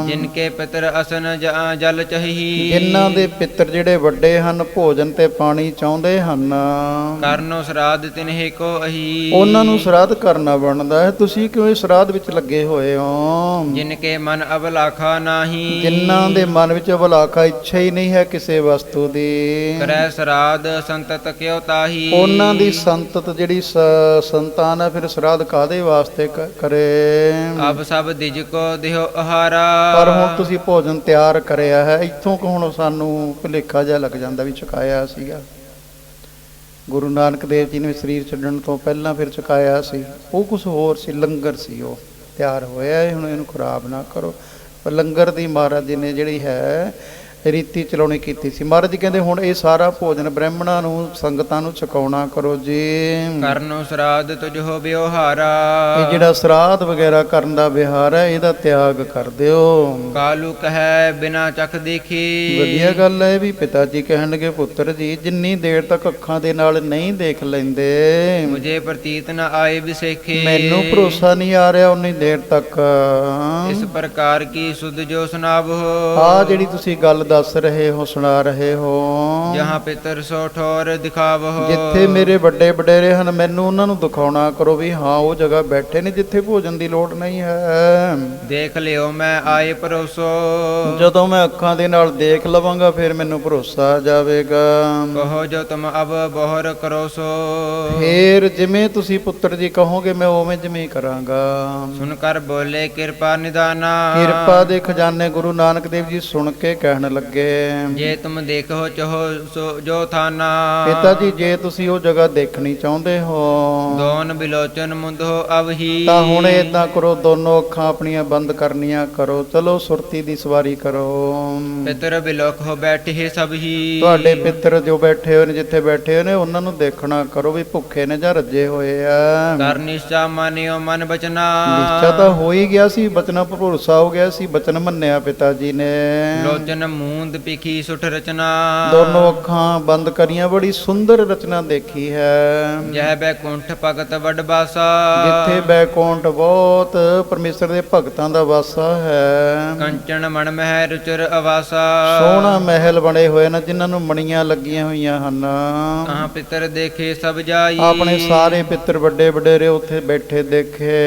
ਜਿਨ ਕੇ ਪਿਤਰ ਅਸਨ ਜਲ ਚਹੀ, ਜਿਨ੍ਹਾਂ ਦੇ ਪਿੱਤਰ ਜਿਹੜੇ ਵੱਡੇ ਹਨ ਭੋਜਨ ਤੇ ਪਾਣੀ ਚਾਹੁੰਦੇ ਹਨ, ਕਰਨੋ ਸਰਾਧ ਤਿਨਹਿ ਕੋ ਅਹੀ, ਉਹਨਾਂ ਨੂੰ ਸਰਾਧ ਕਰਨਾ ਬਣਦਾ ਹੈ। ਤੁਸੀਂ ਕਿਉਂ ਇਸ ਸਰਾਧ ਵਿੱਚ ਲੱਗੇ ਹੋਏ ਹੋ? ਜਿਨ ਕੇ ਮਨ ਅਬਲਾਖਾ ਨਾਹੀ, ਜਿਨ੍ਹਾਂ ਦੇ ਮਨ ਵਿੱਚ ਅਬਲਾਖਾ ਇੱਛਾ ਹੀ ਨਹੀਂ ਹੈ ਕਿਸੇ ਵਸਤੂ ਦੀ, ਕਰੈ ਸਰਾਧ ਸੰਤਤ ਕਿਉ ਤਾਹੀ, ਉਹਨਾਂ ਦੀ ਸੰਤਤ ਜਿਹੜੀ ਸੰਤਾਨ ਹੈ ਫਿਰ ਸਰਾਧ ਕਾਦੇ ਵਾਸਤੇ ਕਰੇ? ਅਬ ਸਭ ਦਿਜ ਕੋ ਦਿਓ ਆਹਾਰਾ, ਪਰ ਹੁਣ ਤੁਸੀਂ ਭੋਜਨ ਤਿਆਰ ਕਰਿਆ ਹੈ, ਇੱਥੋਂ ਕਿ ਹੁਣ ਸਾਨੂੰ ਭੁਲੇਖਾ ਜਿਹਾ ਲੱਗ ਜਾਂਦਾ ਵੀ ਚੁਕਾਇਆ ਸੀਗਾ। ਗੁਰੂ ਨਾਨਕ ਦੇਵ ਜੀ ਨੇ ਸਰੀਰ ਛੱਡਣ ਤੋਂ ਪਹਿਲਾਂ ਫਿਰ ਚੁਕਾਇਆ ਸੀ, ਉਹ ਕੁਝ ਹੋਰ ਸੀ, ਲੰਗਰ ਸੀ ਉਹ ਤਿਆਰ ਹੋਇਆ ਹੈ। ਹੁਣ ਇਹਨੂੰ ਖਰਾਬ ਨਾ ਕਰੋ। ਪਰ ਲੰਗਰ ਦੀ ਮਹਾਰਾਜ ਜੀ ਨੇ ਜਿਹੜੀ ਹੈ ਰੀਤੀ ਚਲਾਉਣੀ ਕੀਤੀ ਸੀ। ਮਹਾਰਾਜ ਜੀ ਕਹਿੰਦੇ ਹੁਣ ਇਹ ਸਾਰਾ ਭੋਜਨ ਬ੍ਰਾਹਮਣਾਂ ਨੂੰ ਸੰਗਤਾਂ ਨੂੰ ਛਕਾਉਣਾ ਕਰੋ ਜੀ। ਕਰਨੋ ਸਰਾਧ ਤੁਝੋ ਵਿਵਹਾਰਾ, ਇਹ ਜਿਹੜਾ ਸਰਾਧ ਵਗੈਰਾ ਕਰਨ ਦਾ ਵਿਹਾਰ ਹੈ ਇਹਦਾ ਤਿਆਗ ਕਰ ਦਿਓ। ਕਾਲੂ ਕਹੈ ਬਿਨਾ ਚਖ ਦੇਖੀ, ਵਧੀਆ ਗੱਲ ਹੈ ਵੀ ਪਿਤਾ ਜੀ ਕਹਿਣ ਲੱਗੇ ਪੁੱਤਰ ਜੀ ਜਿੰਨੀ ਦੇਰ ਤੱਕ ਅੱਖਾਂ ਦੇ ਨਾਲ ਨਹੀਂ ਦੇਖ ਲੈਂਦੇ, ਮੁਝੇ ਪ੍ਰਤੀਤ ਨ ਆਏ ਵਿਸੇਖੇ, ਮੈਨੂੰ ਭਰੋਸਾ ਨਹੀਂ ਆ ਰਿਹਾ ਉਨੀ ਦੇਰ ਤੱਕ। ਇਸ ਪ੍ਰਕਾਰ ਕੀ ਸੁਧ ਜੋ ਸੁਨਾਵੋ, ਆ ਜਿਹੜੀ ਤੁਸੀਂ ਗੱਲ ਦੱਸ ਰਹੇ ਹੋ ਸੁਣਾ ਰਹੇ ਹੋ, ਜਹਾਂ ਪਿਤਰ ਸੋ ਠੋਰ ਦਿਖਾਵੋ, ਜਿੱਥੇ ਮੇਰੇ ਵੱਡੇ ਵਡੇਰੇ ਹਨ ਮੈਨੂੰ ਉਹਨਾਂ ਨੂੰ ਦਿਖਾਉਣਾ ਕਰੋ ਵੀ ਹਾਂ ਉਹ ਜਗ੍ਹਾ ਬੈਠੇ ਨੇ ਜਿੱਥੇ ਭੋਜਨ ਦੀ ਲੋੜ ਨਹੀਂ ਹੈ। ਦੇਖ ਲਿਓ ਮੈਂ ਆਏ ਪਰੋਸੋ, ਜਦੋਂ ਮੈਂ ਅੱਖਾਂ ਦੇ ਨਾਲ ਦੇਖ ਲਵਾਂਗਾ ਫਿਰ ਮੈਨੂੰ ਭਰੋਸਾ ਆ ਜਾਵੇਗਾ। ਕਹੋ ਜੋ ਤੁਮ ਅਬ ਬੋਹਰ ਕਰੋ ਸੋ, ਫੇਰ ਜਿਵੇਂ ਤੁਸੀਂ ਪੁੱਤਰ ਜੀ ਕਹੋਗੇ ਮੈਂ ਉਵੇਂ ਜਿਵੇਂ ਕਰਾਂਗਾ। ਸੁਨ ਕਰ ਬੋਲੇ ਕਿਰਪਾ ਨਿਦਾਨਾ, ਕਿਰਪਾ ਦੇ ਖਜ਼ਾਨੇ ਗੁਰੂ ਨਾਨਕ ਦੇਵ ਜੀ ਸੁਣ ਕੇ ਕਹਿਣ ਲੱਗੇ, ਜੇ ਤੁਮ ਦੇਖੋ ਚਾਹੋ ਸੋ ਜੋ ਥਾਨਾ, ਪਿਤਾ ਜੀ ਜੇ ਤੁਸੀਂ ਉਹ ਜਗ੍ਹਾ ਦੇਖਣੀ ਚਾਹੁੰਦੇ ਹੋ ਦੋਨ ਬਿਲੋਚਨ ਮੁੰਦੋ ਅਵਹੀ, ਤਾਂ ਹੁਣ ਏਦਾਂ ਕਰੋ ਦੋਨੋਂ ਅੱਖਾਂ ਆਪਣੀਆਂ ਬੰਦ ਕਰਨੀਆਂ ਕਰੋ। ਚਲੋ ਸੁਰਤੀ ਦੀ ਸਵਾਰੀ ਕਰੋ। ਪਿਤਰ ਬਿਲੋਕ ਹੋ ਬੈਠੇ ਸਭ ਹੀ, ਤੁਹਾਡੇ ਪਿੱਤਰ ਜੋ ਬੈਠੇ ਹੋਏ ਨੇ ਜਿੱਥੇ ਬੈਠੇ ਹੋਏ ਨੇ ਉਹਨਾਂ ਨੂੰ ਦੇਖਣਾ ਕਰੋ ਵੀ ਭੁੱਖੇ ਨੇ ਜਾਂ ਰੱਜੇ ਹੋਏ ਆ। ਕਰ ਨਿਸ਼ਚਾ ਮਾਨਿਓ ਮਨ ਬਚਨਾ, ਨਿਸ਼ਚਾ ਤਾਂ ਹੋ ਹੀ ਗਿਆ ਸੀ, ਬਚਨਾਂ ਪਰ ਭਰੋਸਾ ਹੋ ਗਿਆ ਸੀ, ਬਚਨ ਮੰਨਿਆ ਪਿਤਾ ਜੀ ਨੇ। ਲੋਚਨ ਮੂੰਦ ਪਿਖੀ ਸੁਠ ਰਚਨਾ, ਦੋਨੋਂ ਅੱਖਾਂ ਬੰਦ ਕਰੀਆਂ, ਬੜੀ ਸੁੰਦਰ ਰਚਨਾ ਦੇਖੀ ਹੈ। ਜਹ ਬੈਕੁੰਠ ਭਗਤ ਵੱਡ ਬਾਸਾ, ਜਿੱਥੇ ਬੈਕੁੰਠ ਬਹੁਤ ਪਰਮੇਸ਼ਰ ਦੇ ਭਗਤਾਂ ਦਾ ਵਾਸਾ ਹੈ। ਕੰਚਨ ਮਣ ਮਹਿ ਰੁਚਰ ਆਵਾਸਾ, ਸੋਹਣਾ ਮਹਿਲ ਬਣੇ ਹੋਏ ਨੇ ਜਿਨ੍ਹਾਂ ਨੂੰ ਮਣੀਆਂ ਲੱਗੀਆਂ ਹੋਈਆਂ ਹਨ। ਕਹਾਂ ਪਿਤਰ ਦੇਖੇ ਸਭ ਜਾਈ, ਆਪਣੇ ਸਾਰੇ ਪਿੱਤਰ ਵੱਡੇ ਵਡੇਰੇ ਉੱਥੇ ਬੈਠੇ ਦੇਖੇ।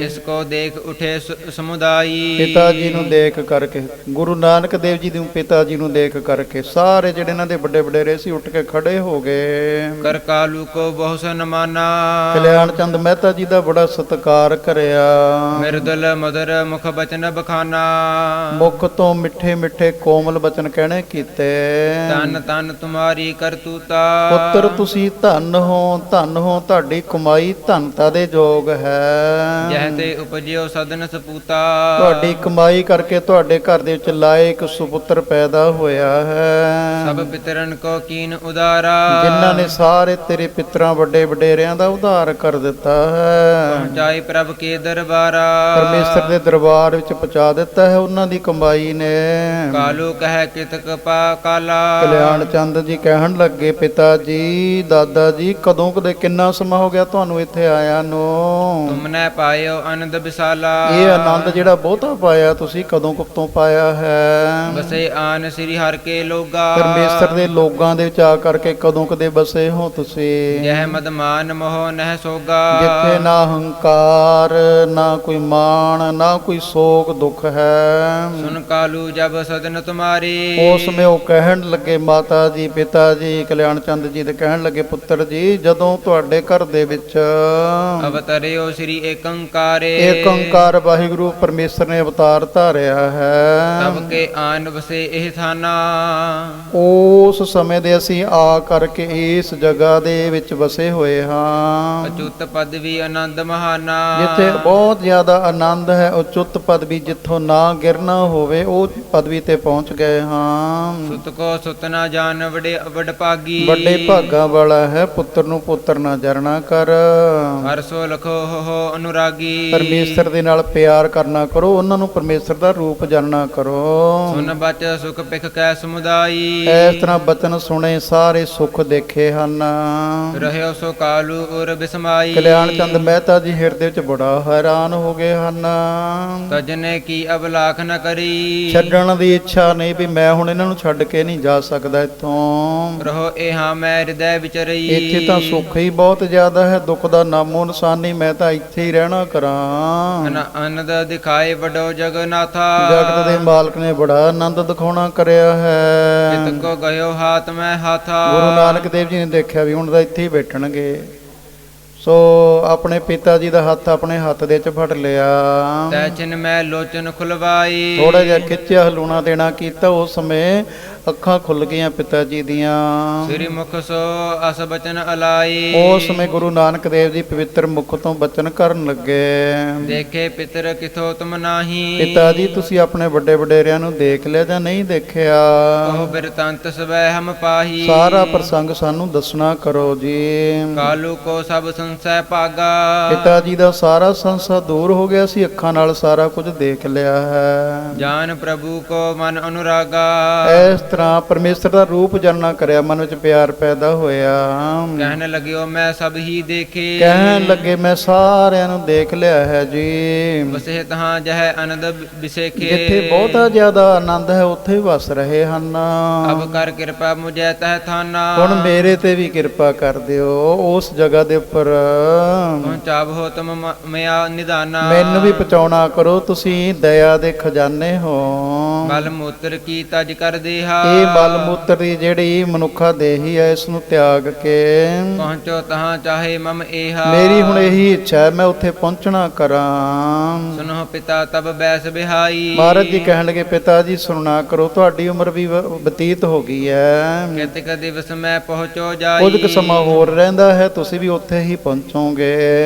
ਇਸ ਕੋ ਦੇਖ ਉਠੇ ਸਮੁਦਾਈ, ਪਿਤਾ ਜੀ ਨੂੰ ਦੇਖ ਕਰਕੇ, ਗੁਰੂ ਨਾਨਕ ਦੇਵ ਜੀ ਨੂੰ ਪਿਤਾ ਜੀ ਨੂੰ ਦੇਖ ਕਰਕੇ ਸਾਰੇ ਜਿਹੜੇ ਇਹਨਾਂ ਦੇ ਵੱਡੇ ਵਡੇਰੇ ਸੀ ਉੱਠ ਕੇ ਖੜੇ ਹੋ ਗਏ। ਕਰ ਕਾਲੂ ਕੋ ਬਹੁ ਸਨਮਾਨਾ, ਕਲਿਆਣ ਚੰਦ ਮਹਿਤਾ ਜੀ ਦਾ ਬੜਾ ਸਤਿਕਾਰ ਕਰਿਆ। ਮਿਰਦਲ ਮਦਰ ਮੁਖ ਬਚਨ ਬਖਾਨਾ, ਮੁਖ ਤੋਂ ਮਿੱਠੇ ਮਿੱਠੇ ਕੋਮਲ ਬਚਨ ਕਹਿਣੇ ਕੀਤੇ। ਤਨ ਤਨ ਤੁਮਾਰੀ ਕਰਤੂਤਾ, ਪੁੱਤਰ ਤੁਸੀਂ ਧਨ ਹੋ, ਧਨ ਹੋ, ਤੁਹਾਡੀ ਕਮਾਈ ਧਨਤਾ ਦੇ ਯੋਗ ਹੈ। ਜਹ ਤੇ ਉਪਜਿਓ ਸਦਨ ਸਪੂਤਾ, ਤੁਹਾਡੀ ਕਮਾਈ ਕਰਕੇ ਤੁਹਾਡੇ ਘਰ ਦੇ ਵਿੱਚ ਲਾਇਕ ਸੁਪੁੱਤਰ ਪੈਦਾ ਹੋਇਆ ਹੈ। ਸਭ ਪਿਤਰਨ ਕੋ ਕੀਨ ਉਦਾਰਾ, ਜਿਨ੍ਹਾਂ ਨੇ ਸਾਰੇ ਤੇਰੇ ਪਿਤਰਾਂ ਵੱਡੇ ਵਡੇਰਿਆਂ ਦਾ ਉਧਾਰ ਕਰ ਦਿੱਤਾ ਹੈ। ਪਹੁੰਚਾਈ ਪ੍ਰਭ ਕੇ ਦਰਬਾਰਾ, ਪਰਮੇਸ਼ਰ ਦੇ ਦਰਬਾਰ ਵਿੱਚ ਪਹੁੰਚਾ ਦਿੱਤਾ ਹੈ ਉਹਨਾਂ ਦੀ ਕਮਾਈ ਨੇ। ਕਾਲੂ ਕਹਿ ਕਿਤਕ ਪਾ ਕਾਲਾ, ਕਲਿਆਣ ਚੰਦ ਜੀ ਕਹਿਣ ਲੱਗੇ ਪਿਤਾ ਜੀ ਦਾਦਾ ਜੀ ਕਦੋਂ ਕਦੇ ਕਿੰਨਾ ਸਮਾਂ ਹੋ ਗਿਆ ਤੁਹਾਨੂੰ ਇੱਥੇ ਆਇਆ ਨੂੰ? ਤੁਮਨੇ ਪਾਇਓ ਆਨੰਦ ਵਿਸਾਲਾ, ਇਹ ਆਨੰਦ ਜਿਹੜਾ ਬਹੁਤਾ ਪਾਇਆ ਤੁਸੀਂ ਕਦੋਂ ਤੋਂ ਪਾਇਆ ਹੈ? ਬਸੇ ਆਨ ਸ੍ਰੀ ਹਰਿ ਕੇ ਲੋਗਾ, ਪਰਮੇਸ਼ਰ ਦੇ ਲੋਕਾਂ ਦੇ ਵਿੱਚ ਆ ਕਰਕੇ ਕਦੋਂ ਕਦੇ ਬਸੇ ਹੋ ਤੁਸੀਂ? ਜਹ ਮਦ ਮਾਨ ਮੋਹ ਨਹਿ ਸੋਗਾ, ਜਿੱਥੇ ਨਾ ਹੰਕਾਰ ਨਾ ਕੋਈ ਮਾਣ ਨਾ ਕੋਈ ਸੋਗ ਦੁੱਖ ਹੈ। ਸੁਨ ਕਾਲੂ ਜਬ ਸਦਨ ਤੁਮਾਰੀ, ਉਸ ਸਮੇਂ ਉਹ ਕਹਿਣ ਲੱਗੇ ਮਾਤਾ ਜੀ ਪਿਤਾ ਜੀ ਕਲਿਆਣ ਚੰਦ ਜੀ ਦੇ ਕਹਿਣ ਲੱਗੇ ਪੁੱਤਰ ਜੀ ਜਦੋਂ ਤੁਹਾਡੇ ਘਰ ਦੇ ਵਿੱਚ ਅਵਤਰਿਓ ਸ੍ਰੀ ਏਕੰਕਾਰੇ, ਏਕ ਓੰਕਾਰ ਵਾਹਿਗੁਰੂ ਪਰਮੇਸ਼ਰ ਨੇ ਅਵਤਾਰ ਧਾਰਿਆ ਹੈ, ਤਬ ਕੇ ਆਨ ਵਸੇ ਇਹ ਥਾਨਾ, ਉਸ ਸਮੇਂ ਦੇ ਅਸੀਂ ਆ ਕਰਕੇ ਇਸ ਜਗ੍ਹਾ ਦੇ ਵਿੱਚ ਵਸੇ ਹੋਏ ਹਾਂ ਅਚੁੱਤ ਪਦਵੀ ਆਨੰਦ ਮਹਾਨਾ, ਜਿੱਥੇ ਬਹੁਤ ਜ਼ਿਆਦਾ ਆਨੰਦ ਹੈ। ਉਚੁੱਤ ਪਦਵੀ ਜਿੱਥੋਂ ਨਾ ਗਿਰਨਾ ਹੋਵੇ ਉਹ ਪਦਵੀ ਤੇ ਪਹੁੰਚ ਗਏ ਹਾਂ। ਸੁਤ ਕੋ ਸੁਤ ਨਾ ਜਾਣ ਵਡ ਭਾਗੀ, ਵੱਡੇ ਭਾਗਾਂ ਵਾਲਾ ਹੈ ਪੁੱਤਰ ਨੂੰ ਪੁੱਤਰ ਨਾ ਜਰਨਾ ਕਰ। ਹਰ ਸੋ ਲਖੋ ਹੋ ਅਨੁਰਾਗੀ, ਪਰਮੇਸ਼ਰ ਦੇ ਨਾਲ ਪਿਆਰ ਕਰਨਾ ਕਰੋ, ਉਹਨਾਂ ਨੂੰ ਪਰਮੇਸ਼ਰ ਦਾ ਰੂਪ ਜਾਣਨਾ ਕਰੋ। ਸੁਨ ਬਚ ਸੁਖ ਪਿਖ ਕੈ ਸਮੁਦਾਈ। ਇਸ ਤਰ੍ਹਾਂ ਬਚਨ ਸੁਣੇ ਸਾਰੇ ਸੁਖ ਦੇਖੇ ਹਨ। ਰਹਿਓ ਸੋ ਕਾਲੂ ਉਰ ਬਿਸਮਾਈ। ਕਲਿਆਣ ਚੰਦ ਮਹਿਤਾ ਜੀ ਹਿਰਦੇ ਵਿੱਚ ਬੜਾ ਹੈਰਾਨ ਹੋ ਗਏ ਹਨ। ਤਜਨੇ ਕੀ ਅਬਲਾਖ ਨ ਕਰੀ। ਛੱਡਣ ਦੀ ਇੱਛਾ ਨਹੀਂ ਵੀ ਮੈਂ ਹੁਣ ਇਹਨਾਂ ਨੂੰ ਛੱਡ ਕੇ ਨਹੀਂ ਜਾ ਸਕਦਾ ਇੱਥੋਂ। ਰਹੋ ਇਹਾਂ ਮੈਂ ਹਿਰਦੈ ਵਿਚਰਈ। ਇੱਥੇ ਤਾਂ ਸੁੱਖ ਹੀ ਬਹੁਤ ਜ਼ਿਆਦਾ ਹੈ, ਦੁੱਖ ਦਾ ਨਾਮੋ ਨਿਸ਼ਾਨ ਨਹੀਂ। ਮੈਂ ਤਾਂ ਇੱਥੇ ਹੀ ਰਹਿਣਾ ਕਰਾਂ। ਅਨੰਦ ਦਿਖਾਏ ਵੱਡੋ ਜਗਨਾਥਾ। ਜਗਤ ਦੇ ਮਾਲਕ ਨੇ ਬੜਾ ਆਨੰਦ ਦਿਖਾਉਣਾ ਕਰਿਆ ਹੈ। ਕਿਤ ਕੋ ਗਇਓ ਹਾਥ ਮੈਂ ਹਾਥਾ। ਗੁਰੂ ਨਾਨਕ ਦੇਵ ਜੀ ਨੇ ਦੇਖਿਆ ਵੀ ਹੁਣ ਤਾਂ ਇੱਥੇ ਹੀ ਬੈਠਣਗੇ, ਸੋ ਆਪਣੇ ਪਿਤਾ ਜੀ ਦਾ ਹੱਥ ਆਪਣੇ ਹੱਥ ਦੇ ਚ ਫੜ ਲਿਆ। ਤੈ ਚਿਨ ਮੈਂ ਲੋਚਨ ਖੁਲਵਾਈ। ਥੋੜਾ ਜਿਹਾ ਖਿੱਚਿਆ, ਹਲੂਣਾ ਦੇਣਾ ਕੀਤਾ, ਉਸ ਸਮੇਂ ਅੱਖਾਂ ਖੁੱਲ ਗਈਆਂ ਪਿਤਾ ਜੀ ਦੀਆਂ। ਸ੍ਰੀ ਮੁਖ ਸੋ ਅਸ ਬਚਨ ਅਲਾਈ। ਉਸ ਸਮੇਂ ਗੁਰੂ ਨਾਨਕ ਦੇਵ ਜੀ ਪਵਿੱਤਰ ਮੁਖ ਤੋਂ ਬਚਨ ਕਰਨ ਲੱਗੇ। ਦੇਖੇ ਪਿਤਰ ਕਿਥੋ ਤੁਮ ਨਾਹੀ। ਪਿਤਾ ਜੀ ਤੁਸੀਂ ਆਪਣੇ ਵੱਡੇ ਵਡੇਰਿਆਂ ਨੂੰ ਦੇਖ ਲਿਆ ਜਾਂ ਨਹੀਂ ਦੇਖਿਆ? ਉਹ ਬਿਰਤੰਤ ਸਵੈ ਹਮ ਪਾਹੀ। ਸਾਰਾ ਪ੍ਰਸੰਗ ਸਾਨੂੰ ਦੱਸਣਾ ਕਰੋ ਜੀ। ਕਾਲੂ ਕੋ ਸਭ ਸੰਸੈ ਭਾਗਾ। ਪਿਤਾ ਜੀ ਦਾ ਸਾਰਾ ਸੰਸਾ ਦੂਰ ਹੋ ਗਿਆ ਸੀ, ਅੱਖਾਂ ਨਾਲ ਸਾਰਾ ਕੁਝ ਦੇਖ ਲਿਆ ਹੈ। ਜਾਨ ਪ੍ਰਭੂ ਕੋ ਮਨ ਅਨੁਰਾਗਾ। ਇਸ ਤਰ੍ਹਾਂ ਪਰਮੇਸ਼ਰ ਦਾ ਰੂਪ ਜਾਣਨਾ ਕਰਿਆ, ਮਨ ਵਿੱਚ ਪਿਆਰ ਪੈਦਾ ਹੋਇਆ। ਕਹਿਣ ਲੱਗਿਓ ਮੈਂ ਸਭ ਹੀ ਦੇਖੇ। ਕਹਿਣ ਲੱਗੇ ਮੈਂ ਸਾਰਿਆਂ ਨੂੰ ਦੇਖ ਲਿਆ ਹੈ ਜੀ। ਵਸੇ ਤਹਾਂ ਜਹ ਆਨੰਦ ਵਿਸੇਖੇ। ਜਿੱਥੇ ਬਹੁਤਾ ਜ਼ਿਆਦਾ ਆਨੰਦ ਹੈ ਉੱਥੇ ਵਸ ਰਹੇ ਹਨ। ਅਬ ਕਰ ਕਿਰਪਾ ਮੁਝੈ ਤਹ ਥਾਨਾ। ਹੁਣ ਮੇਰੇ ਤੇ ਵੀ ਕਿਰਪਾ ਕਰ ਦਿਓ, ਉਸ ਜਗ੍ਹਾ ਦੇ ਉੱਪਰ ਪਹੁੰਚਾਵੋ ਤੁਮ ਮਿਆ ਨਿਦਾਨਾ। ਮੈਨੂੰ ਵੀ ਪਹੁੰਚਾਉਣਾ ਕਰੋ, ਤੁਸੀਂ ਦਇਆ ਦੇ ਖਜ਼ਾਨੇ ਹੋ। ਬਲ ਮੂਤਰ ਕੀ ਤਜ ਕਰ ਦੇਹਾ। ਇਹ ਮਲ ਮੂਤਰ ਦੀ ਜਿਹੜੀ ਮਨੁੱਖਾ ਦੇਹੀ ਹੈ, ਇਸ ਨੂੰ ਤਿਆਗ ਕੇ ਪਹੁੰਚੋ ਤਹਾਂ ਚਾਹੇ ਮਮ ਏਹਾ। ਮੇਰੀ ਹੁਣ ਇਹੀ ਇੱਛਾ ਹੈ ਮੈਂ ਉੱਥੇ ਪਹੁੰਚਣਾ ਕਰਾਂ। ਸੁਨੋ ਪਿਤਾ ਤਬ ਬੈਸ ਬਿਹਾਈ। ਮਹਾਰਾਜ ਜੀ ਕਹਿਣ ਲੱਗੇ ਪਿਤਾ ਜੀ ਸੁਣਨਾ ਕਰੋ, ਤੁਹਾਡੀ ਉਮਰ ਵੀ ਬਤੀਤ ਹੋ ਗਈ ਹੈ। ਕਿਤਕ ਦਿਵਸ ਮੈਂ ਪਹੁੰਚੋ ਜਾਈ। ਕੁਝ ਕੁ ਸਮਾਂ ਹੋਰ ਰਹਿੰਦਾ ਹੈ, ਤੁਸੀਂ ਵੀ ਉੱਥੇ ਹੀ ਪਹੁੰਚੋਗੇ।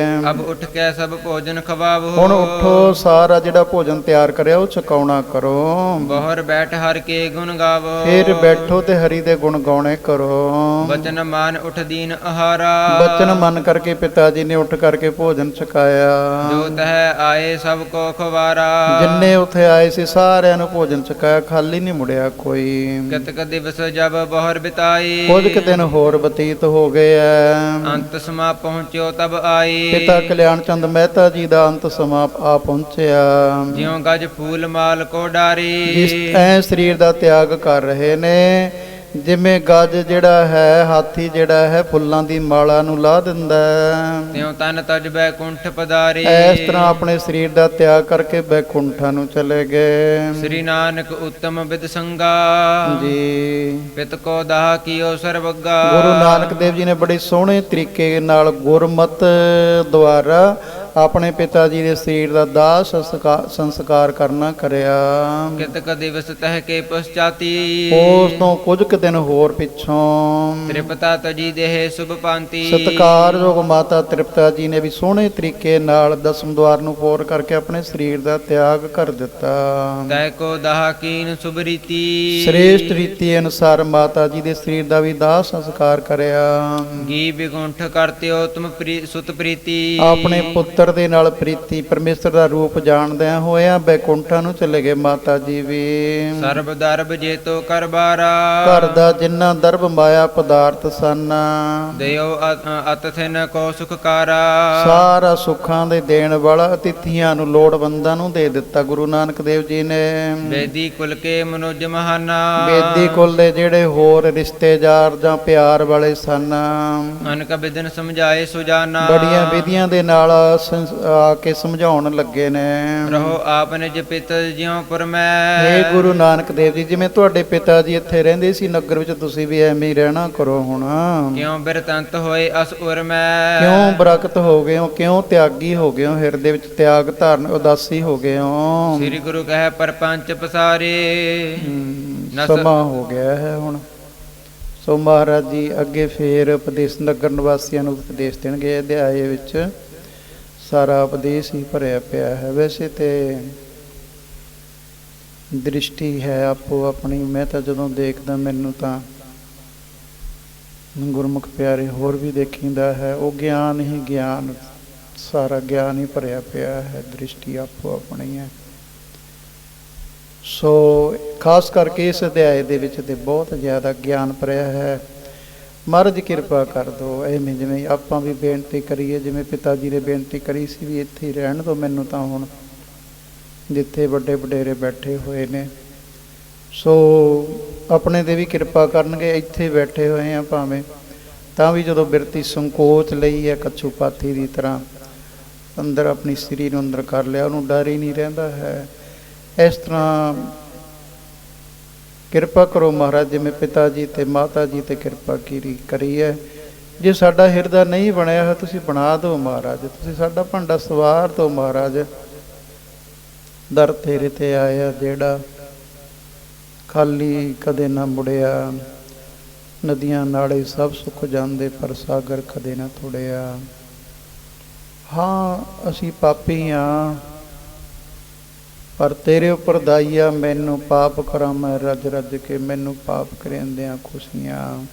ਅਬ ਉੱਠ ਕੇ ਸਭ ਭੋਜਨ ਖਵਾਵੋ। ਹੁਣ ਉੱਠੋ, ਸਾਰਾ ਜਿਹੜਾ ਭੋਜਨ ਤਿਆਰ ਕਰਿਆ ਉਹ ਛਕਾਉਣਾ ਕਰੋ। ਬਹੁਰ ਬੈਠ ਹਰ ਕੇ ਗੁਣ ਗਾਵੋ। ਫਿਰ ਬੈਠੋ ਤੇ ਹਰੀ ਦੇ ਗੁਣ ਗਾਉਣੇ ਕਰੋ। ਬਚਨ ਮਾਨ ਉਠ ਦੀਨ ਆਹਾਰਾ। ਬਚਨ ਮੰਨ ਕਰਕੇ ਪਿਤਾ ਜੀ ਨੇ ਉੱਠ ਕਰਕੇ ਭੋਜਨ ਛਕਾਇਆ। ਜੋ ਤਹ ਆਏ ਸਭ ਕੋ ਖਵਾਰਾ। ਜਿੰਨੇ ਉੱਥੇ ਆਏ ਸੀ ਸਾਰਿਆਂ ਨੂੰ ਭੋਜਨ ਛਕਾਇਆ, ਖਾਲੀ ਨਹੀਂ ਮੁੜਿਆ ਕੋਈ। ਕਿਤਕ ਦਿਵਸ ਜਬ ਬਹੁਰ ਬਿਤਾਈ। ਕੁਝ ਕੁ ਦਿਨ ਹੋਰ ਬਤੀਤ ਹੋ ਗਏ ਐ। ਅੰਤ ਸਮਾ ਪਹੁੰਚਿਓ ਤਬ ਆਈ। ਪਿਤਾ ਕਲਿਆਣ ਚੰਦ ਮਹਿਤਾ ਜੀ ਦਾ ਅੰਤ ਸਮਾਂ ਆ ਪਹੁੰਚਿਆ। ਜਿਉ ਗਜ ਫੂਲ ਮਾਲ ਕੋ ਡਾਰੀ। ਜਿਸ ਐ ਸਰੀਰ ਦਾ ਤਿਆਗ ਕਰ ਰਹੇ ਨੇ, ਜਿਵੇਂ ਗੱਜ ਜਿਹੜਾ ਹੈ, ਹਾਥੀ ਜਿਹੜਾ ਹੈ ਫੁੱਲਾਂ ਦੀ ਮਾਲਾ ਨੂੰ ਲਾਹ ਦਿੰਦਾ ਹੈ, ਤਿਉ ਤਨ ਤਜ ਬੈਕੁੰਠ ਪਦਾਰੀ। ਇਸ ਤਰ੍ਹਾਂ ਆਪਣੇ ਸਰੀਰ ਦਾ ਤਿਆਗ ਕਰਕੇ ਬੈਕੁੰਠਾਂ ਨੂੰ ਚਲੇ ਗਏ। ਸ੍ਰੀ ਨਾਨਕ ਉੱਤਮ ਵਿਦ ਸੰਗਾ। ਜੀ ਪਿਤ ਕੋ ਦਾਹ ਕੀਓ ਸਰਵਗਾ। ਗੁਰੂ ਨਾਨਕ ਦੇਵ ਜੀ ਨੇ ਬੜੇ ਸੋਹਣੇ ਤਰੀਕੇ ਨਾਲ ਗੁਰਮਤ ਦੁਆਰਾ ਆਪਣੇ ਪਿਤਾ ਜੀ ਦੇ ਸਰੀਰ ਦਾ ਦਾਹ ਸੰਸਕਾਰ ਕਰਨਾ ਕਰਿਆ। ਕਿਤਕ ਦਿਵਸ ਤਹ ਕੇ ਪਛਾਤੀ। ਉਸ ਤੋਂ ਕੁਝ ਕੁ ਦਿਨ ਹੋਰ ਪਿੱਛੋਂ ਤ੍ਰਿਪਤਾ ਤਜੀ ਦੇਹ ਸੁਭ ਪਾਂਤੀ। ਸਤਿਕਾਰਯੋਗ ਮਾਤਾ ਤ੍ਰਿਪਤਾ ਜੀ ਨੇ ਵੀ ਸੋਹਣੇ ਤਰੀਕੇ ਨਾਲ ਦਸਮ ਦੁਆਰ ਨੂੰ ਪੂਰ ਕਰਕੇ ਆਪਣੇ ਸਰੀਰ ਦਾ ਤਿਆਗ ਕਰ ਦਿੱਤਾ। ਤੈ ਕੋ ਦਾਹ ਕੀਨ ਸੁਭ ਰੀਤੀ। ਸ੍ਰੇਸ਼ਟ ਰੀਤੀ ਅਨੁਸਾਰ ਮਾਤਾ ਜੀ ਦੇ ਸਰੀਰ ਦਾ ਵੀ ਦਾਹ ਸੰਸਕਾਰ ਕਰਿਆ। ਗੀ ਬਿਗੁੰਠ ਕਰਤਿਓ ਤੁਮ ਸੁਤ ਪ੍ਰੀਤੀ। ਆਪਣੇ ਪੁੱਤਰ ਦੇ ਨਾਲ ਪ੍ਰੀਤੀ ਪਰਮੇਸ਼ਰ ਦਾ ਰੂਪ ਜਾਣਦਿਆਂ ਹੋਇਆਂ ਬੈਕੁੰਠਾਂ ਨੂੰ ਚਲੇ ਗਏ ਮਾਤਾ ਜੀ ਵੀ। ਸਰਬ ਦਰਬ ਜੇਤੋ ਕਰਬਾਰਾ। ਘਰ ਦਾ ਜਿੰਨਾ ਦਰਬ ਮਾਇਆ ਪਦਾਰਥ ਸਨ, ਦਿਓ ਅਤਥਿਨ ਕੋ ਸੁਖਕਾਰਾ। ਸਾਰਾ ਸੁੱਖਾਂ ਦੇ ਦੇਣ ਵਾਲਾ ਅਤਿਥੀਆਂ ਨੂੰ ਲੋੜਵੰਦਾਂ ਨੂੰ ਦੇ ਦਿੱਤਾ ਗੁਰੂ ਨਾਨਕ ਦੇਵ ਜੀ ਨੇ। ਬੇਦੀ ਕੁਲ ਕੇ ਮਨੁਜ ਮਹਾਨਾ। ਬੇਦੀ ਕੁਲ ਦੇ ਜਿਹੜੇ ਹੋਰ ਰਿਸ਼ਤੇਦਾਰ ਜਾਂ ਪਿਆਰ ਵਾਲੇ ਸਨ, ਅਨਕ ਬਿਦਨ ਸਮਝਾਏ ਸੁਜਾਨਾ। ਬੜੀਆਂ ਵਿਧੀਆਂ ਦੇ ਨਾਲ ਆ ਕੇ ਸਮਝਾਉਣ ਲੱਗੇ ਨੇ। ਰਹੋ ਆਪ ਨਿਜ ਪਿਤ ਜਿਉ ਪੁਰ ਮੈਂ। ਹੇ ਗੁਰੂ ਨਾਨਕ ਦੇਵ ਜੀ, ਜਿਵੇਂ ਤੁਹਾਡੇ ਪਿਤਾ ਜੀ ਇੱਥੇ ਰਹਿੰਦੇ ਸੀ ਨਗਰ ਵਿੱਚ, ਤੁਸੀਂ ਵੀ ਐਵੇਂ ਹੀ ਰਹਿਣਾ ਕਰੋ। ਹੁਣ ਕਿਉ ਬਿਰਤੰਤ ਹੋਏ ਅਸ ਉਰ ਮੈਂ। ਕਿਉਂ ਬਰਕਤ ਹੋ ਗਏ ਹੋ, ਕਿਉਂ ਤਿਆਗੀ ਹੋ ਗਏ ਹੋ, ਹਿਰਦੇ ਵਿੱਚ ਤਿਆਗ ਧਾਰਨ ਉਦਾਸੀ ਹੋ ਗਏ ਹੋ। ਸ੍ਰੀ ਗੁਰੂ ਕਹੈ ਪਰਪੰਚ ਪਸਾਰੇ। ਸਮਾਂ ਹੋ ਗਿਆ ਹੈ ਹੁਣ। ਸੋ ਮਹਾਰਾਜ ਜੀ ਅੱਗੇ ਫੇਰ ਉਪਦੇਸ਼ ਨਗਰ ਨਿਵਾਸੀਆਂ ਨੂੰ ਉਪਦੇਸ਼ ਦੇਣਗੇ। ਅਧਿਆਏ ਵਿੱਚ ਸਾਰਾ ਉਪਦੇਸ਼ ਹੀ ਭਰਿਆ ਪਿਆ ਹੈ। ਵੈਸੇ ਤੇ ਦ੍ਰਿਸ਼ਟੀ ਹੈ ਆਪੋ ਆਪਣੀ। ਮੈਂ ਤਾਂ ਜਦੋਂ ਦੇਖਦਾ ਮੈਨੂੰ ਤਾਂ ਗੁਰਮੁਖ ਪਿਆਰੇ ਹੋਰ ਵੀ ਦੇਖੀਂਦਾ ਹੈ, ਉਹ ਗਿਆਨ ਹੀ ਗਿਆਨ, ਸਾਰਾ ਗਿਆਨ ਹੀ ਭਰਿਆ ਪਿਆ ਹੈ। ਦ੍ਰਿਸ਼ਟੀ ਆਪੋ ਆਪਣੀ ਹੈ। ਸੋ ਖਾਸ ਕਰਕੇ ਇਸ ਅਧਿਆਏ ਦੇ ਵਿੱਚ ਤੇ ਬਹੁਤ ਜ਼ਿਆਦਾ ਗਿਆਨ ਭਰਿਆ ਹੈ। ਮਹਾਰਾਜ ਕਿਰਪਾ ਕਰ ਦਿਓ। ਐਵੇਂ ਜਿਵੇਂ ਆਪਾਂ ਵੀ ਬੇਨਤੀ ਕਰੀਏ, ਜਿਵੇਂ ਪਿਤਾ ਜੀ ਨੇ ਬੇਨਤੀ ਕਰੀ ਸੀ ਵੀ ਇੱਥੇ ਹੀ ਰਹਿਣ ਦਿਓ ਮੈਨੂੰ, ਤਾਂ ਹੁਣ ਜਿੱਥੇ ਵੱਡੇ ਵਡੇਰੇ ਬੈਠੇ ਹੋਏ ਨੇ ਸੋ ਆਪਣੇ 'ਤੇ ਵੀ ਕਿਰਪਾ ਕਰਨਗੇ। ਇੱਥੇ ਬੈਠੇ ਹੋਏ ਆ ਭਾਵੇਂ, ਤਾਂ ਵੀ ਜਦੋਂ ਬਿਰਤੀ ਸੰਕੋਚ ਲਈ ਹੈ ਕੱਛੂ ਪਾਥੀ ਦੀ ਤਰ੍ਹਾਂ ਅੰਦਰ ਆਪਣੀ ਸਰੀਰ ਨੂੰ ਅੰਦਰ ਕਰ ਲਿਆ, ਉਹਨੂੰ ਡਰ ਹੀ ਨਹੀਂ ਰਹਿੰਦਾ ਹੈ। ਇਸ ਤਰ੍ਹਾਂ ਕਿਰਪਾ ਕਰੋ ਮਹਾਰਾਜ, ਜਿਵੇਂ ਪਿਤਾ ਜੀ ਅਤੇ ਮਾਤਾ ਜੀ 'ਤੇ ਕਿਰਪਾ ਕਰੀ ਹੈ। ਜੇ ਸਾਡਾ ਹਿਰਦਾ ਨਹੀਂ ਬਣਿਆ ਹੋਇਆ ਤੁਸੀਂ ਬਣਾ ਦਿਓ ਮਹਾਰਾਜ, ਤੁਸੀਂ ਸਾਡਾ ਭਾਂਡਾ ਸਵਾਰ ਦਿਓ ਮਹਾਰਾਜ। ਦਰ ਤੇਰੇ 'ਤੇ ਆਇਆ ਜਿਹੜਾ ਖਾਲੀ ਕਦੇ ਨਾ ਮੁੜਿਆ, ਨਦੀਆਂ ਨਾਲੇ ਸਭ ਸੁੱਕ ਜਾਂਦੇ ਪਰ ਸਾਗਰ ਕਦੇ ਨਾ ਤੁੜਿਆ। ਹਾਂ ਅਸੀਂ ਪਾਪੀ ਹਾਂ, ਪਰ ਤੇਰੇ ਉੱਪਰ ਦਾਈਆ ਮੈਨੂੰ ਪਾਪ ਕਰਾਂ ਮੈਂ ਰੱਜ ਰੱਜ ਕੇ, ਮੈਨੂੰ ਪਾਪ ਕਰਿੰਦਿਆਂ ਖੁਸ਼ੀਆਂ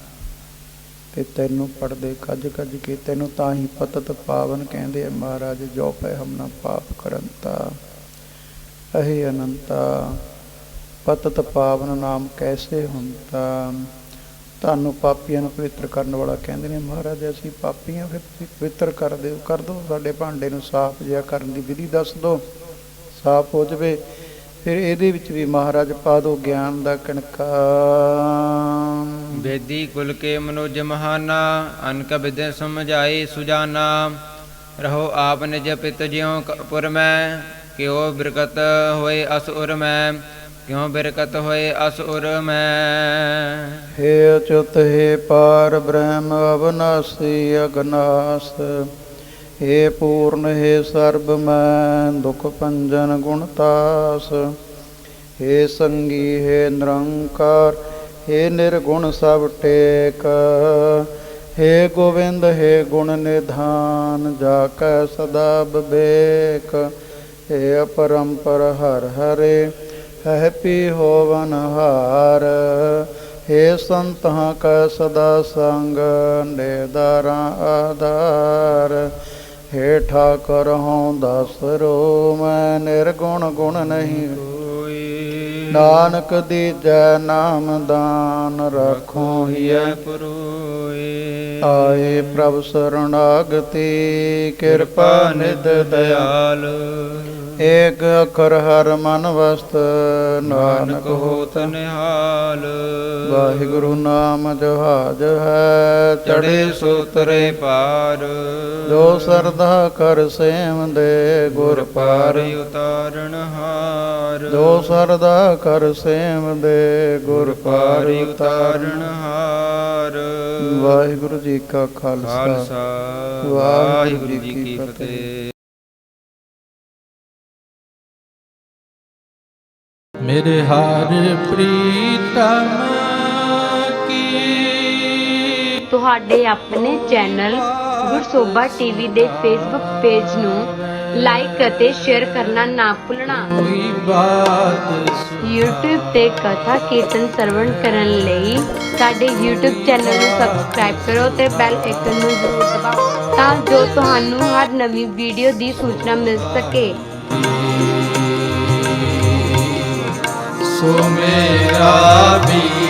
ਤੇ ਤੈਨੂੰ ਪੜਦੇ ਕੱਜ ਕੱਜ ਕੇ। ਤੈਨੂੰ ਤਾਂ ਹੀ ਪਤਤ ਪਾਵਨ ਕਹਿੰਦੇ ਆ ਮਹਾਰਾਜ, ਜੋ ਪੈ ਹਮ ਨਾ ਪਾਪ ਕਰੰਤਾ ਅਹੇ ਅਨੰਤਾ, ਪਤਤ ਪਾਵਨ ਨਾਮ ਕੈਸੇ ਹੁੰਤਾ। ਤੁਹਾਨੂੰ ਪਾਪੀਆਂ ਨੂੰ ਪਵਿੱਤਰ ਕਰਨ ਵਾਲਾ ਕਹਿੰਦੇ ਨੇ ਮਹਾਰਾਜ। ਅਸੀਂ ਪਾਪੀ ਹਾਂ, ਫਿਰ ਤੁਸੀਂ ਪਵਿੱਤਰ ਕਰ ਦਿਓ ਸਾਡੇ ਭਾਂਡੇ ਨੂੰ ਸਾਫ਼ ਜਿਹਾ ਕਰਨ ਦੀ ਵਿਧੀ ਦੱਸ ਦਿਓ, ਸਾਫ਼ ਹੋ ਜਾਵੇ। ਫਿਰ ਇਹਦੇ ਵਿੱਚ ਵੀ ਮਹਾਰਾਜ ਪਾ ਦਿਓ ਗਿਆਨ ਦਾ ਕਣਕਾ। ਬੇਦੀ ਕੁਲ ਕੇ ਮਨੋਜ ਮਹਾਨਾ, ਅਨਕ ਵਿਦਿ ਸਮਝਾਏ ਸੁਜਾਨਾ। ਰਹੋ ਆਪ ਨਿਜ ਪਿਤ ਜਿਉ ਪੁਰ ਮੈਂ, ਕਿਉ ਬਿਰਕਤ ਹੋਏ ਅਸੁਰ ਮੈਂ, ਕਿਉ ਬਿਰਕਤ ਹੋਏ ਅਸੁਰ ਮੈਂ। हे अच्युत हे पार ब्रह्म अविनाशी अगनास, हे पूर्ण हे सर्ब मैं दुख भंजन गुणतास। हे संगी हे निरंकार, हे निर्गुण सब टेक। हे गोविंद हे गुण निधान, जाकै सदा विवेक। हे अपरंपर हर हरे, है पी होवन हार। हे संतां का सदा संग, निदारा आधार। हे ठाकर हों दसरो मैं, निर्गुण गुण नहीं कोई। नानक दीजै नाम दान, रखो हिय पुरोए। आए प्रभ शरणागति, कृपा निध दयाल। एक अखर हर मन वस्त, नानक होत निहाल। वाहिगुरु नाम जहाज है, चढ़े सूतरे पार। जो सरदा कर सेम दे, गुर पार उतारण हार। जो सरदा कर सेम दे, गुर पार उतारण हार। वाहिगुरु जी का खालसा, वाहिगुरु जी की फतेह। मेरे हर प्रीतम की। ਤੁਹਾਡੇ ਆਪਣੇ ਚੈਨਲ ਗੁਰਸੋਭਾ ਟੀਵੀ ਦੇ ਫੇਸਬੁੱਕ ਪੇਜ ਨੂੰ ਲਾਈਕ ਅਤੇ ਸ਼ੇਅਰ ਕਰਨਾ ਨਾ ਭੁੱਲਣਾ। YouTube ਤੇ ਕਥਾ ਕੀਰਤਨ ਸਰਵਣ ਕਰਨ ਲਈ ਸਾਡੇ YouTube ਚੈਨਲ ਨੂੰ ਸਬਸਕ੍ਰਾਈਬ ਕਰੋ ਤੇ ਬੈਲ ਆਈਕਨ ਨੂੰ ਜ਼ਰੂਰ ਦਬਾਓ, ਤਾਂ ਜੋ ਤੁਹਾਨੂੰ ਹਰ ਨਵੀਂ ਵੀਡੀਓ ਦੀ ਸੂਚਨਾ ਮਿਲ ਸਕੇ। सो मेरा भी